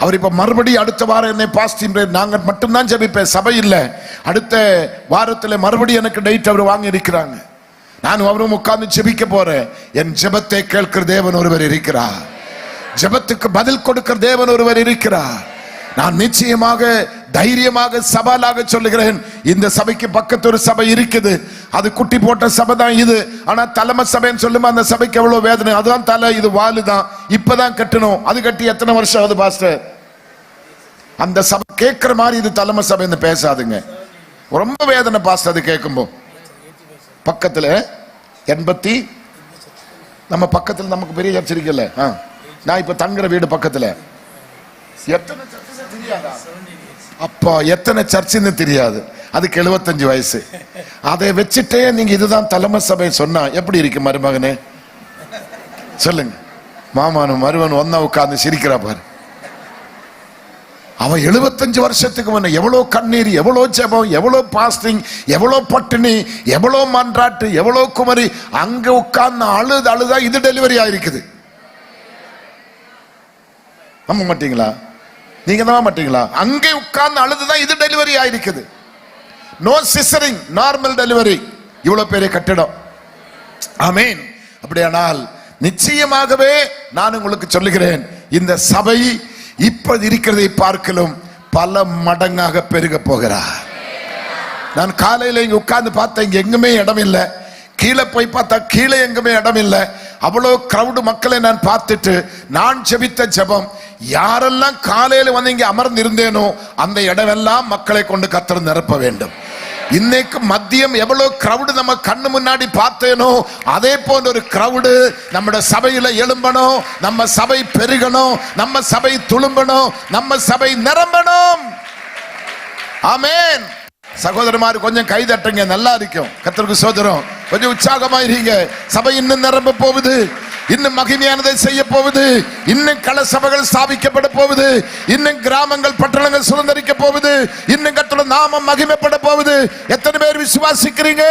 Speaker 1: அவர் இப்ப மறுபடியும் அடுத்த வாரம் என்னை பாஸ்டிங் நாங்க மட்டும்தான் ஜெபிப்பேன், சபை இல்ல. அடுத்த வாரத்தில் மறுபடியும் எனக்கு டேட் அவர் வாங்கி இருக்கிறாங்க. நானும் அவரும் உட்கார்ந்து ஜெபிக்க போறேன். என் ஜெபத்தை கேட்கிற தேவன் ஒருவர் இருக்கிறார். ஜெபத்துக்கு பதில் கொடுக்கிற தேவன் ஒருவர் இருக்கிறார். நான் நிச்சயமாக தைரியமாக சவாலாக சொல்லுகிறேன், இந்த சபைக்கு பக்கத்து ஒரு சபை இருக்குது, அது குட்டி போட்ட சபை தான் இது. ஆனா தலைமை சபைன்னு சொல்லுமா அந்த சபைக்கு எவ்வளவு வேதனை. அதுதான் தலை, இது வாலு தான், இப்பதான் கட்டணும். அது கட்டி எத்தனை வருஷம் ஆகுது பாஸ்டர்? அந்த சபை கேட்கிற மாதிரி இது தலைமை சபை பேசாதுங்க. ரொம்ப வேதனை பாஸ்டர் அது கேட்கும்போது. பக்கத்துல 80 நம்ம பக்கத்துல நமக்கு பெரிய சர்ச் இருக்குல்ல, நான் இப்ப தங்குற வீடு பக்கத்துல எத்தனை சர்ச் தெரியாதா? அப்பா எத்தனை சர்ச்சுன்னு தெரியாது. அதுக்கு 75 வயசு. அதை வச்சுட்டே நீங்க இதுதான் தலைமை சபை சொன்னா எப்படி இருக்கு மருமகனே? சொல்லுங்க. மாமானும் மருவன் ஒன்னா உட்கார்ந்து சிரிக்கிறா பாரு. அவன் 75 வருஷத்துக்கு முன்ன எவ்வளவு கண்ணீர், எவ்வளவு ஜெபம், எவ்வளவு பாஸ்டிங், எவ்வளவு பட்டினி, எவ்வளவு மன்றாட்டு, எவ்வளவு குமரி, அங்க உட்கார்ந்து அழுதா இது டெலிவரி ஆயிருக்குது. நம்ப மாட்டீங்களா? நீங்க நம்ப மாட்டீங்களா? அங்கே உட்கார்ந்து அழுதுதான் இது டெலிவரி ஆயிருக்குது. No caesarean, normal delivery. இவ்வளவு பெரிய கட்டிடம். ஆமென். அப்படியானால் நிச்சயமாகவே நான் உங்களுக்கு சொல்லுகிறேன், இந்த சபை இப்ப இருக்கிறதை பார்க்கலும் பல மடங்காக பெருக போகிறார். நான் காலையில இங்க உட்கார்ந்து பார்த்தேன், இங்க எங்குமே இடம் இல்லை. கீழே போய் பார்த்தா கீழே எங்குமே இடம் இல்லை. அவ்வளவு கிரௌடு மக்களை நான் பார்த்துட்டு நான் ஜெபித்த ஜெபம், யாரெல்லாம் காலையில வந்து இங்க அமர்ந்து இருந்தேனோ அந்த இடமெல்லாம் மக்களை கொண்டு கர்த்தர் நிரப்ப வேண்டும். இன்னைக்கு மதியம் எவ்வளவு கிரௌடு நம்ம கண்ணு முன்னாடி பார்த்தேனோ அதே போன்ற ஒரு கிரௌடு நம்ம சபையில எழும்பணும், நம்ம சபை பெருகணும், நம்ம சபை துளும்பணும், நம்ம சபை நிரம்பணும். ஆமென். சகோதரமாரு கொஞ்சம் கை தட்டுங்க, நல்லா இருக்கும். கர்த்தருக்கு ஸ்தோத்திரம். கொஞ்சம் உற்சாகமா இருங்க. சபை இன்னும் நிரம்ப போகுது, இன்னும் மகிமையானதை செய்ய போகுது, இன்னும் கள சபைகள் ஸ்தாபிக்கப்பட போகுது, இன்னும் கிராமங்கள் பட்டணங்கள் சுதந்திரிக்க போகுது, இன்னும் கர்த்தருடைய நாமம் மகிமைப்பட போகுது. எத்தனை பேர் விசுவாசிக்கிறீங்க?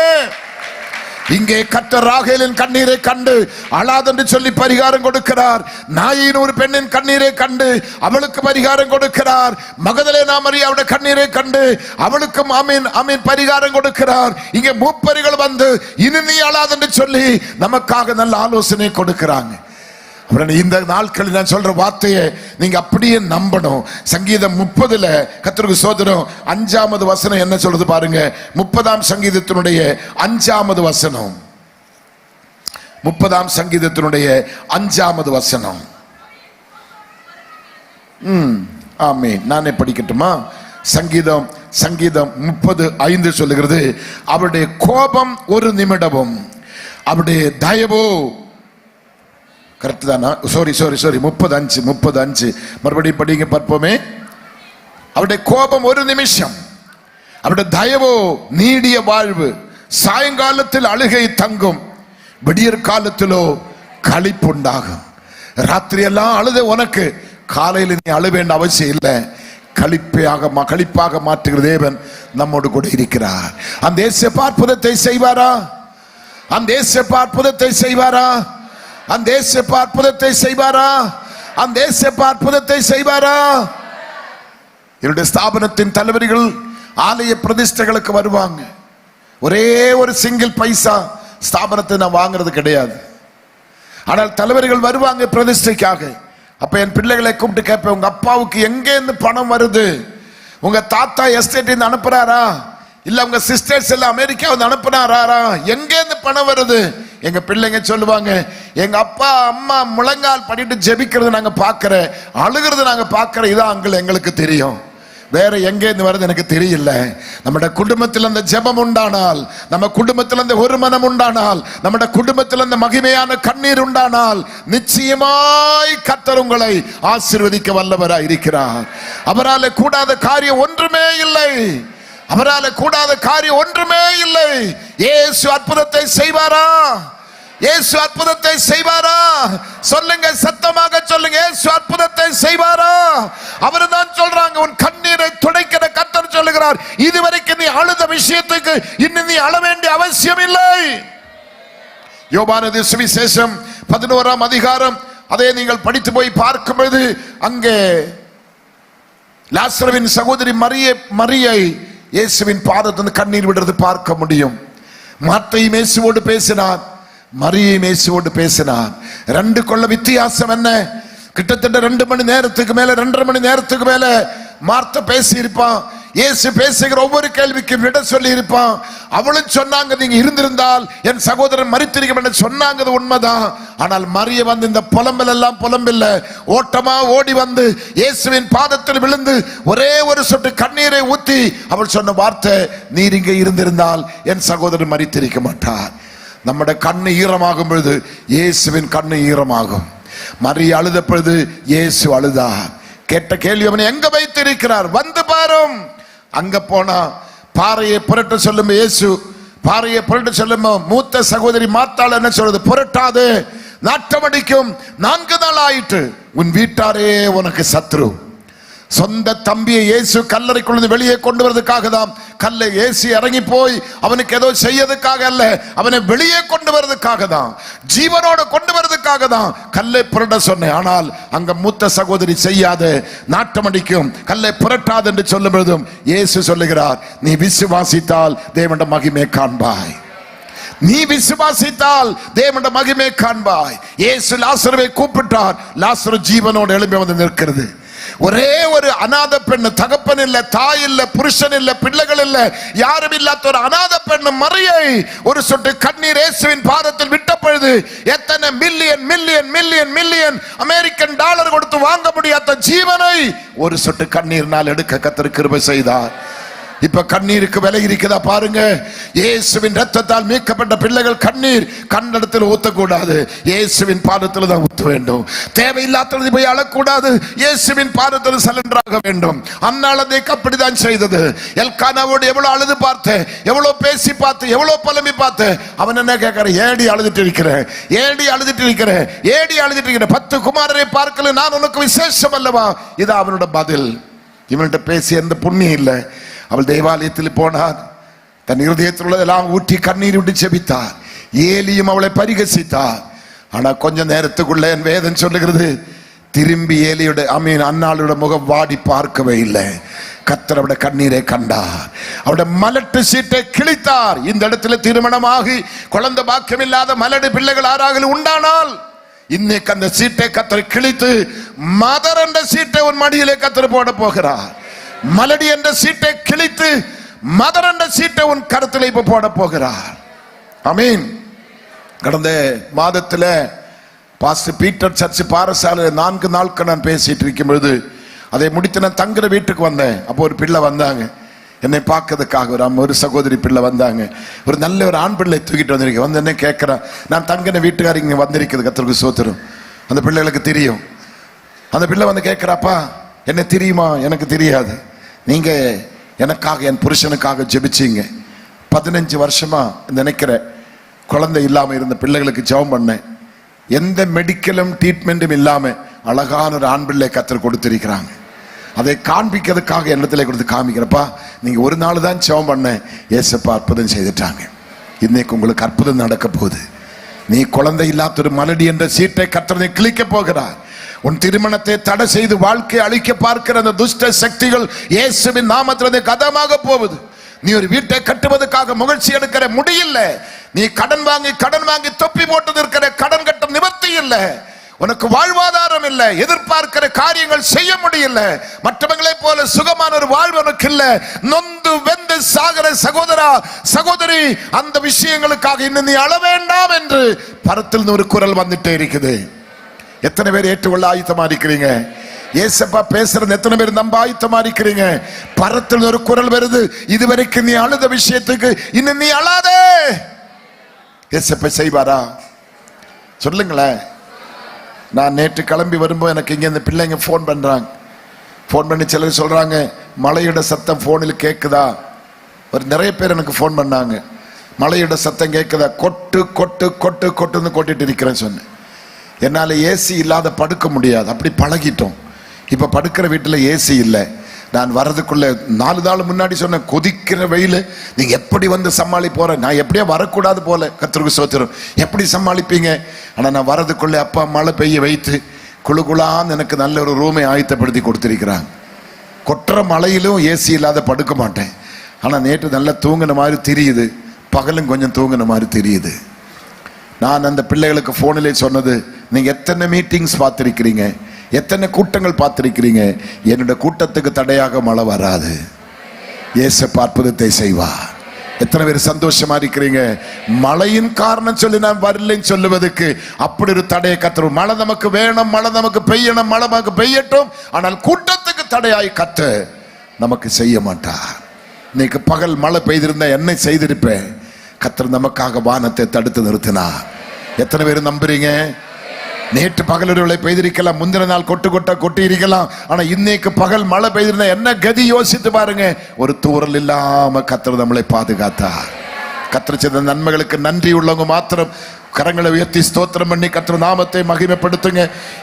Speaker 1: இங்கே கர்த்தர் ராகேலின் கண்ணீரை கண்டு அழாதென்று சொல்லி பரிகாரம் கொடுக்கிறார். நாயின் ஒரு பெண்ணின் கண்ணீரை கண்டு அவளுக்கு பரிகாரம் கொடுக்கிறார். மகதலேனா மரியாவுடைய கண்ணீரை கண்டு அவளுக்கும் ஆமீன் ஆமீன் பரிகாரம் கொடுக்கிறார். இங்கே மூப்பரிகள் வந்து இனி நீ அழாதென்று சொல்லி நமக்காக நல்ல ஆலோசனை கொடுக்கிறாங்க. இந்த நாட்களில் நான் சொல்ற வார்த்தையை நீங்க அப்படியே நம்பணும். சங்கீதம் 30 கர்த்தருக்கு ஸ்தோத்திரம் 5வது வசனம் என்ன சொல்றது பாருங்க. 30ஆம் சங்கீதத்தினுடைய 5வது வசனம். 30ஆம் சங்கீதத்தினுடைய 5வது வசனம். ஆமென். நானே படிக்கட்டுமா? சங்கீதம் 30:5 சொல்லுகிறது, அவருடைய கோபம் ஒரு நிமிடமும் அவருடைய தயவோ. கரெக்ட் தானா? சாரி 35 மறுபடியும் படிங்க பார்ப்போமே. அவருடைய கோபம் ஒரு நிமிஷம், அவருடைய தயவோ நீடிய வாழ்வு. சாயங்காலத்தில் அழுகை தங்கும், விடியற் காலத்திலோ களிப்புண்டாகும். ராத்திரி எல்லாம் அழுத உனக்கு காலையில் நீ அழ வேண்டிய அவசியம் இல்லை. களிப்பாக மாற்றுகிற தேவன் நம்மோடு கூட இருக்கிறார். அந்த ஏசப்பா அற்புதத்தை செய்வாரா? அந்த ஏசப்பா அற்புதத்தை செய்வாரா? அந்த ஏசப்பா அற்புதத்தை செய்வாரா? அந்த ஏசப்பா அற்புதத்தை செய்வாரா? என்னுடைய ஸ்தாபனத்தின் தலைவர்கள் ஆலய பிரதிஷ்டைகளுக்கு வருவாங்க. ஒரே ஒரு சிங்கிள் பைசா ஸ்தாபனத்தை நான் வாங்குறது கிடையாது. ஆனால் தலைவர்கள் வருவாங்க பிரதிஷ்டைக்காக. அப்ப என் பிள்ளைகளை கூப்பிட்டு கேட்பேன், உங்க அப்பாவுக்கு எங்க இருந்து பணம் வருது? உங்க தாத்தா எஸ்டேட் இருந்து அனுப்புறாரா? இல்ல உங்க சிஸ்டர்ஸ் எல்லாம் அமெரிக்கா வந்து அனுப்புனாரா? எங்க இருந்து பணம் வருது? எங்க பிள்ளைங்க சொல்லுவாங்க, எங்க அப்பா அம்மா முழங்கால் பண்ணிட்டு ஜெபிக்கிறது நாங்க பாக்குறேன், அழுகிறது நாங்க பாக்குறோம், இதான் அங்கிள் எங்களுக்கு தெரியும், வேற எங்க இருந்து வருது எனக்கு தெரியல. நம்முடைய குடும்பத்தில் அந்த ஜெபம் உண்டானால், நம்ம குடும்பத்தில் அந்த ஒரு மனம் உண்டானால், நம்முடைய குடும்பத்தில் அந்த மகிமையான கண்ணீர் உண்டானால், நிச்சயமாய் கர்த்தர் உங்களை ஆசீர்வதிக்க வல்லவராய் இருக்கிறார். அவரால் கூடாத காரியம் ஒன்றுமே இல்லை. அவரால் கூடாத காரியம் ஒன்றுமே இல்லை. இயேசு அற்புதத்தை செய்வாரா? இயேசு அற்புதத்தை செய்வாரா? சொல்லுங்க, சத்தமாக சொல்லுங்க. இயேசு அற்புதத்தை செய்வாரா? அவர் தான் சொல்றாங்க, உன் கண்ணீரை துடைக்கிற கர்த்தர் சொல்லுகிறார், இதுவரைக்கும் நீ அழுத விஷயத்துக்கு இன்னும் நீ அழ வேண்டிய அவசியம் இல்லை. யோவானது சுவிசேஷம் 11ஆம் அதிகாரம் அதை நீங்கள் படித்து போய் பார்க்கும்போது அங்கே லாசருவின் சகோதரி மரியை இயேசுவின் பாதத்திலிருந்து கண்ணீர் விடுறது பார்க்க முடியும். மார்த்தையும் இயேசுவோடு பேசினார், மரியையும் இயேசுவோடு பேசினார். ரெண்டு கொள்ள வித்தியாசம் என்ன? கிட்டத்தட்ட 2 மணி நேரத்துக்கு மேல 2.5 மணி நேரத்துக்கு மேல மார்த்த பேசி இருப்பான். இயேசு பேசுகிற ஒவ்வொரு கேள்விக்கும் விட சொல்லி இருப்பான். அவளும் சொன்னாங்க, நீங்க இருந்திருந்தால் என் சகோதரன் மரித்திருக்க சொன்னாங்க, உண்மைதான். ஆனால் மரிய வந்து இந்த புலம்பல் எல்லாம் புலம்பில்ல, ஓட்டமா ஓடி வந்து இயேசுவின் பாதத்தில் விழுந்து ஒரே ஒரு சொட்டு கண்ணீரை ஊத்தி அவள் சொன்ன வார்த்தை, நீர் இங்கே இருந்திருந்தால் என் சகோதரன் மரித்திருக்க மாட்டார். நம்முடைய கண்ணு ஈரமாகும் பொழுது இயேசுவின் கண்ணு ஈரமாகும். மரிய அழுத பொழுது இயேசு அழுதார். கேட்ட கேள்வி, அவனை எங்க வைத்திருக்கிறார், வந்து பாரும். அங்க போனா பாறையை புரட்ட சொல்லும் இயேசு. பாறையை புரட்ட சொல்லும் மூத்த சகோதரி மாத்தாள் என்ன சொல்றது, புரட்டாது, நாட்டம் அடிக்கும், 4 நாள் ஆயிட்டு, உன் வீட்டாரே உனக்கு சத்ரு. சொந்த தம்பியை இயேசு கல்லறைக்குள்ள வெளியே கொண்டு வரதுக்காக தான். கல்லை இயேசு இறங்கி போய் அவனுக்கு ஏதோ செய்யறதுக்காக அல்ல, அவனை வெளியே கொண்டு வரதுக்காக தான், ஜீவனோட கொண்டு வரதுக்காக தான் கல்லை புரட்ட சொன்னேன். ஆனால் அங்க மூத்த சகோதரி செய்யாத, நாட்டம் அடிக்கும், கல்லை புரட்டாது என்று சொல்லும் பொழுதும் இயேசு சொல்லுகிறார், நீ விசுவாசித்தால் தேவனுடைய மகிமை காண்பாய். நீ விசுவாசித்தால் தேவனுடைய மகிமை காண்பாய். இயேசு லாசருவை கூப்பிட்டார். லாசரு ஜீவனோடு எழும்பி வந்து நிற்கிறது. ஒரே ஒரு அநாத பெண்ணு, தகப்பன் இல்ல, தாய் இல்ல, புருஷன் இல்ல, பிள்ளைகள் இல்ல, யாரும் இல்லாத ஒரு அநாத பெண்ணு மரியை ஒரு சொட்டு கண்ணீர் இயேசுவின் பாதத்தில் விட்ட பொழுது எத்தனை million million million million American dollar கொடுத்து வாங்க முடியாத ஜீவனை ஒரு சொட்டு கண்ணீர்னால் எடுக்க கர்த்தர் கிருபை செய்தார். இப்ப கண்ணீருக்கு விலை இருக்குதா பாருங்க. இயேசுவின் ரத்தத்தால் மீட்கப்பட்ட பிள்ளைகள் கண்ணீர் கண்ணடத்தில் ஊத்தக்கூடாது, இயேசுவின் பாதத்தில் தான் ஊத்த வேண்டும். தேவையில்லாத போய் அழக்கூடாது, இயேசுவின் பாதத்தில் சலண்டராக வேண்டும். அந்நாளதை அப்படிதான் செய்தது. எல்கானாவோடு எவ்வளவு அழுது பார்த்தேன், எவ்வளவு பேசி பார்த்து, எவ்வளவு புலம்பி பார்த்தேன். அவன் என்ன கேட்கிற, ஏடி அழுதுட்டு இருக்கிறேன், ஏடி அழுதுட்டு இருக்கிறேன், ஏடி அழுதுட்டு இருக்கிறேன், 10 குமாரரை பார்க்கல, நான் உனக்கு விசேஷம் அல்லவா? இது அவனோட பதில். இவன்கிட்ட பேசி எந்த புண்ணியம் இல்லை. அவள் தேவாலயத்தில் போனார், தன் இருதயத்தில் உள்ளதெல்லாம் ஊற்றி கண்ணீர் விட்டு செபித்தார். ஏலியும் அவளை பரிகசித்தார். ஆனா கொஞ்ச நேரத்துக்குள்ள என் வேதம் சொல்லுகிறது, திரும்பி ஏலியோட அன்னாளோட முகம் வாடி பார்க்கவே இல்லை. கர்த்தர் அவருடைய கண்ணீரை கண்டார், அவருடைய மலட்டு சீட்டை கிழித்தார். இந்த இடத்துல திருமணமாகி குழந்தை பாக்கியம் இல்லாத மலடு பிள்ளைகள் ஆறாக உண்டானால் இன்னைக்கு அந்த சீட்டை கர்த்தர் கிழித்து மதர் என்ற சீட்டை உன் மடியிலே கர்த்தர் போட போகிறார். மலடி என்ற சீட்டை கிழித்து மதர் என்ற சீட்டை உன் கருத்தில் இப்ப போட போகிறார். ஆமீன். கடந்த மாதத்தில் பாஸ்டர் பீட்டர் சர்ச் பாரசாலை 4 நாட்கள் நான் பேசிட்டு இருக்கும் பொழுது அதை முடித்து நான் தங்குற வீட்டுக்கு வந்தேன். அப்போ ஒரு பிள்ளை வந்தாங்க என்னை பார்க்கறதுக்காக. ஒரு சகோதரி பிள்ளை வந்தாங்க, ஒரு நல்ல ஒரு ஆண் பிள்ளை தூக்கிட்டு வந்திருக்கேன். வந்து என்ன கேட்கிறேன், நான் தங்கின வீட்டுக்கார இங்க வந்திருக்கிறது, கர்த்தருக்கு ஸ்தோத்திரம். அந்த பிள்ளைகளுக்கு தெரியும். அந்த பிள்ளை வந்து கேட்கிறாப்பா, என்ன தெரியுமா? எனக்கு தெரியாது. நீங்க எனக்காக, என் புருஷனுக்காக ஜெபிச்சீங்க. 15 வருஷமா நினைக்கிற குழந்தை இல்லாம இருந்த பிள்ளைகளுக்கு ஜெபம் பண்ணேன். எந்த மெடிக்கலும் ட்ரீட்மெண்ட்டும் இல்லாம அழகான ஒரு ஆண் பிள்ளை கர்த்தர் கொடுத்திருக்கிறாங்க. அதை காண்பிக்கிறதுக்காக எண்ணத்திலே கொடுத்து காமிக்கிறப்பா, நீங்க ஒரு நாள் தான் ஜெபம் பண்ண, ஏசப்பா அற்புதம் செய்துட்டாங்க. இன்னைக்கு உங்களுக்கு அற்புதம் நடக்க போகுது. நீ குழந்தை இல்லாத ஒரு மலடி என்ற சீட்டை கர்த்தரை கிழிக்க போகிறார். உன் திருமணத்தை தடை செய்து வாழ்க்கை அழிக்க பார்க்கிற அந்த துஷ்ட சக்திகள் இயேசுவின் நாமத்தில் கதமாக போகுது. நீ ஒரு வீட்டை கட்டுவதற்காக முயற்சி எடுக்கிற முடியல, நீ கடன் வாங்கி தொப்பி போட்டு இருக்கிற கடன் கட்ட நிவர்த்தி இல்லை, உனக்கு வாழ்வாதாரம் இல்லை, எதிர்பார்க்கிற காரியங்கள் செய்ய முடியல, மற்றவங்களை போல சுகமான ஒரு வாழ்வு உனக்கு இல்லை, நொந்து வெந்து சாகர சகோதரா சகோதரி, அந்த விஷயங்களுக்காக இன்னும் நீ அழ வேண்டாம் என்று பரத்தில் ஒரு குரல் வந்துட்டே இருக்குது. எத்தனை பேர் ஏற்றுக்கொள்ள ஆயத்தமா இருக்கிறீங்க? ஏசப்பா பேசுறது எத்தனை பேர் நம்ப ஆயத்தமா இருக்கிறீங்க? பரத்தில் ஒரு குரல் வருது, இதுவரைக்கும் நீ அழுத விஷயத்துக்கு இன்னும் நீ அழாதே. ஏசப்பா செய்வாரா? சொல்லுங்களேன். நான் நேற்று கிளம்பி வரும்போது எனக்கு இங்க இந்த பிள்ளைங்க போன் பண்றாங்க. போன் பண்ணி சிலர் சொல்றாங்க, மழையோட சத்தம் போனில் கேக்குதா? ஒரு நிறைய பேர் எனக்கு போன் பண்ணாங்க, மழையோட சத்தம் கேக்குதா? கொட்டு கொட்டு கொட்டு கொட்டுன்னு கொட்டிட்டு இருக்கிறேன் சொன்னேன். என்னால் ஏசி இல்லாத படுக்க முடியாது, அப்படி பழகிட்டோம். இப்போ படுக்கிற வீட்டில் ஏசி இல்லை. நான் வரதுக்குள்ள 4 நாள் முன்னாடி சொன்ன, கொதிக்கிற வெயில் நீங்க எப்படி வந்து சமாளி போற, நான் எப்படியே வரக்கூடாது போல, கர்த்தருக்கு ஸ்தோத்திரம், எப்படி சமாளிப்பீங்க? ஆனா நான் வரதுக்குள்ள அப்பா மழை பெய்ய வைத்து குளுகுளான்னு எனக்கு நல்ல ஒரு ரூமை ஆயத்தப்படுத்தி கொடுத்திருக்கிறாங்க. கொட்டுற மழையிலும் ஏசி இல்லாத படுக்க மாட்டேன். ஆனா நேற்று நல்லா தூங்கின மாதிரி தெரியுது, பகலும் கொஞ்சம் தூங்கின மாதிரி தெரியுது. நான் அந்த பிள்ளைகளுக்கு போனிலே சொன்னது, நீங்க எத்தனை மீட்டிங்ஸ் பார்த்திருக்கிறீங்க, எத்தனை கூட்டங்கள் பார்த்திருக்கிறீங்க, என்னுடைய கூட்டத்துக்கு தடையாக மழை வராது. இயேசு அற்புதத்தை செய்வார். எத்தனை பேர் சந்தோஷமா இருக்கிறீங்க? மழையின் காரணம் சொல்லி நான் வரலைன்னு சொல்லுவதற்கு அப்படி ஒரு தடையை கத்தரும். மழை நமக்கு வேணும், மழை நமக்கு பெய்யணும், மழை நமக்கு பெய்யட்டும், ஆனால் கூட்டத்துக்கு தடையாய் கத்த நமக்கு செய்ய மாட்டார். இன்னைக்கு பகல் மழை பெய்திருந்தா என்ன செய்திருப்பேன்? கத்தர் நமக்காக வானத்தை தடுத்து நிறுத்தினார். எத்தனை பேர் நம்புறீங்க? நேற்று பகல் ஒருவேளை பெய்திருக்கலாம், முந்தின நாள் கொட்டி இருக்கலாம், ஆனா இன்னைக்கு பகல் மழை பெய்திருந்தா என்ன கதி யோசித்து பாருங்க. ஒரு தூறல் இல்லாம கர்த்தர் நம்மளை பாதுகாத்தார். கர்த்தர் செய்த நன்மைகளுக்கு நன்றி உள்ளவங்க மாத்திரம் கரங்களை உயர்த்தி ஸ்தோத்திரம் பண்ணி கர்த்தர் நாமத்தை மகிமைப்படுத்துங்க.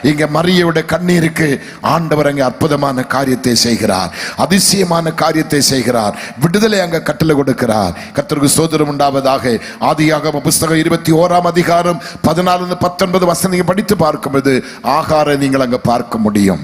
Speaker 1: இங்க மரியாவுடைய கண்ணீருக்கு ஆண்டவர் அங்கே அற்புதமான காரியத்தை செய்கிறார், அதிசயமான காரியத்தை செய்கிறார், விடுதலை அங்க கட்டளை கொடுக்கிறார். கர்த்தருக்கு ஸ்தோத்திரம் உண்டாவதாக. ஆதியாகம புஸ்தகம் 21ஆம் அதிகாரம் 14-19 வசனங்களை படித்து பார்க்கும்போது ஆகாரை நீங்கள் அங்க பார்க்க முடியும்.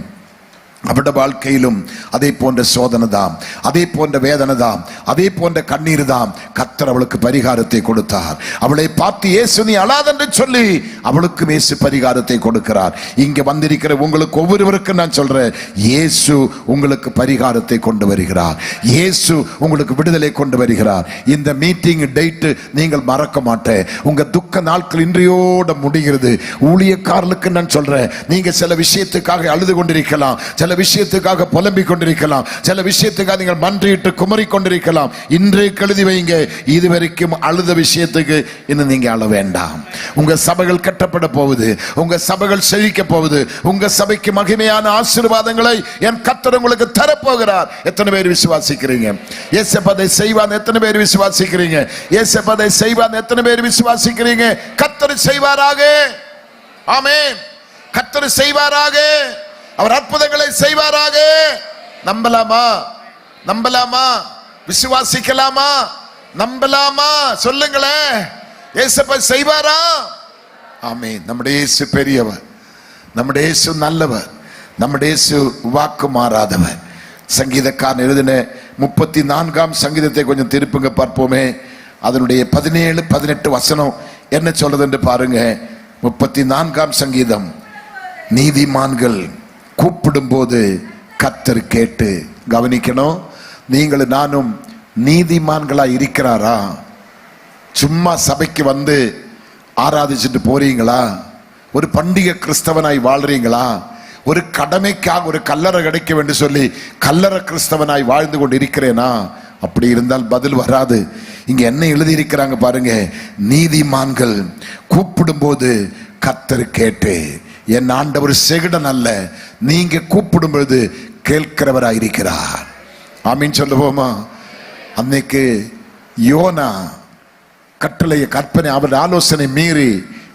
Speaker 1: அவருடைய வாழ்க்கையிலும் அதே போன்ற சோதனை தான், அதே போன்ற வேதனை தான், அதே போன்ற கண்ணீர் தான். கர்த்தர் அவளுக்கு பரிகாரத்தை கொடுத்தார். அவளை பார்த்து இயேசு நீ அழாதென்று சொல்லி அவளுக்கும் இயேசு பரிகாரத்தை கொடுக்கிறார். இங்க வந்திருக்கிற உங்களுக்கு ஒவ்வொருவருக்கும் நான் சொல்றேன், இயேசு உங்களுக்கு பரிகாரத்தை கொண்டு வருகிறார். இயேசு உங்களுக்கு விடுதலை கொண்டு வருகிறார். இந்த மீட்டிங் டேட் நீங்கள் மறக்க மாட்டேன். உங்க துக்க நாட்கள் இன்றையோட முடிகிறது. ஊழியக்காரர்களுக்கு நான் சொல்றேன், நீங்க சில விஷயத்துக்காக அழுது கொண்டிருக்கலாம், சில விஷயத்துக்காக புலம்பிக் கொண்டிருக்கலாம், சில விஷயத்துக்காக நீங்கள் மன்றிட்டு குமரி கொண்டிருக்கலாம். இன்றைக்கு எழுதி வைங்க, இதுவரைக்கும் அழுத விஷயத்துக்கு இன்னும் நீங்க அழ வேண்டாம். உங்க சபைகள் கட்டப்பட போகுது, உங்க சபைகள் செழிக்க போகுது, உங்க சபைக்கு மகிமையான ஆசீர்வாதங்களை என் கர்த்தர் உங்களுக்கு தரப்போகிறார். எத்தனை பேர் விசுவாசிக்கிறீங்க? இயேசுவை செய்வான். எத்தனை பேர் விசுவாசிக்கிறீங்க? இயேசுவை செய்வான். எத்தனை பேர் விசுவாசிக்கிறீங்க? கர்த்தர் செய்வாராக. ஆமென். கர்த்தர் செய்வாராக. அவர் அற்புதங்களை செய்வாராக. நம்பலாமா? நம்பலாமா? விசுவாசிக்கலாமா? நம்பலாமா? சொல்லுங்களேன். இயேசுவை செய்வாரா? ஆமென். நம்முடைய இயேசு பெரியவர், நம்முடைய இயேசு நல்லவர், நம்முடைய இயேசு வாக்கு மாறாதவர். சங்கீதக்காரன் எழுதின 34ஆம் சங்கீதத்தை கொஞ்சம் திருப்புங்க பார்ப்போமே. அதனுடைய 17-18 வசனம் என்ன சொல்றது என்று பாருங்க. 34ஆம் சங்கீதம். நீதிமான்கள் கூப்பிடும் போது கர்த்தர் கேட்டு, கவனிக்கணும், நீங்கள் நானும் நீதிமான்களா இருக்கிறாரா? சும்மா சபைக்கு வந்து ஆராதிச்சுட்டு போறீங்களா? ஒரு பண்டிகை கிறிஸ்தவனாய் வாழ்றீங்களா? ஒரு கடமைக்காக ஒரு கல்லறை கிடைக்க வேண்டும் சொல்லி கல்லறை கிறிஸ்தவனாய் வாழ்ந்து கொண்டு இருக்கிறேனா? அப்படி இருந்தால் பதில் வராது. இங்க என்ன எழுதி இருக்கிறாங்க பாருங்க. நீதிமான்கள் கூப்பிடும் போது கர்த்தர் கேட்டு, என் ஆண்டவர் செகுடன் அல்ல, நீங்க கூப்பிடும் பொழுது கேட்கிறவராயிருக்கிறார். ஆமீன் சொல்லுவோமா? அன்னைக்கு யோனா கட்டளையை கற்பனை அவன் ஆலோசனை மீறி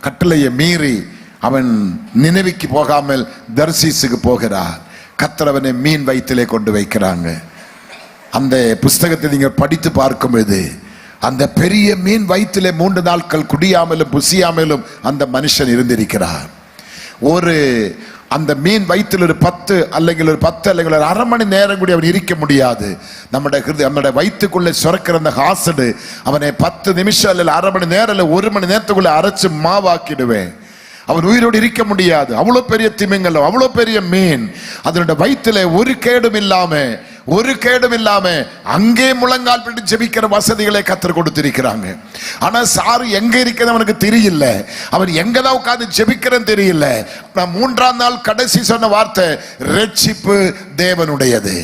Speaker 1: கட்டளையை மீறி அவன் நினைவுக்கு போகாமல் தர்சீசுக்கு போகிறார். கர்த்தர் அவனை மீன் வயிற்றிலே கொண்டு வைக்கிறாங்க. அந்த புஸ்தகத்தை நீங்க படித்து பார்க்கும்போது அந்த பெரிய மீன் வயிற்றிலே 3 நாட்கள் குடியாமலும் புசியாமலும் அந்த மனுஷன் இருந்திருக்கிறார். ஒரு அந்த மீன் வயிற்றில் ஒரு 10 அல்லது ஒரு 1/2 மணி நேரம் கூட அவன் இருக்க முடியாது. நம்முடைய வயிற்றுக்குள்ளே சுரக்கிற அந்த ஆசிட் அவனை 10 நிமிஷம் அல்ல 1/2 மணி நேரம் இல்ல 1 மணி நேரத்துக்குள்ள அரைச்சு மாவாக்கிடுவேன். அவன் உயிரோடு இருக்க முடியாது. அவ்வளவு பெரிய திமிங்கலம், அவ்வளவு பெரிய மீன், அதனுடைய வயிற்றில ஒரு கேடும் இல்லாம அங்கே முழங்கால் பிடித்து ஜெபிக்கிற வசதிகளை கர்த்தர் கொடுத்திருக்கிறாங்க. ஆனா சாரு எங்க இருக்கிறது அவனுக்கு தெரியல, அவன் எங்கதான் உட்கார்ந்து ஜெபிக்கிறன்னு தெரியல. நான் 3ஆம் நாள் கடைசி சொன்ன வார்த்தை, ரட்சிப்பு தேவனுடையது,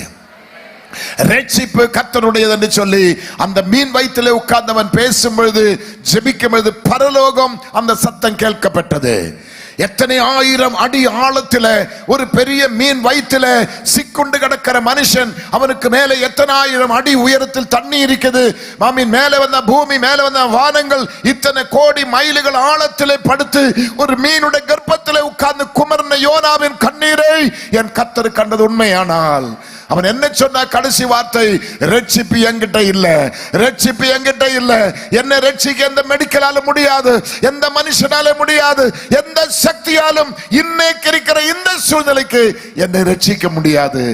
Speaker 1: ரட்சிப்பு கர்த்தருடையது என்று சொல்லி அந்த மீன் வயிற்றிலே உட்கார்ந்தவன் பேசும் பொழுது ஜெபிக்கும் பொழுது பரலோகம் அந்த சத்தம் கேட்கப்பட்டது. எத்தனை 1000 அடி ஆழத்துல ஒரு பெரிய மீன் வயிற்றில சிக்குண்டு கிடக்கிற மனுஷன், அவனுக்கு மேலே எத்தனை 1000 அடி உயரத்தில் தண்ணி இருக்குது. மாமின் மேலே வந்த பூமி, மேலே வந்த வானங்கள், இத்தனை கோடி மைல்கள் ஆழத்திலே படுத்து ஒரு மீனுடைய கர்ப்பத்திலே உட்கார்ந்து குமர்ன யோனாவின் கண்ணீரை என் கர்த்தர் கண்டது உண்மையானால், அவன் என்ன சொன்ன கடைசி வார்த்தை? ரட்சிப்பு என்கிட்ட இல்ல, ரட்சிப்பு என்கிட்ட இல்ல. என்ன ரட்சிக்க எந்த மெடிக்கலால முடியாது, எந்த மனுஷனால முடியாது, எந்த சக்தியாலும் இன்னைக்கு இருக்கிற இந்த சூழ்நிலைக்கு என்னை ரட்சிக்க முடியாது.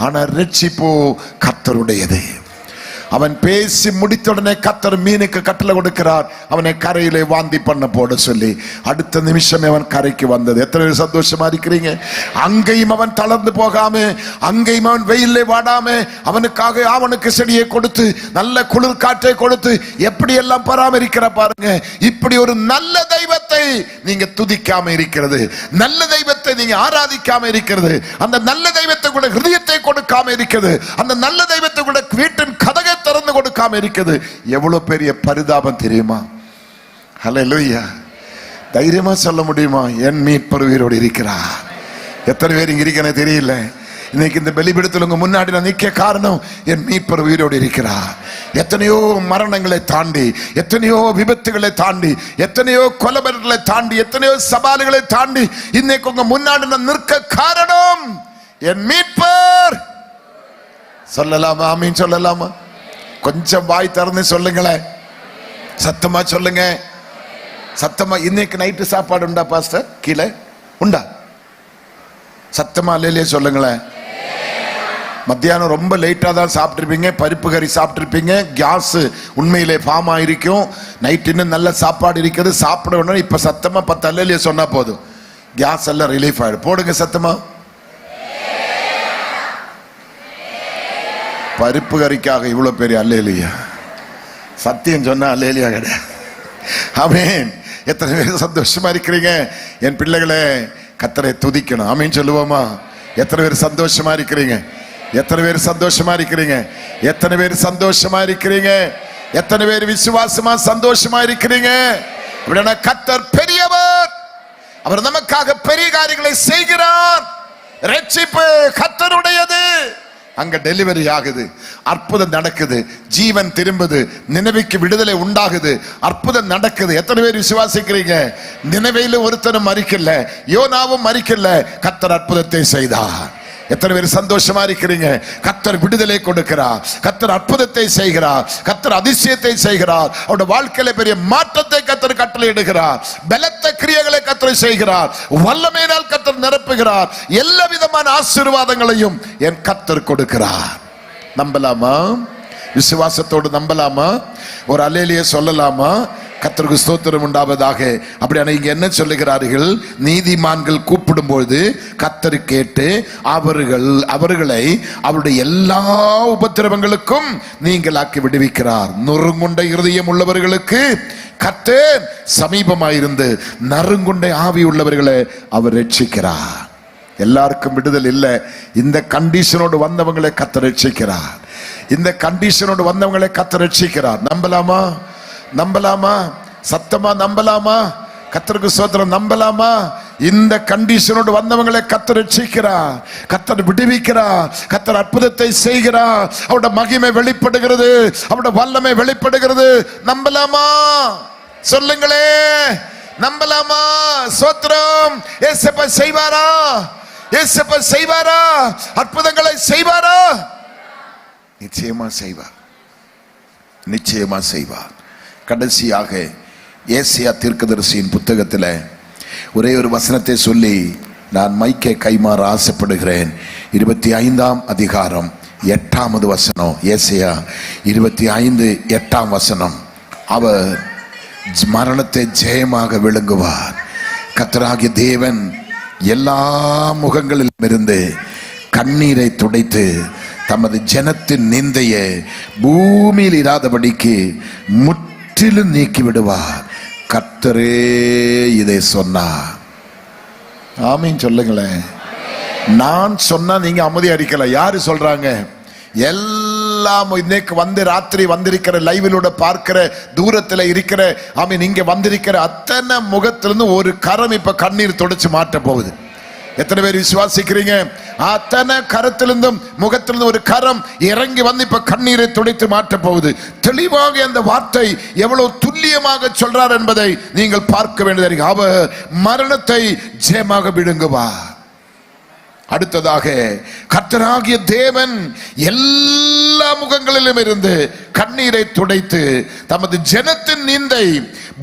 Speaker 1: ஆனா ரட்சிப்போ கர்த்தருடையது. அவன் பேசி முடித்த உடனே கர்த்தர் மீனுக்கு கட்டளை கொடுக்கிறார், அவனை கரையிலே வாந்தி பண்ண போட சொல்லி. அடுத்த நிமிஷமே அவன் கரைக்கு வந்தது. எத்தனை பேர் சந்தோஷமா இருக்கிறீங்க? அங்கேயும் அவன் தளர்ந்து போகாம, அங்கேயும் அவன் வெயிலே வாடாம, அவனுக்காக அவனுக்கு செடியை கொடுத்து நல்ல குளிர் காற்றை கொடுத்து எப்படி எல்லாம் பராமரிக்கிற பாருங்க. இப்படி ஒரு நல்ல தெய்வத்தை நீங்க துதிக்காம இருக்கிறது, நல்ல தெய்வத்தை நீங்க ஆராதிக்காம இருக்கிறது, அந்த நல்ல தெய்வத்தை கூட ஹிருதயத்தை கொடுக்காம இருக்கிறது, அந்த நல்ல தெய்வத்தை கூட வீட்டின் கதகை திறந்து கொடுக்காம இருக்குது. எவ்வளவு பெரிய பரிதாபம் தெரியுமா? ஹல்லேலூயா. தைரியமா சொல்ல முடியுமா? என் மீட்பர் உயிரோடு இருக்கிறார். எத்தனை பேர் இங்க இருக்கனே தெரியல. இன்னைக்கு இந்த பலிபீடத்தில் உங்க முன்னாடி நான் நிக்க காரணம், என் மீட்பர் உயிரோடு இருக்கிறார். எத்தனையோ மரணங்களை தாண்டி, எத்தனையோ விபத்துகளை தாண்டி, எத்தனையோ கொலைகளை தாண்டி, எத்தனையோ சவால்களை தாண்டி இன்னைக்கு உங்க முன்னாடி நான் நிற்க காரணம் என் மீட்பர். சொல்லலாமா? ஆமீன் சொல்லலாமா? கொஞ்சம் வாய் திறந்து சொல்லுங்களேன், சத்தமா சொல்லுங்க, சத்தமா. இன்னைக்கு நைட்டு சாப்பாடு உண்டா பாஸ்டர்? கீழே உண்டா? சத்தமா இல்லையே சொல்லுங்களேன். மத்தியானம் ரொம்ப லேட்டா தான் சாப்பிட்டுருப்பீங்க, பருப்பு கறி சாப்பிட்டுருப்பீங்க, கேஸ் உண்மையிலே ஃபார்ம் ஆயிருக்கும். நைட்டு இன்னும் நல்ல சாப்பாடு இருக்கிறது, சாப்பிட வேணும். இப்ப சத்தமா 10 அல்லையே சொன்னா போதும், கேஸ் எல்லாம் ரிலீஃப் ஆயிடும். போடுங்க சத்தமா. பருப்பு கறிக்காக இவ்வளவு பெரிய அல்லேலியா? சத்தியம் சொன்னா அல்லேலியா கிடையாது. ஆமென். எத்தனை பேர் சந்தோஷமா இருக்கிறீங்க? என் பிள்ளைகளே, கர்த்தரை துதிக்கணும். ஆமென் சொல்லுவோமா? எத்தனை பேர் சந்தோஷமா இருக்கிறீங்க? எத்தனை பேர் சந்தோஷமா இருக்கிறீங்க? எத்தனை பேர் சந்தோஷமா இருக்கிறீங்க? எத்தனை பேர் விசுவாசமா சந்தோஷமா இருக்கிறீங்க? கர்த்தர் பெரியவர், அவர் நமக்காக பெரிய காரியங்களை செய்கிறார். ரட்சிப்பு கர்த்தருடையது. அங்க டெலிவரி ஆகுது, அற்புதம் நடக்குது, ஜீவன் திரும்புது, நினைவுக்கு விடுதலை உண்டாகுது, அற்புதம் நடக்குது. எத்தனை பேர் விசுவாசிக்கிறீங்க? நினைவையில ஒருத்தனும் மறிக்கல, யோனாவும் மறிக்கல, கர்த்தர் அற்புதத்தை செய்தார். எத்தனை பேர் சந்தோஷமா இருக்கிறீங்க? கர்த்தர் விடுதலை கொடுக்கிறார், கர்த்தர் அற்புதத்தை செய்கிறார், கர்த்தர் அதிசயத்தை செய்கிறார். அவருடைய வாழ்க்கையில பெரிய மாற்றத்தை கர்த்தர் கட்டளையிடுகிறார். பலத்த கிரியைகளை கர்த்தர் செய்கிறார், வல்லமையினால் கர்த்தர் நிரப்புகிறார். எல்லா விதமான ஆசீர்வாதங்களையும் என் கர்த்தர் கொடுக்கிறார். நம்பலாமா? விசுவாசத்தோடு நம்பலாமா? ஒரு அல்லேலியா சொல்லலாமா? கர்த்தருக்கு ஸ்தோத்திரம் உண்டாவதாக. அப்படியான இங்க என்ன சொல்லுகிறார்கள்? நீதிமான்கள் கூப்பிடும்போது கர்த்தர் கேட்டு அவர்களை அவருடைய எல்லா உபத்திரவங்களுக்கும் நீங்களாக்கி விடுவிக்கிறார். நொறுங்குண்ட இருதயம் உள்ளவர்களுக்கு கர்த்தர் சமீபமாயிருந்து நறுங்குண்ட ஆவி உள்ளவர்களை அவர் ரட்சிக்கிறார். எல்லாருக்கும் விடுதல் இல்லை. இந்த கண்டிஷனோடு வந்தவங்களை கர்த்தர் ரட்சிக்கிறார். இந்த கண்டிஷனோடு வந்தவங்களை கர்த்தர் ரட்சிக்கிறார். நம்பலாமா? நம்பலாமா? சத்தமா நம்பலாமா? கர்த்தருக்கு ஸ்தோத்திரம். நம்பலாமா? இந்த கண்டிஷனோடு வந்தவங்களை கர்த்தர் ரட்சிக்கிறார், கர்த்தர் விடுவிக்கிறார், கர்த்தர் அற்புதத்தை செய்கிறார். அவருடைய மகிமை வெளிப்படுகிறது, அவருடைய வல்லமை வெளிப்படுகிறது. நம்பலாமா? சொல்லுங்களே, நம்பலாமா? ஸ்தோத்திரம். இயேசுப்பா செய்வாரா? இயேசுப்பா செய்வாரா? அற்புதங்களை செய்வாரா? நிச்சயமா செய்வார், நிச்சயமா செய்வார். கடைசியாக ஏசாயா தீர்க்கதரிசியின் புத்தகத்தில் ஒரே ஒரு வசனத்தை சொல்லி நான் மைக்கை கைமாற ஆசைப்படுகிறேன். 25ஆம் அதிகாரம் 8வது வசனம். ஏசாயா 25:8 வசனம். அவர் மரணத்தை ஜெயமாக விழுங்குவார். கர்த்தராகிய தேவன் எல்லா முகங்களிலும் இருந்து கண்ணீரை துடைத்து தமது ஜனத்தின் நிந்தையை பூமியில் இராதபடிக்கு முற்றிலும் நீக்கி விடுவார். கர்த்தரே இதை சொன்னார். ஆமீன் சொல்லுங்களேன். நான் சொன்னா நீங்க அமைதியா இருக்கல. யாரு சொல்றாங்க? எல்லாம் இன்னைக்கு வந்து ராத்திரி வந்திருக்கிற லைவிலோட பார்க்கிற தூரத்துல இருக்கிற ஆமீன் இங்க வந்திருக்கிற அத்தனை முகத்திலிருந்து ஒரு கரம் இப்ப கண்ணீர் துடைச்சு மாட்ட போகுது. எத்தனை பேர் விசுவாசிக்கிறீங்க? அத்தனை கரத்திலிருந்தும் முகத்திலிருந்து ஒரு கரம் இறங்கி வந்து இப்ப கண்ணீரை துடைத்து மாட்ட போகுது. தெளிவாக அந்த வார்த்தை எவ்வளவு துல்லியமாக சொல்றார் என்பதை நீங்கள் பார்க்க வேண்டியது. அவர் மரணத்தை ஜெயமாக விழுங்குவார். அடுத்ததாக கர்த்தராகிய தேவன் எல்லா முகங்களிலும் இருந்து கண்ணீரை துடைத்து தமது ஜனத்தின் நிந்தை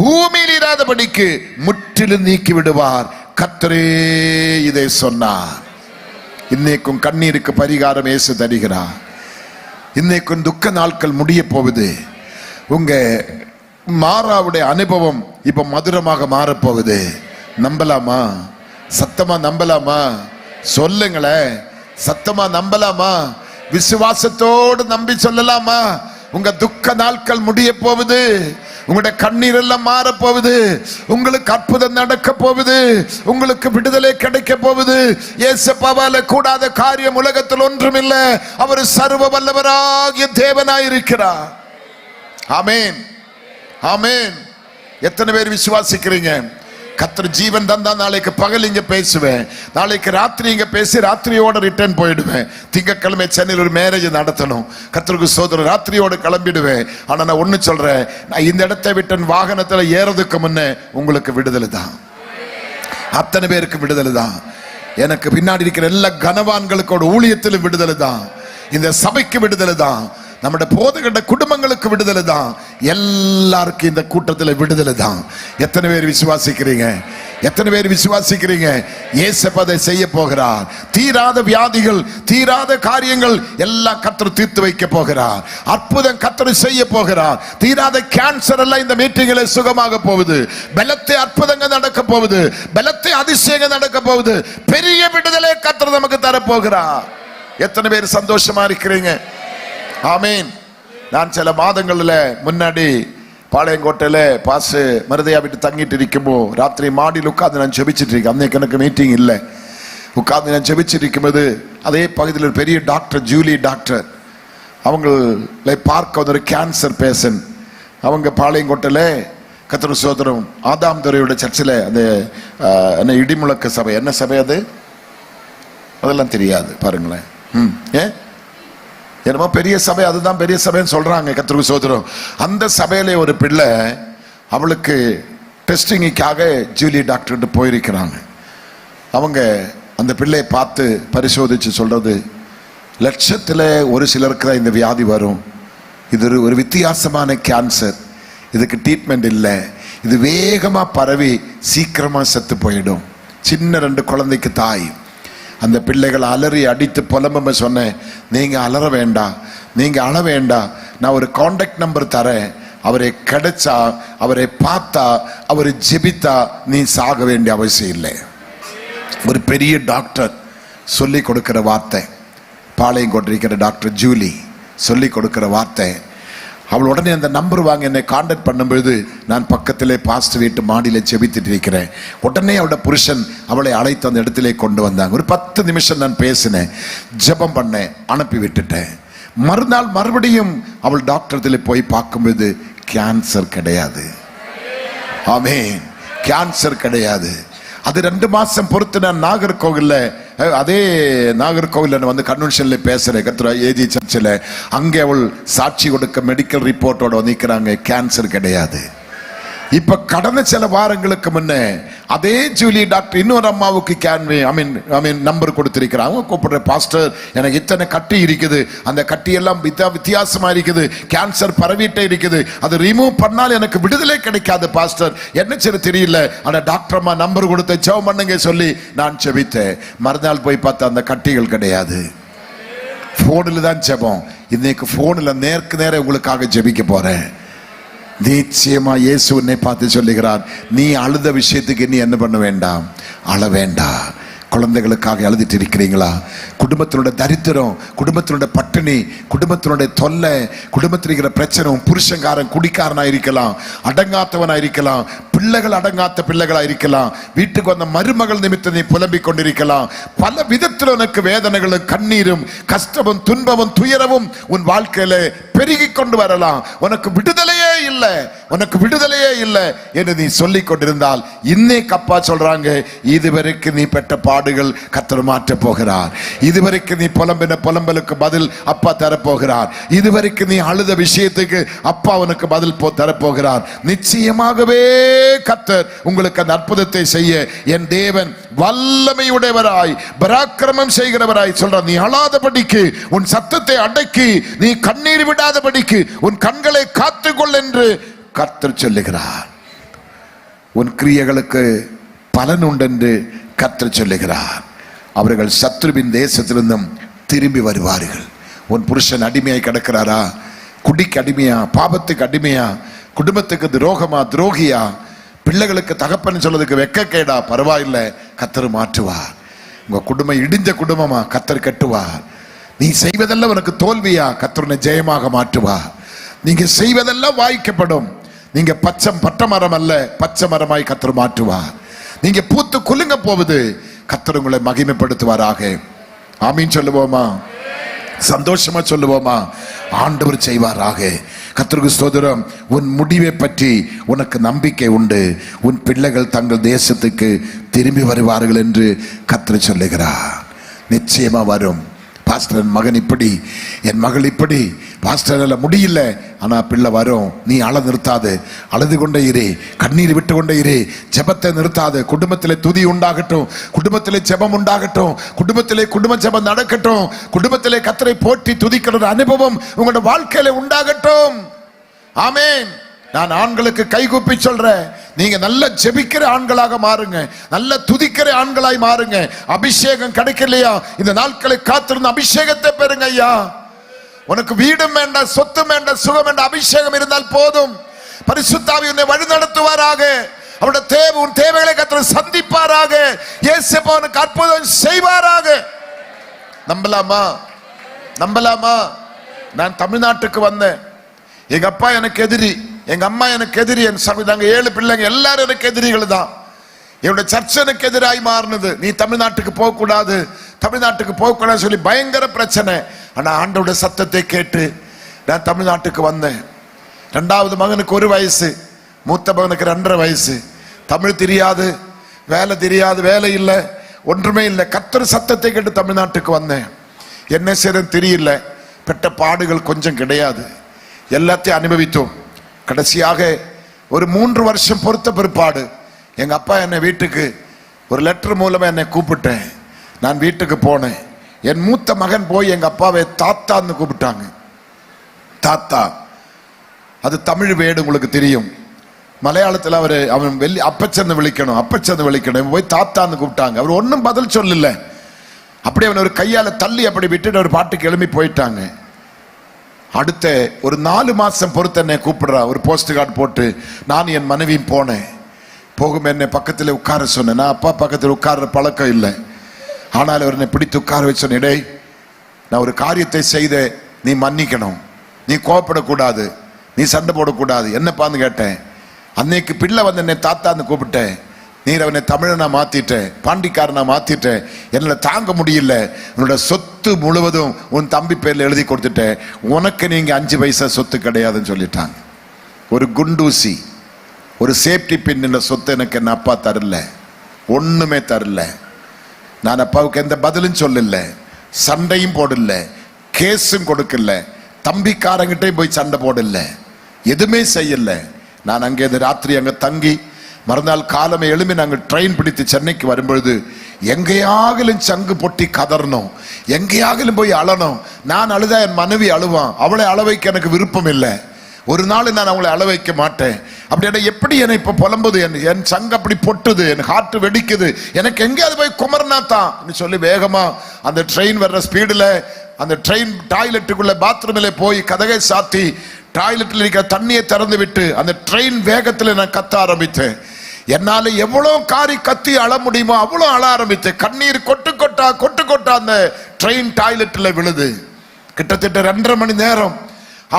Speaker 1: பூமியில் இராதபடிக்கு முற்றிலும் நீக்கி விடுவார். கர்த்தரே இதை சொன்னார். இன்னைக்கும் கண்ணீருக்கு பரிகாரம் இயேசு தருகிறார். இன்னைக்கும் துக்க நாட்கள் முடிய போகுது. உங்க மாறாவுடைய அனுபவம் இப்ப மதுரமாக மாறப்போகுது. நம்பலாமா? சத்தமா நம்பலாமா? சொல்லுங்களேன், சத்தமா நம்பலாமா? விசுவாசத்தோடு நம்பி சொல்லலாமா? உங்க துக்க நாட்கள் முடிய போகுது. உங்களுடைய கண்ணீர் எல்லாம் மாற போகுது. உங்களுக்கு அற்புதம் நடக்க போகுது. உங்களுக்கு விடுதலை கிடைக்க போகுது. இயேசுவால கூடாத காரியம் உலகத்தில் ஒன்றுமில்லை. அவர் சர்வ வல்லவராகிய தேவனாயிருக்கிறார். ஆமென், ஆமென். எத்தனை பேர் விசுவாசிக்கிறீங்க? கர்த்தர் ஜீவன் தந்தா நாளைக்கு பகல் இங்க பேசுவேன், நாளைக்கு ராத்திரி இங்க பேசி ராத்திரியோட ரிட்டர்ன் போயிடுவேன். திங்கட்கிழமை சென்னையில் ஒரு மேரேஜ் நடத்தணும். கர்த்தருக்கு சோதரம் ராத்திரியோட கிளம்பிடுவேன். ஆனா நான் ஒண்ணு சொல்றேன், நான் இந்த இடத்தை விட்டு வாகனத்துல ஏறதுக்கு முன்ன உங்களுக்கு விடுதலை தான். அத்தனை பேருக்கு விடுதலை தான். எனக்கு பின்னாடி இருக்கிற எல்லா கனவான்களுக்கோட ஊழியத்திலும் விடுதலை தான். இந்த சபைக்கு விடுதலை தான். நம்முடைய போதகண்ட குடும்பங்களுக்கு விடுதலை தான். எல்லாருக்கும் இந்த கூட்டத்தில் விடுதலை தான். எத்தனை பேர் விசுவாசிக்கிறீங்க? எத்தனை பேர் விசுவாசிக்கிறீங்க? இயேசு அதை செய்ய போகிறார். தீராத வியாதிகள், தீராத காரியங்கள் எல்லாம் கர்த்தர் தீர்த்து வைக்க போகிறார். அற்புதம் கர்த்தர் செய்ய போகிறார். தீராத கேன்சர் எல்லாம் இந்த மீட்டிங்கில சுகமாக போகுது. பலத்தை அற்புதங்கள் நடக்க போகுது. பலத்தை அதிசயங்கள் நடக்க போகுது. பெரிய விடுதலை கர்த்தர் நமக்கு தர போகிறார். எத்தனை பேர் சந்தோஷமா இருக்கிறீங்க? ஆமீன். நான் சில மாதங்கள்ல முன்னாடி பாளையங்கோட்டையில பாசு மருதையா விட்டு தங்கிட்டு இருக்கும்போ ராத்திரி மாடியில் உட்காந்து நான் ஜெபிச்சுட்டு இருக்கேன். அன்னைக்கு எனக்கு மீட்டிங் இல்லை. உட்காந்து நான் ஜெபிச்சுட்டு இருக்கும்போது அதே பகுதியில் ஒரு பெரிய டாக்டர், ஜூலி டாக்டர், அவங்களை பார்க்க வந்து ஒரு கேன்சர் பேஷண்ட். அவங்க பாளையங்கோட்டையில கர்த்தர் சோதரம் ஆதாம் துரையோட சர்ச்சில் அந்த என்ன இடிமுழக்க சபை, என்ன சபை அது? அதெல்லாம் தெரியாது பாருங்களேன். ஏன் என்னமோ பெரிய சபை, அதுதான் பெரிய சபைன்னு சொல்றாங்க. கர்த்தருக்கு சோதரம். அந்த சபையில ஒரு பிள்ளை, அவளுக்கு டெஸ்டிங்குக்காக ஜூலி டாக்டர் போயிருக்கிறாங்க. அவங்க அந்த பிள்ளையை பார்த்து பரிசோதிச்சு சொல்றது, லட்சத்துல ஒரு சிலருக்கு தான் இந்த வியாதி வரும். இது ஒரு வித்தியாசமான கேன்சர். இதுக்கு ட்ரீட்மெண்ட் இல்லை. இது வேகமா பரவி சீக்கிரமா செத்து போயிடும். சின்ன 2 குழந்தைக்கு தாய். அந்த பிள்ளைகளை அலறி அடித்து புலம்ப சொன்னேன், நீங்க அலற வேண்டாம், நீங்க அழ வேண்டாம், நான் ஒரு கான்டாக்ட் நம்பர் தரேன். அவரை கிடைச்சா, அவரை பார்த்தா, அவரை ஜெபித்தா நீ சாக வேண்டிய அவசியம் இல்லை. ஒரு பெரிய டாக்டர் சொல்லி கொடுக்கிற வார்த்தை, பாளையங்கோட்டை இருக்கிற டாக்டர் ஜூலி சொல்லி கொடுக்கிற வார்த்தை. அவள் உடனே அந்த நம்பர் வாங்க என்னை கான்டாக்ட் பண்ணும்போது நான் பக்கத்திலே பாஸ்டர் வீட்டு மாடியில ஜெபித்துட்டு இருக்கிறேன். உடனே அவளோட புருஷன் அவளை அழைத்து அந்த இடத்திலே கொண்டு வந்தாங்க. ஒரு 10 நிமிஷம் நான் பேசினேன், ஜெபம் பண்ணேன், அனுப்பி விட்டுட்டேன். மறுநாள் மறுபடியும் அவள் டாக்டர் போய் பார்க்கும்போது கேன்சர் கிடையாது. ஆமென், கேன்சர் கிடையாது. அது 2 மாசம் பொறுத்து நான் நாகர்கோவில்ல, அதே நாகர்கோவில் வந்து கன்வென்ஷன்ல பேசுறேன், கர்த்தர் ஏஜி சர்ச்சில். அங்கே அவள் சாட்சி கொடுக்க மெடிக்கல் ரிப்போர்ட்டோட நிற்கிறாங்க, கேன்சர் கிடையாது. இப்ப கடந்த சில வாரங்களுக்கு முன்ன அதே ஜூலி டாக்டர் இன்னொரு அம்மாவுக்கு நம்பர் கொடுத்திருக்கிறாங்க. கூப்பிடுற பாஸ்டர், எனக்கு இத்தனை கட்டி இருக்குது, அந்த கட்டி எல்லாம் வித்தியாசமா இருக்குது, கேன்சர் பரவிட்டே இருக்குது, அது ரிமூவ் பண்ணால் எனக்கு விடுதலை கிடைக்காது பாஸ்டர், என்ன சரி தெரியல. ஆனா டாக்டர் அம்மா நம்பர் கொடுத்த ஜெபம் பண்ணுங்க சொல்லி நான் ஜெபித்தேன். மறுநாள் போய் பார்த்தா அந்த கட்டிகள் கிடையாது. போனில் தான் ஜெபம். இன்னைக்கு போனில் நேருக்கு நேரம் உங்களுக்காக ஜெபிக்க போறேன். நிச்சயமா இயேசு உன்னை பார்த்து சொல்லுகிறார், நீ அழுத விஷயத்துக்கு நீ என்ன பண்ண வேண்டாம், அழ வேண்டாம். குழந்தைகளுக்காக அழுதுட்டு இருக்கிறீங்களா? குடும்பத்தினுடைய தரித்திரம், குடும்பத்தினுடைய பட்டினி, குடும்பத்தினுடைய தொல்லை, குடும்பத்தில் இருக்கிற பிரச்சனை, புருஷங்காரன் குடிக்காரனா இருக்கலாம், அடங்காத்தவனா இருக்கலாம், பிள்ளைகள் அடங்காத்த பிள்ளைகளா இருக்கலாம், வீட்டுக்கு வந்த மருமகள் நிமித்தம் நீ புலம்பிக் கொண்டிருக்கலாம். பல விதத்தில் உனக்கு வேதனைகளும் கண்ணீரும் கஷ்டமும் துன்பமும் துயரமும் உன் வாழ்க்கையில பெருகி கொண்டு வரலாம். உனக்கு விடுதலையே இல்லை, உனக்கு விடுதலையே இல்லை என்று நீ சொல்லிக் கொண்டிருந்தால் இன்னைக்கு அப்பா சொல்றாங்க, இதுவரைக்கும் நீ பெற்ற பாடுகள் கர்த்தர் மாற்ற போகிறார். இதுவரைக்கும் நீ புலம்பின புலம்பலுக்கு பதில் அப்பா தரப்போகிறார். இதுவரைக்கும் நீ அழுத விஷயத்துக்கு அப்பா உனக்கு பதில் தரப்போகிறார். நிச்சயமாகவே கர்த்தர் உங்களுக்கு அந்த அற்புதத்தை செய்ய என் தேவன் வல்லமையுடையவராய் பராக்கிரமம் செய்கிறவராய் சொல்றார். நீ அழாதபடிக்கு, உன் சத்தத்தை அடக்கி, நீ கண்ணீர் விடாதபடிக்கு உன் கண்களை காத்துக்கொள் என்று கர்த்தர் சொல்லுகிறார். உன் கிரியைகளுக்கு பலன் உண்டென்று கர்த்தர் சொல்லுகிறார். அவர்கள் சத்ருவின் தேசத்திலிருந்தும் திரும்பி வருவார்கள். உன் புருஷன் அடிமையாய் கிடக்கிறாரா? குடிக்கு அடிமையா? பாபத்துக்கு அடிமையா? குடும்பத்துக்கு துரோகமா? துரோகியா? பிள்ளைகளுக்கு தகப்பன்னு சொல்றதுக்கு வெக்கக்கேடா? பரவாயில்லை, கர்த்தர் மாற்றுவார். உங்க குடும்பம் இடிஞ்ச குடும்பமா? கர்த்தர் கட்டுவார். நீ செய்வதெல்லாம் உனக்கு தோல்வியா? கர்த்தர் ஜெயமாக மாற்றுவார். நீங்க செய்வதெல்லாம் வாய்க்கப்படும். நீங்க பட்ட மரம் அல்ல, பச்சை மரமாய் கர்த்தர் மாற்றுவார். நீங்க பூத்து குலுங்க போவது கர்த்தர் உங்களை மகிமைப்படுத்துவாராக. ஆமீன் சொல்லுவோமா? சந்தோஷமா சொல்லுவோமா? ஆண்டவர் செய்வாராக. கர்த்தருக்கு ஸ்தோத்திரம். உன் முடிவை பற்றி உனக்கு நம்பிக்கை உண்டு. உன் பிள்ளைகள் தங்கள் தேசத்துக்கு திரும்பி வருவார்கள் என்று கர்த்தர் சொல்லுகிறார். நிச்சயமா வரும். பாஸ்டர், என் மகன் இப்படி, என் மகள் இப்படி, பாஸ்டர் முடியல, ஆனா பிள்ளை வரும். நீ அழ நிறுத்தாது, அழுது கொண்டே இரு, கண்ணீர் விட்டு கொண்டே இரு, ஜெபத்தை நிறுத்தாது. குடும்பத்திலே துதி உண்டாகட்டும், குடும்பத்திலே ஜெபம் உண்டாகட்டும், குடும்பத்திலே குடும்ப ஜெபம் நடக்கட்டும், குடும்பத்திலே கர்த்தரை போற்றி துதிக்கிற அனுபவம் உங்களோட வாழ்க்கையில உண்டாகட்டும். ஆமென். நான் ஆண்களுக்கு கைகூப்பி சொல்றேன், நீங்க நல்ல ஜெபிக்கிற ஆண்களாக மாறுங்க, நல்ல துதிக்கிற ஆண்களாய் மாறுங்க. அபிஷேகம் கிடைக்கலையா? இந்த நாட்களை காத்திருந்த அபிஷேகத்தை பெறுங்க ஐயா. உனக்கு வீடும் வேண்டாம், சொத்தும் வேண்டாம், சுகம் வேண்டாம், அபிஷேகம் இருந்தால் போதும். பரிசுத்த ஆவி உன்னை வழி நடத்துவாராக. அவருடைய உன் தேவைகளை கர்த்தர் சந்திப்பாராக. இயேசுப்பா உனக்கு அற்புதம் செய்வாராக. நம்பலாமா? நம்பலாமா? நான் தமிழ்நாட்டுக்கு வந்தேன். எங்க அப்பா எனக்கு எதிரி, எங்க அம்மா எனக்கு எதிரி, என் நாங்க 7 பிள்ளைங்க, எல்லாரும் எனக்கு எதிரிகள் தான். என்னோட சர்ச்சை எனக்கு எதிராய் மாறினது. நீ தமிழ்நாட்டுக்கு போக கூடாது, தமிழ்நாட்டுக்கு போக கூடாது சொல்லி பயங்கர பிரச்சனை. ஆனா ஆண்டோட சத்தத்தை கேட்டு நான் தமிழ்நாட்டுக்கு வந்தேன். 2வது மகனுக்கு 1 வயசு, மூத்த மகனுக்கு 2.5 வயசு. தமிழ் தெரியாது, வேலை தெரியாது, வேலை இல்லை, ஒன்றுமே இல்லை. கர்த்தர் சத்தத்தை கேட்டு தமிழ்நாட்டுக்கு வந்தேன். என்ன செய்யறது தெரியல. பெற்ற பாடுகள் கொஞ்சம் கிடையாது, எல்லாத்தையும் அனுபவித்தோம். கடைசியாக ஒரு 3 வருஷம் பொறுத்த பிற்பாடு எங்க அப்பா என்னை வீட்டுக்கு ஒரு லெட்டர் மூலமா என்னை கூப்பிட்டேன். நான் வீட்டுக்கு போனேன். என் மூத்த மகன் போய் எங்க அப்பாவை தாத்தான்னு கூப்பிட்டாங்க. தாத்தா, அது தமிழ் வேடு, உங்களுக்கு தெரியும். மலையாளத்தில் அவன் அப்பச்சன்னு விളിக்கணும், அப்பச்சன்னு விളിக்கணும். போய் தாத்தான்னு கூப்பிட்டாங்க. அவர் ஒன்றும் பதில் சொல்லல. அப்படி அவன் ஒரு கையால தள்ளி அப்படி விட்டுட்டு ஒரு பாட்டுக்கு எழுப்பி போயிட்டாங்க. அடுத்த ஒரு 4 மாசம் பொறுத்து என்னை கூப்பிடுறா. ஒரு போஸ்ட் கார்டு போட்டு நான் என் மனைவியும் போனேன். போகும் என்னை பக்கத்தில் உட்கார சொன்னேன். நான் அப்பா பக்கத்தில் உட்கார்ற பழக்கம் இல்லை, ஆனால் அவர் என்னை பிடித்து உட்கார வச்சு சொன்னேன், டேய், நான் ஒரு காரியத்தை செய்த, நீ மன்னிக்கணும், நீ கோபப்படக்கூடாது, நீ சண்டை போடக்கூடாது. என்னப்பான்னு கேட்டேன். அன்னைக்கு பிள்ளை வந்து என்னை தாத்தான்னு கூப்பிட்டேன். நீர் அவனை தமிழனா மாத்திட்டேன், பாண்டிக்காரனா மாத்திட்டேன், என்னால் தாங்க முடியல. உன்னோட சொத்து முழுவதும் உன் தம்பி பேர்ல எழுதி கொடுத்துட்டேன், உனக்கு நீங்க 5 பைசா சொத்து கிடையாதுன்னு சொல்லிட்டாங்க. ஒரு குண்டூசி, ஒரு சேஃப்டி பின் என்ற சொத்து எனக்கு என் அப்பா தரல, ஒண்ணுமே தரல. நான் அப்பாவுக்கு எந்த பதிலும் சொல்லல, சண்டையும் போடல, கேஸும் கொடுக்கல, தம்பிக்காரங்கிட்டையும் போய் சண்டை போடல, எதுவுமே செய்யல. நான் அங்கே ராத்திரி அங்க தங்கி மறுநாள் காலமே எழும்பி நாங்கள் ட்ரெயின் பிடித்து சென்னைக்கு வரும்பொழுது எங்கேயாகிலும் சங்கு பொட்டி கதறணும், எங்கேயாகிலும் போய் அழணும். நான் அழுதா என் மனைவி அழுவான். அவளை அள வைக்க எனக்கு விருப்பம் இல்லை. ஒரு நாள் நான் அவங்களை அள வைக்க மாட்டேன். அப்படி எப்படி என்னை இப்ப புலம்புது, என் சங்கு அப்படி பொட்டுது, என் ஹார்ட் வெடிக்குது, எனக்கு எங்கேயாவது போய் குமரனா தான் சொல்லி வேகமா அந்த ட்ரெயின் வர்ற ஸ்பீடுல அந்த ட்ரெயின் டாய்லெட்டுக்குள்ள பாத்ரூம்ல போய் கதகை சாத்தி டாய்லெட்ல இருக்கிற தண்ணியை திறந்து விட்டு அந்த ட்ரெயின் வேகத்துல நான் கத்த ஆரம்பித்தேன். என்னால எவ்வளவு காரி கத்தி அழ முடியுமோ அவ்வளவு அழ ஆரம்பித்தேன். கண்ணீர் கொட்டு கொட்டா அந்த ட்ரெயின் டாய்லெட்ல விழுது. கிட்டத்தட்ட 2.5 மணி நேரம்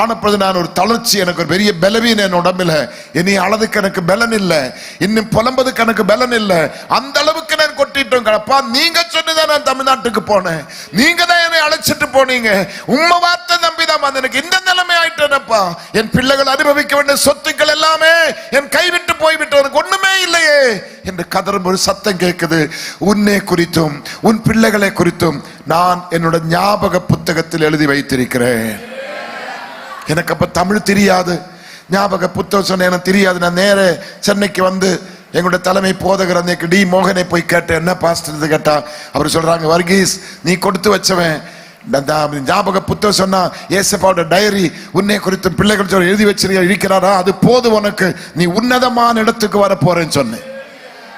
Speaker 1: ஆனப்பொழுது நான் ஒரு தளர்ச்சி, எனக்கு ஒரு பெரிய பலவீனம் என் உடம்புல. இனி அழதுக்கு எனக்கு பலன் இல்லை, இன்னும் புலம்பதுக்கு எனக்கு பலன் இல்லை. அந்த அளவுக்கு நான் கொட்டிட்டோம். அப்பா, நீங்க சொன்னதான் நான் தமிழ்நாட்டுக்கு போனேன், நீங்க தான் என்னை அழைச்சிட்டு போனீங்க, உண்மை வார்த்தை நம்பி தான் வந்து எனக்கு இந்த நிலைமை ஆயிட்டேனப்பா, என் பிள்ளைகள் அனுபவிக்க வேண்டிய சொத்துக்கள் எல்லாமே என் கைவிட்டு போய்விட்டு எனக்கு ஒண்ணுமே இல்லையே என்று கதறும் ஒரு சத்தம் கேட்குது. உன்னை குறித்தும் உன் பிள்ளைகளை குறித்தும் நான் என்னோட ஞாபக புத்தகத்தில் எழுதி வைத்திருக்கிறேன். எனக்கு அப்ப தமிழ் தெரியாது, ஞாபக புத்தகம் சொன்ன எனக்கு தெரியாது. நான் நேர சென்னைக்கு வந்து எங்களுடைய தலைமை போதகர் அன்னைக்கு டி மோகனை போய் கேட்டேன், என்ன பாஸ்டர் கேட்டா அவர் சொல்றாங்க, வர்கீஸ் நீ கொடுத்து வச்சவன் ஞாபக புத்தகம் சொன்னா ஏசப்பாவோட டைரி உன்னை குறித்து பிள்ளைகள் சொல்ல எழுதி வச்சிருக்க இருக்கிறாரா, அது போது உனக்கு, நீ உன்னதமான இடத்துக்கு வர போறேன்னு சொன்னேன்.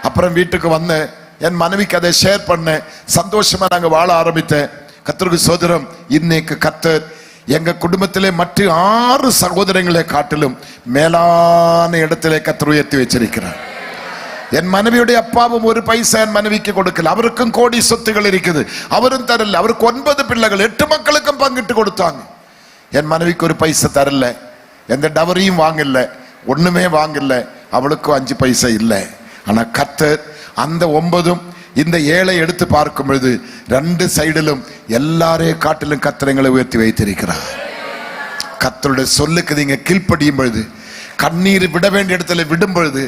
Speaker 1: அப்புறம் வீட்டுக்கு வந்தேன், என் மனைவிக்கு அதை ஷேர் பண்ணேன், சந்தோஷமா நாங்க வாழ ஆரம்பித்தேன். கர்த்தருக்கு சோதரம். இன்னைக்கு கர்த்தர் எங்க குடும்பத்திலே மற்ற 6 சகோதரங்களை காட்டிலும் மேலான இடத்திலே கர்த்தர் உயர்த்தி வச்சிருக்கிறார். என் மனைவியுடைய அப்பாவும் ஒரு பைசா என் மனைவிக்கு கொடுக்கல, அவருக்கும் கோடி சொத்துகள் இருக்குது, அவரும் தரல. அவருக்கு 9 பிள்ளைகள், 8 மக்களுக்கும் பங்கிட்டு கொடுத்தாங்க. என் மனைவிக்கு ஒரு பைசா தரல, எந்த டவரியும் வாங்கல, ஒண்ணுமே வாங்கல, அவளுக்கும் 5 பைசா இல்லை. ஆனா கர்த்தர் அந்த 9 இந்த 7 எடுத்து பார்க்கும் பொழுது 2 சைடிலும் எல்லாரையும் காட்டிலும் கர்த்தரை உயர்த்தி வைத்திருக்கிறார். கர்த்தருடைய சொல்லுக்கு நீங்க கீழ்ப்படியும் பொழுது, கண்ணீர் விட வேண்டிய இடத்துல விடும் பொழுது,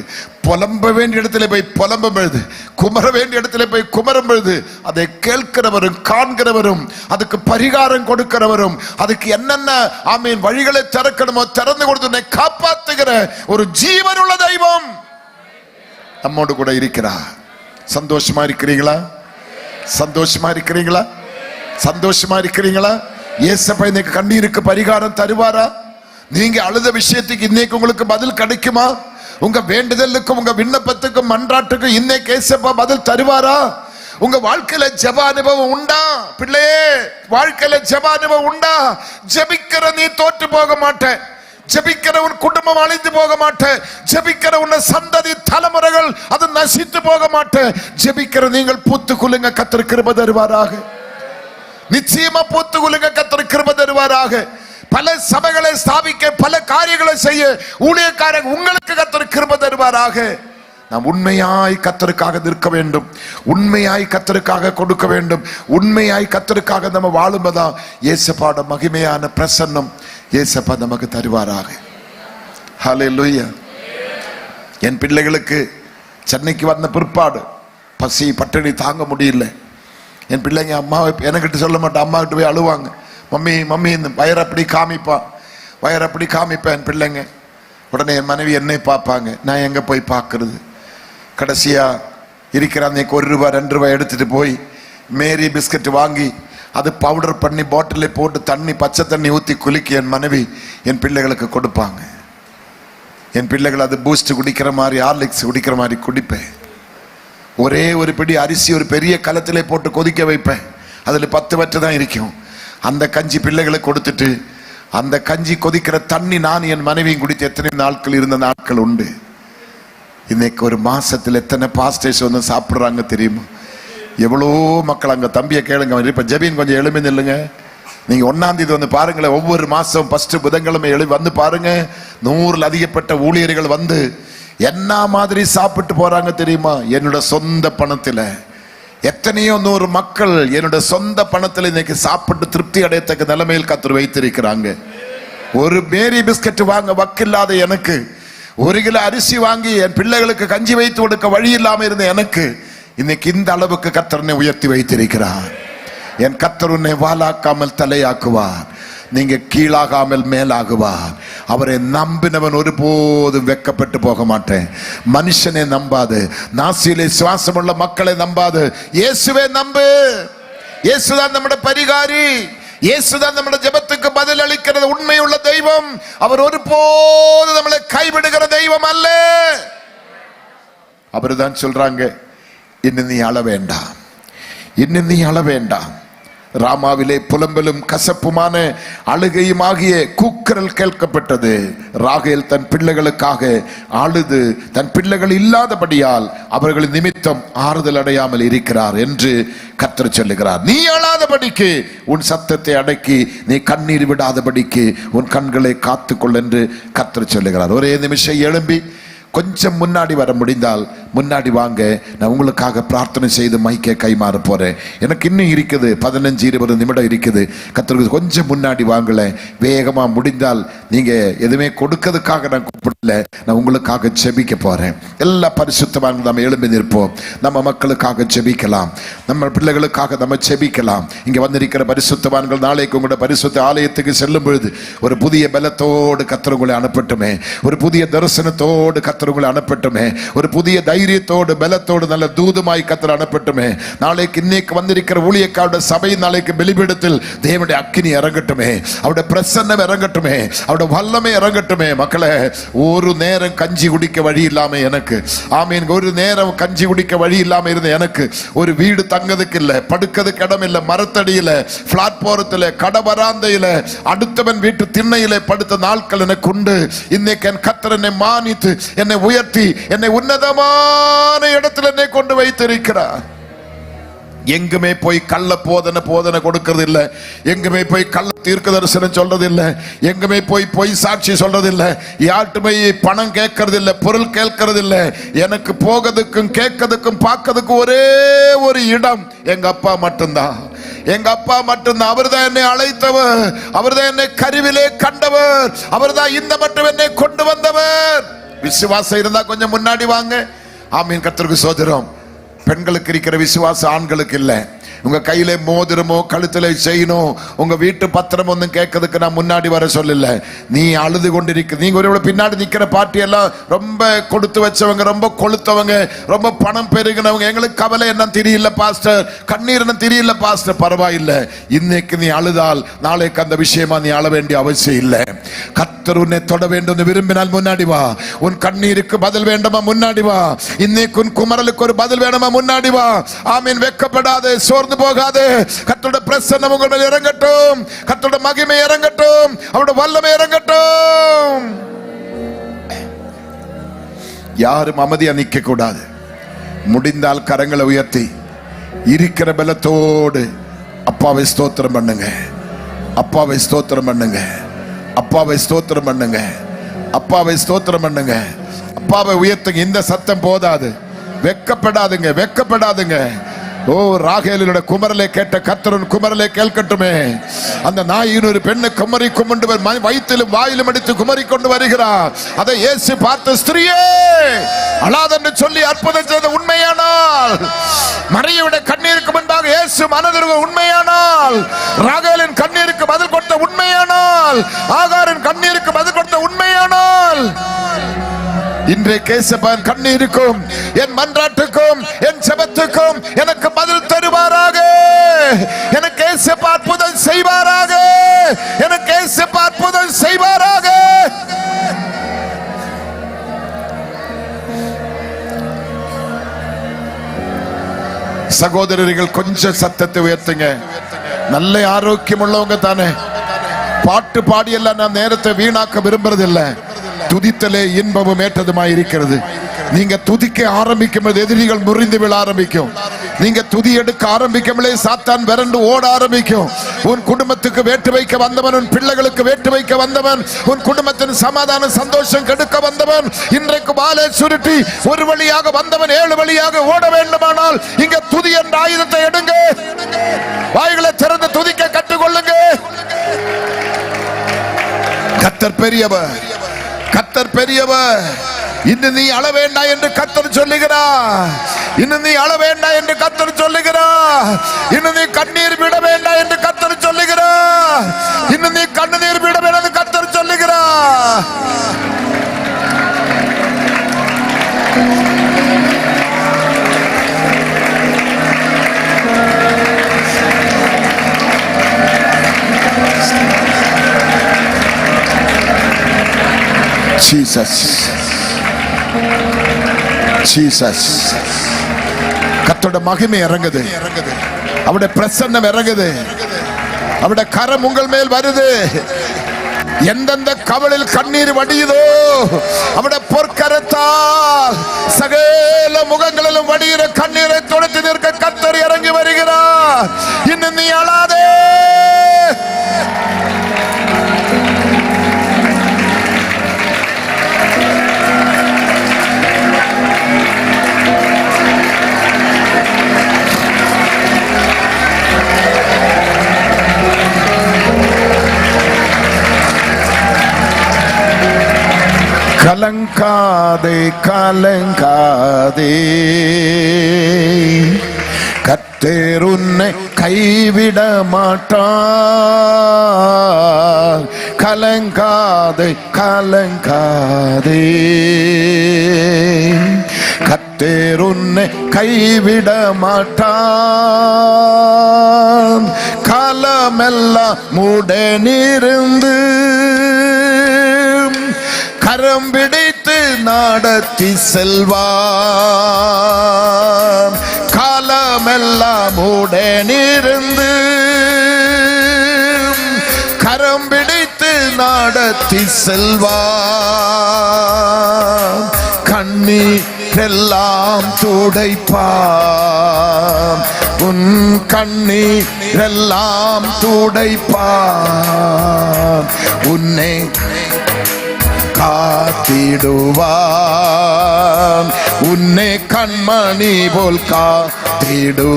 Speaker 1: புலம்ப வேண்டிய இடத்துல போய் புலம்பும் பொழுது, குமர வேண்டிய இடத்துல போய் குமரும் பொழுது, அதை கேட்கிறவரும் காண்கிறவரும் அதுக்கு பரிகாரம் கொடுக்கிறவரும் அதுக்கு என்னென்ன ஆமீன் வழிகளை திறக்கணுமோ திறந்து கொடுத்து காப்பாற்றுகிற ஒரு ஜீவனுள்ள தெய்வம் நம்மோடு கூட இருக்கிறார். சந்தோஷமா இருக்கிறீங்களா? சந்தோஷமா இருக்கிறீங்களா? சந்தோஷமா இருக்கிறீங்களா? ஏசப்பா இன்னைக்கு கண்ணீருக்கு பரிகாரம் தருவாரா? நீங்க அழுத விஷயத்துக்கு இன்னைக்கு உங்களுக்கு பதில் கிடைக்குமா? உங்க வேண்டுதலுக்கும் உங்க விண்ணப்பத்துக்கும் மன்றாட்டுக்கும் இன்னைக்கு ஏசப்பா பதில் தருவாரா? உங்க வாழ்க்கையில ஜெப அனுபவம் உண்டா? பிள்ளையே, வாழ்க்கையில ஜெப அனுபவம் உண்டா? ஜெபிக்கிற நீ தோற்று போக மாட்டே, ஜெபிக்கிற உன் குடும்பம் அழிந்து போக மாட்டே, ஜெபிக்கிற உன் சந்ததி தலைமுறைகள் அது நசித்து போக மாட்டே. ஜெபிக்கிற நீங்கள் பூத்து குலுங்க, கர்த்தர் கிருபை தருவாராக. நிச்சயமா பூத்து குலுங்க, கர்த்தர் கிருபை தருவாராக. பல சபைகளை ஸ்தாபிக்க, பல காரியங்களை செய்ய ஊழியக்காரங்க உங்களுக்கு கர்த்தர் கிருபை தருவாராக. நாம் உண்மையாய் கர்த்தருக்காக நிற்க வேண்டும், உண்மையாய் கர்த்தருக்காக கொடுக்க வேண்டும், உண்மையாய் கர்த்தருக்காக நம்ம வாழும்பதா இயேசுவோட மகிமையான பிரசன்னம் இயேசுப்பா நமக்கு தருவாராக. ஹல்லேலூயா. என் பிள்ளைகளுக்கு சென்னைக்கு வந்த பிற்பாடு பசி பட்டினி தாங்க முடியல. என் பிள்ளைங்க அம்மாவை எனக்கிட்ட சொல்ல மாட்டேன், அம்மா கிட்ட போய் அழுவாங்க, மம்மி மம்மி இந்த வயரப்படி காமிப்பா, வயரப்படி காமிப்பேன் என் பிள்ளைங்க. உடனே என் மனைவி என்னை பார்ப்பாங்க, நான் எங்க போய் பார்க்கறது? கடைசியா இருக்கிற அன்னைக்கு 1 ரூபாய் 2 ரூபாய் எடுத்துட்டு போய் மேரி பிஸ்கட் வாங்கி அது பவுடர் பண்ணி பாட்டிலில் போட்டு தண்ணி, பச்சை தண்ணி ஊற்றி குலுக்கி என் மனைவி என் பிள்ளைகளுக்கு கொடுப்பாங்க. என் பிள்ளைகள் அது பூஸ்ட் குடிக்கிற மாதிரி, ஹார்லிக்ஸ் குடிக்கிற மாதிரி குடிப்பேன். ஒரே ஒரு பிடி அரிசி ஒரு பெரிய கலத்திலே போட்டு கொதிக்க வைப்பேன், அதில் 10 வற்று தான் இருக்கும். அந்த கஞ்சி பிள்ளைகளுக்கு கொடுத்துட்டு அந்த கஞ்சி கொதிக்கிற தண்ணி நான் என் மனைவியும் குடித்து எத்தனை நாட்கள் இருந்த நாட்கள் உண்டு. இன்னைக்கு ஒரு மாசத்தில் எத்தனை பாஸ்டர்ஸ் வந்து சாப்பிட்றாங்க தெரியுமா? எவ்வளோ மக்கள். அங்கே தம்பியை கேளுங்க, இப்போ ஜெபின் கொஞ்சம் எளிமை இல்லைங்க, நீங்க 1ஆம் தேதி வந்து பாருங்களேன், ஒவ்வொரு மாசம் ஃபர்ஸ்ட் புதன்கிழமை வந்து பாருங்க, 100 அதிகப்பட்ட ஊழியர்கள் வந்து என்ன மாதிரி சாப்பிட்டு போறாங்க தெரியுமா? என்னோட சொந்த பணத்துல எத்தனையோ 100 மக்கள் என்னோட சொந்த பணத்துல இன்னைக்கு சாப்பிட்டு திருப்தி அடையத்தக்க நிலைமையில் கர்த்தர் வைத்திருக்கிறாங்க. ஒரு மேரி பிஸ்கட் வாங்க வக்கில்லாத எனக்கு, 1 கிலோ அரிசி வாங்கி என் பிள்ளைகளுக்கு கஞ்சி வைத்து கொடுக்க வழி இல்லாம இருந்த எனக்கு இன்னைக்கு இந்த அளவுக்கு கர்த்தர் உயர்த்தி வைத்திருக்கிறார். என் கர்த்தர் உன்னை வாலாக்காமல் தலையாக்குவார், நீங்க கீழாகாமல் மேலாகுவார். அவரை நம்பினவன் ஒருபோதும் வெக்கப்பட்டு போக மாட்டேன். மனுஷனை நம்பாது, நாசியிலே சுவாசமுள்ள மக்களை நம்பாது, இயேசுவே நம்பு. இயேசுதான் நம்முடைய பரிகாரி, இயேசுதான் நம்முடைய ஜெபத்துக்கு பதில் அளிக்கிறது உண்மையுள்ள தெய்வம். அவர் ஒருபோது நம்மளை கைவிடுகிற தெய்வம் அல்ல. அவர் தான் சொல்றாங்க, இன்னும் நீ அழ வேண்டாம், இன்னும் நீ அழ வேண்டாம். ராமாவிலே புலம்பலும் கசப்புமான அழுகையும் ஆகிய கூக்குரல் கேட்கப்பட்டது. ராகேல் தன் பிள்ளைகளுக்காக அழுது தன் பிள்ளைகள் இல்லாதபடியால் அவர்கள் நிமித்தம் ஆறுதல் அடையாமல் இருக்கிறார் என்று கர்த்தர் சொல்லுகிறார். நீ அழாதபடிக்கு உன் சத்தத்தை அடக்கி, நீ கண்ணீர் விடாதபடிக்கு உன் கண்களை காத்துக்கொள் என்று கர்த்தர் சொல்லுகிறார். ஒரே நிமிஷம் எழும்பி கொஞ்சம் முன்னாடி வர முடிந்தால் முன்னாடி வாங்க. நான் உங்களுக்காக பிரார்த்தனை செய்து மைக்கை கைமாற போறேன். எனக்கு இன்னும் இருக்குது 15-20 நிமிடம் இருக்குது. கர்த்தருக்கு கொஞ்சம் முன்னாடி வாங்கல. வேகமா முடிந்தால், நீங்க எதுவுமே கொடுக்கிறதுக்காக நான் கூப்பிடல, நான் உங்களுக்காக ஜெபிக்க போறேன். எல்லா பரிசுத்தவான்களும் நம்ம எழும்பி நிற்போம். நம்ம மக்களுக்காக ஜெபிக்கலாம், நம்ம பிள்ளைகளுக்காக நம்ம ஜெபிக்கலாம். இங்க வந்திருக்கிற பரிசுத்தவான்கள் நாளைக்கு உங்களோட பரிசுத்த ஆலயத்துக்கு செல்லும் பொழுது ஒரு புதிய பலத்தோடு கர்த்தர் உங்களை அனுப்பட்டுமே, ஒரு புதிய தரிசனத்தோடு கர்த்தர் உங்களை அனுப்பட்டுமே, ஒரு புதிய தைரியத்தோடு பலத்தோடு நல்ல தூதுமாய் கர்த்தர் அனுப்பட்டுமே. நாளைக்கு இன்னைக்கு வந்திருக்கிற ஊழியக்காரோட சபை நாளைக்கு பலிபீடத்தில் தேவனுடைய அக்கினி இறங்கட்டுமே, அவருடைய பிரசன்னம் இறங்கட்டுமே, அவருடைய வல்லமை இறங்கட்டுமே. மக்களே, ஒரு நேரம் கஞ்சி குடிக்க வழி இல்லாம எனக்கு, ஆமீன், ஒரு நேரம் கஞ்சி குடிக்க வழி இல்லாம இருந்த எனக்கு, ஒரு வீடு தங்கதுக்கு இல்ல, படுக்கிறதுக்கு இடம் இல்ல, மரத்தடியில, பிளாட்பாரத்தில், கடவராந்தையில, அடுத்தவன் வீட்டு திண்ணையில படுத்த நாட்கள் எனக்கு உண்டு. இன்னைக்கு என் கர்த்தர் என்னை மானித்து, என்னை உயர்த்தி, என்னை உன்னதமான இடத்துல என்னை கொண்டு வைத்திருக்கிறார். எங்குமே போய் கள்ள போதனை கொடுக்கிறது இல்ல, எங்குமே போய் கள்ள தீர்க்க தரிசனம் சொல்றது இல்ல, எங்குமே போய் பொய் சாட்சி சொல்றது இல்ல, யார்ட்டுமே பணம் கேட்கறது இல்ல, பொருள் கேட்கறது இல்ல. எனக்கு போகிறதுக்கும் கேட்கறதுக்கும் பார்க்கறதுக்கும் ஒரே ஒரு இடம் எங்க அப்பா மட்டும்தான். எங்க அப்பா மட்டும்தான். அவர்தான் என்னை அழைத்தவர், அவர்தான் என்னை கருவிலே கண்டவர், அவர்தான் இந்த மட்டும் என்னை கொண்டு வந்தவர். விசுவாசம் இருந்தா கொஞ்சம் முன்னாடி வாங்க. ஆமீன். கர்த்தருக்கு ஸ்தோத்திரம். பெண்களுக்கு இருக்கிற விசுவாசம் ஆண்களுக்கு இல்லை. உங்க கையில மோதிரமோ கழுத்துல செய்யணும், உங்க வீட்டு பத்திரம் ஒன்றும் கேட்கறதுக்கு நான் முன்னாடி வர சொல்லல. நீ அழுது கொண்டிருக்க, நீங்க ஒரு பின்னாடி நிக்கிற பார்ட்டி எல்லாம் ரொம்ப கொடுத்து வச்சவங்க, ரொம்ப கொளுத்தவங்க, ரொம்ப பணம் பெருகினவங்க. எங்களுக்கு கவலை என்ன தெரியல பாஸ்டர், கண்ணீர் என்ன தெரியல பாஸ்டர். பரவாயில்லை, இன்னைக்கு நீ அழுதால் நாளைக்கு அந்த விஷயமா நீ அழ வேண்டிய அவசியம் இல்லை. கர்த்தர் உன்னை தொட வேண்டும் விரும்பினால் முன்னாடி வா. உன் கண்ணீருக்கு பதில் வேண்டுமா முன்னாடி வா. இன்னைக்கு உன் குமரலுக்கு ஒரு பதில் வேண்டுமா முன்னாடி வா. ஆமீன். வெட்கப்படாதே, சோர்ந்து போகாதே. கர்த்தருடைய பிரசன்னம் உங்கள் மேல் இறங்கட்டும், கர்த்தருடைய மகிமை இறங்கட்டும், அவருடைய வல்லமை இறங்கட்டும். யாரும் அமைதியா நிக்க கூடாது. முடிந்தால் கரங்களை உயர்த்தி இருக்கிற பலத்தோடு அப்பாவை ஸ்தோத்திரம் பண்ணுங்க, அப்பாவை ஸ்தோத்திரம் பண்ணுங்க, அப்பாவை ஸ்தோத்திரம் பண்ணுங்க, அப்பாவை ஸ்தோத்திரம் பண்ணுங்க, அப்பாவை உயர்த்துங்க. இந்த சத்தம் போதாது. வெட்கப்படாதுங்க, வெட்கப்படாதுங்க. ஓ, ராகேலினுடைய குமரலை கேட்ட கர்த்தரின் குமரலை கேட்கட்டுமே. அந்த நாயின் ஒரு பெண்ணை குமரி குமண்டு வயிற்றிலும் வாயிலும் அடித்து குமரி கொண்டு வருகிறார். அதை இயேசு பார்த்த, ஸ்திரியே அழாதென்று சொல்லி அற்புதம் செய்த உண்மையானால், மரியாவுடைய கண்ணீருக்கு முன்பாக இயேசு மனதிற்கு உண்மையானால், ராகேலின் கண்ணீருக்கு பதில் கொடுத்த உண்மையானால், ஆகாரின் கண்ணீருக்கு பதில் கொடுத்த உண்மையானால், இன்றைக்கு இயேசுவின் கண்ணீருக்கும் என் மன்றாட்டுக்கும் என் ஜெபத்துக்கும் எனக்கு பதில் தருவாராக. எனக்கு இயேசு அற்புதம் செய்வாராக. எனக்கு இயேசு அற்புதம் செய்வாராக. சகோதரர்கள், கொஞ்சம் சத்தத்தை உயர்த்துங்க. நல்ல ஆரோக்கியம் உள்ளவங்க தானே. பாட்டு பாடி எல்லாம் நான் நேரத்தை வீணாக்க விரும்புறதில்லை. துதித்தலே இன்பமும் ஏற்றதுமாய் இருக்கிறது. நீங்க துதிக்க ஆரம்பிக்கும் போது எதிரிகள் முறிந்து விழ ஆரம்பிக்கும். நீங்க துதி எடுக்க ஆரம்பிக்கும் போதே சாத்தான் விரண்டு ஓட ஆரம்பிக்கும். உன் குடும்பத்துக்கு வேட்டு வைக்க வந்தவன், உன் பிள்ளைகளுக்கு வேட்டு வைக்க வந்தவன், உன் குடும்பத்தின் சமாதான சந்தோஷம் கெடுக்க வந்தவன், இன்றைக்கு வாளை சுருட்டி ஒரு வழியாக வந்தவன் 7 வழியாக ஓட வேண்டுமானால் இங்க துதி என்ற ஆயுதத்தை எடுங்க. வாய்களை திறந்து துதிக்க கற்றுக்கொள்ளுங்க. கர்த்தர் பெரியவர், கர்த்தர் பெரியவர். இன்னும் நீ அழ வேண்டாம் என்று கர்த்தர் சொல்லுகிறார். இன்னும் நீ அழ வேண்டாம் என்று கர்த்தர் சொல்லுகிறார். இன்னும் நீ கண்ணீர் விட வேண்டாம் என்று கர்த்தர் சொல்லுகிறார். இன்னும் நீ கண்ணீர் விட வேண்டாம் என்று கர்த்தர் சொல்லுகிறார். Jesus, Jesus. கர்த்தருடைய மகிமை இறங்குது, அவருடைய பிரசன்னம் இறங்குது, அவருடைய கரம் உங்கள் மேல் வருது. எந்தெந்த கவலில் கண்ணீர் வடியுதோ அவருடைய பொற்கரத்தால் சகல முகங்களிலும் வடிகிற கண்ணீரை தொடர்ந்து நிற்க கர்த்தர் இறங்கி வருகிறார். இன்னும் நீ அழாதே. கலங்காதே கலங்காதே, கர்த்தர் உன்னை கைவிட மாட்டார். கலங்காதே கலங்காதே, கர்த்தர் உன்னை கைவிட மாட்டான். காலமெல்லாம் உடனிருந்து கரம் பிடித்து நடத்தி செல்வான். காலமெல்லாம் உடனிருந்து கரம் பிடித்து நடத்தி செல்வான். கண்ணீரெல்லாம் துடைப்பான், உன் கண்ணீரெல்லாம் துடைப்பான். உன்னை காத்திடுவான், உன்னை கண்மணி போல் காத்திடுவார்.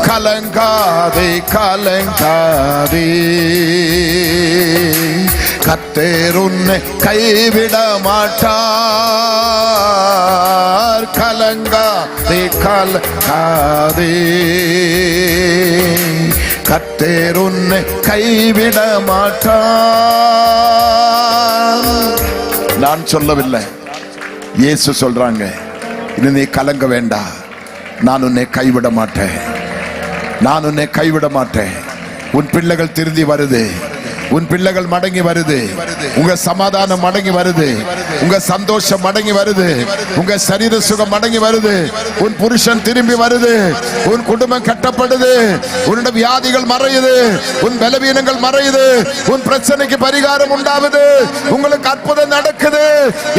Speaker 1: கலங்காதே கலங்காதே, கர்த்தர் உன்னை கைவிட மாட்டார். கலங்காதே கலங்காதே, கர்த்தர் உன்னை கைவிட மாட்டார். நான் சொல்லவில்லை, இயேசு சொல்றாங்க. இனி நீ கலங்க வேண்டாம், நான் உன்னை கைவிட மாட்டேன், நான் உன்னை கைவிட மாட்டேன். உன் பிள்ளைகள் திருந்தி வருது, உன் பிள்ளைகள் மடங்கி வருது, உங்க சமாதானம் மடங்கி வருது, உங்க சந்தோஷம் மடங்கி வருது, உங்க சரீர சுகம் மடங்கி வருது, உன் புருஷன் திரும்பி வருது, உன் குடும்பம் கட்டப்படுது, உன்னுடைய வியாதிகள் மறையுது, உன் பலவீனங்கள் மறையுது, உன் பிரச்சனைக்கு பரிகாரம் உண்டாகுது, உங்களுக்கு அற்புதம் நடக்குது.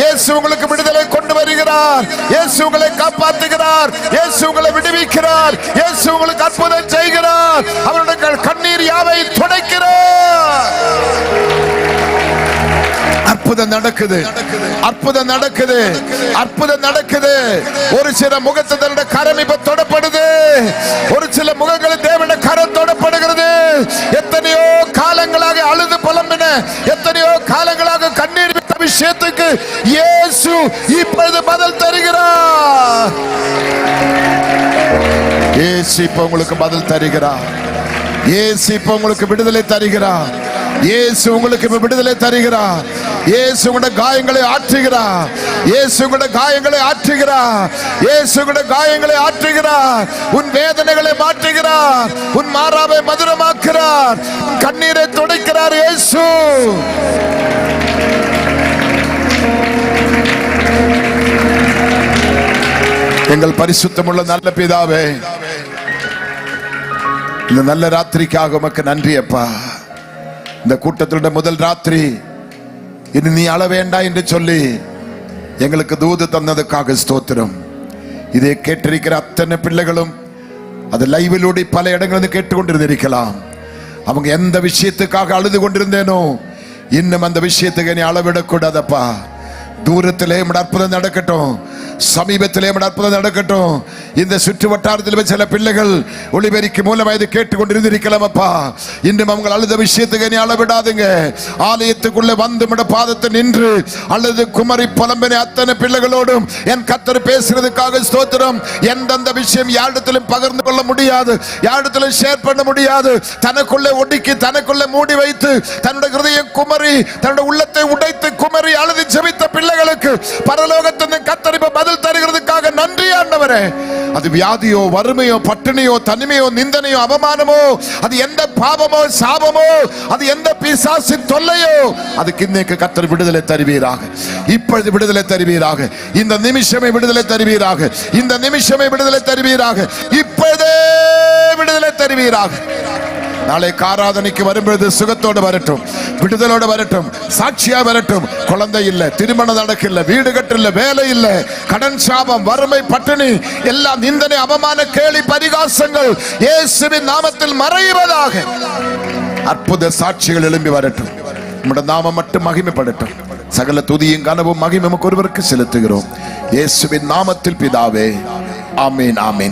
Speaker 1: இயேசு உங்களுக்கு விடுதலை கொண்டு வருகிறார், இயேசு உங்களை காப்பாற்றுகிறார், இயேசு உங்களை விடுவிக்கிறார், இயேசு உங்களுக்கு அற்புதம் செய்கிறார். அவருடைய கண்ணீர் யாவை துடைக்கிறார். அற்புதம் நடக்குது, அற்புதம் நடக்குது, அற்புதம் நடக்குது. ஒரு சில முகத்தை தன்னுடைய கரம் இப்ப தொடப்படுது, ஒரு சில முகங்கள் தேவனுடைய கரம் தொடப்படுகிறது. எத்தனையோ காலங்களாக அழுது புலம்பின, எத்தனையோ காலங்களாக கண்ணீர் விட்ட விஷயத்துக்கு இயேசு இப்பொழுது பதில் தருகிறார். இயேசு இப்ப உங்களுக்கு பதில் தருகிறார். இயேசு இப்ப உங்களுக்கு விடுதலை தருகிறார். இயேசு உங்களுக்கு விடுதலை தருகிறார். இயேசு உங்களுடைய காயங்களை ஆற்றுகிறார். இயேசு உங்களுடைய காயங்களை ஆற்றுகிறார். இயேசு உங்களுடைய காயங்களை ஆற்றுகிறார். உன் வேதனைகளை மாற்றுகிறார். உன் மாறாவை மதுரமாக்குகிறார். உன் கண்ணீரை துடைக்கிறார் இயேசு. எங்கள் பரிசுத்தமுள்ள நல்ல பிதாவே, இந்த நல்ல ராத்திரிக்காக உமக்கு நன்றி அப்பா. இந்த கூட்டத்தினுடைய முதல் ராத்திரி, இனி நீ அழ வேண்டாம் என்று சொல்லி எங்களுக்கு தூது தந்ததுக்காக ஸ்தோத்திரம். இதை கேட்டிருக்கிற அத்தனை பிள்ளைகளும் அது லைவிலூடி பல இடங்களில் கேட்டுக்கொண்டிருந்திருக்கலாம். அவங்க எந்த விஷயத்துக்காக அழுது கொண்டிருந்தேனோ இன்னும் அந்த விஷயத்துக்கு நீ அளவிடக்கூடாதப்பா. தூரத்திலே அற்புதம் நடக்கட்டும், சமீபத்திலே அற்புதம் நடக்கட்டும். இந்த சுற்று வட்டாரத்தில் சில பிள்ளைகள் ஒளிபெருக்கி மூலமாக இதை கேட்டுக்கொண்டிருந்திருக்கலாம் அப்பா. இன்னும் அவங்க அழுத விஷயத்துக்கு நீ அளவிடாதுங்க. ஆலயத்துக்குள்ளே வந்து பாதத்தை நின்று அல்லது குமரி புலம்பின அத்தனை பிள்ளைகளோடும் என் கர்த்தர் பேசுறதுக்காக ஸ்தோத்திரம். எந்தெந்த விஷயம் யாரிடத்திலும் பகிர்ந்து கொள்ள முடியாது, யாரிடத்திலும் ஷேர் பண்ண முடியாது, தனக்குள்ளே ஒடுக்கி தனக்குள்ளே மூடி வைத்து தன்னுடைய ஹிருதயம் குமரி தன்னுடைய உள்ளத்தை உடைத்து குமரி அழுது ஜெபித்த பிள்ளைகளுக்கு பரலோகத்தின் கர்த்தர் பதில் தருகிறதுக்காக நன்றி ஆண்டவரே. அது வியாதியோ வறுமையோ பட்டினியோ தனிமையோ நிந்தனையோ அவமானமோ, அது எந்த பாவமோ சாபமோ, அது எந்த பிசாசின் தொல்லையோ, அதுக்கு இன்னைக்கு கர்த்தர் விடுதலை தருவீராக. இப்பொழுது விடுதலை தருவீராக. இந்த நிமிஷமே விடுதலை தருவீராக. இந்த நிமிஷமே விடுதலை தருவீராக. இப்பொழுதே விடுதலை தருவீராக. நாளை ஆராதனைக்கு வரும்பொழுது சுகத்தோடு வரட்டும், விடுதலோடு வரட்டும், சாட்சியா வரட்டும். குழந்தை இல்ல, திருமணம் நடக்கல, வீடு கட்டல, வேலை இல்ல, கடன் சாபம் வறுமை பட்டினி எல்லாம் நிந்தனை அவமான கேலி பரிகாசங்கள் இயேசுவின் நாமத்தில் மறைவதாக. அற்புத சாட்சிகள் எழும்பி வரட்டும். நம்முடைய நாமம் மட்டும் மகிமைப்படட்டும். சகல துதியும் கனவும் மகிமை ஒருவருக்கு செலுத்துகிறோம் இயேசுவின் நாமத்தில் பிதாவே. ஆமீன் ஆமீன்.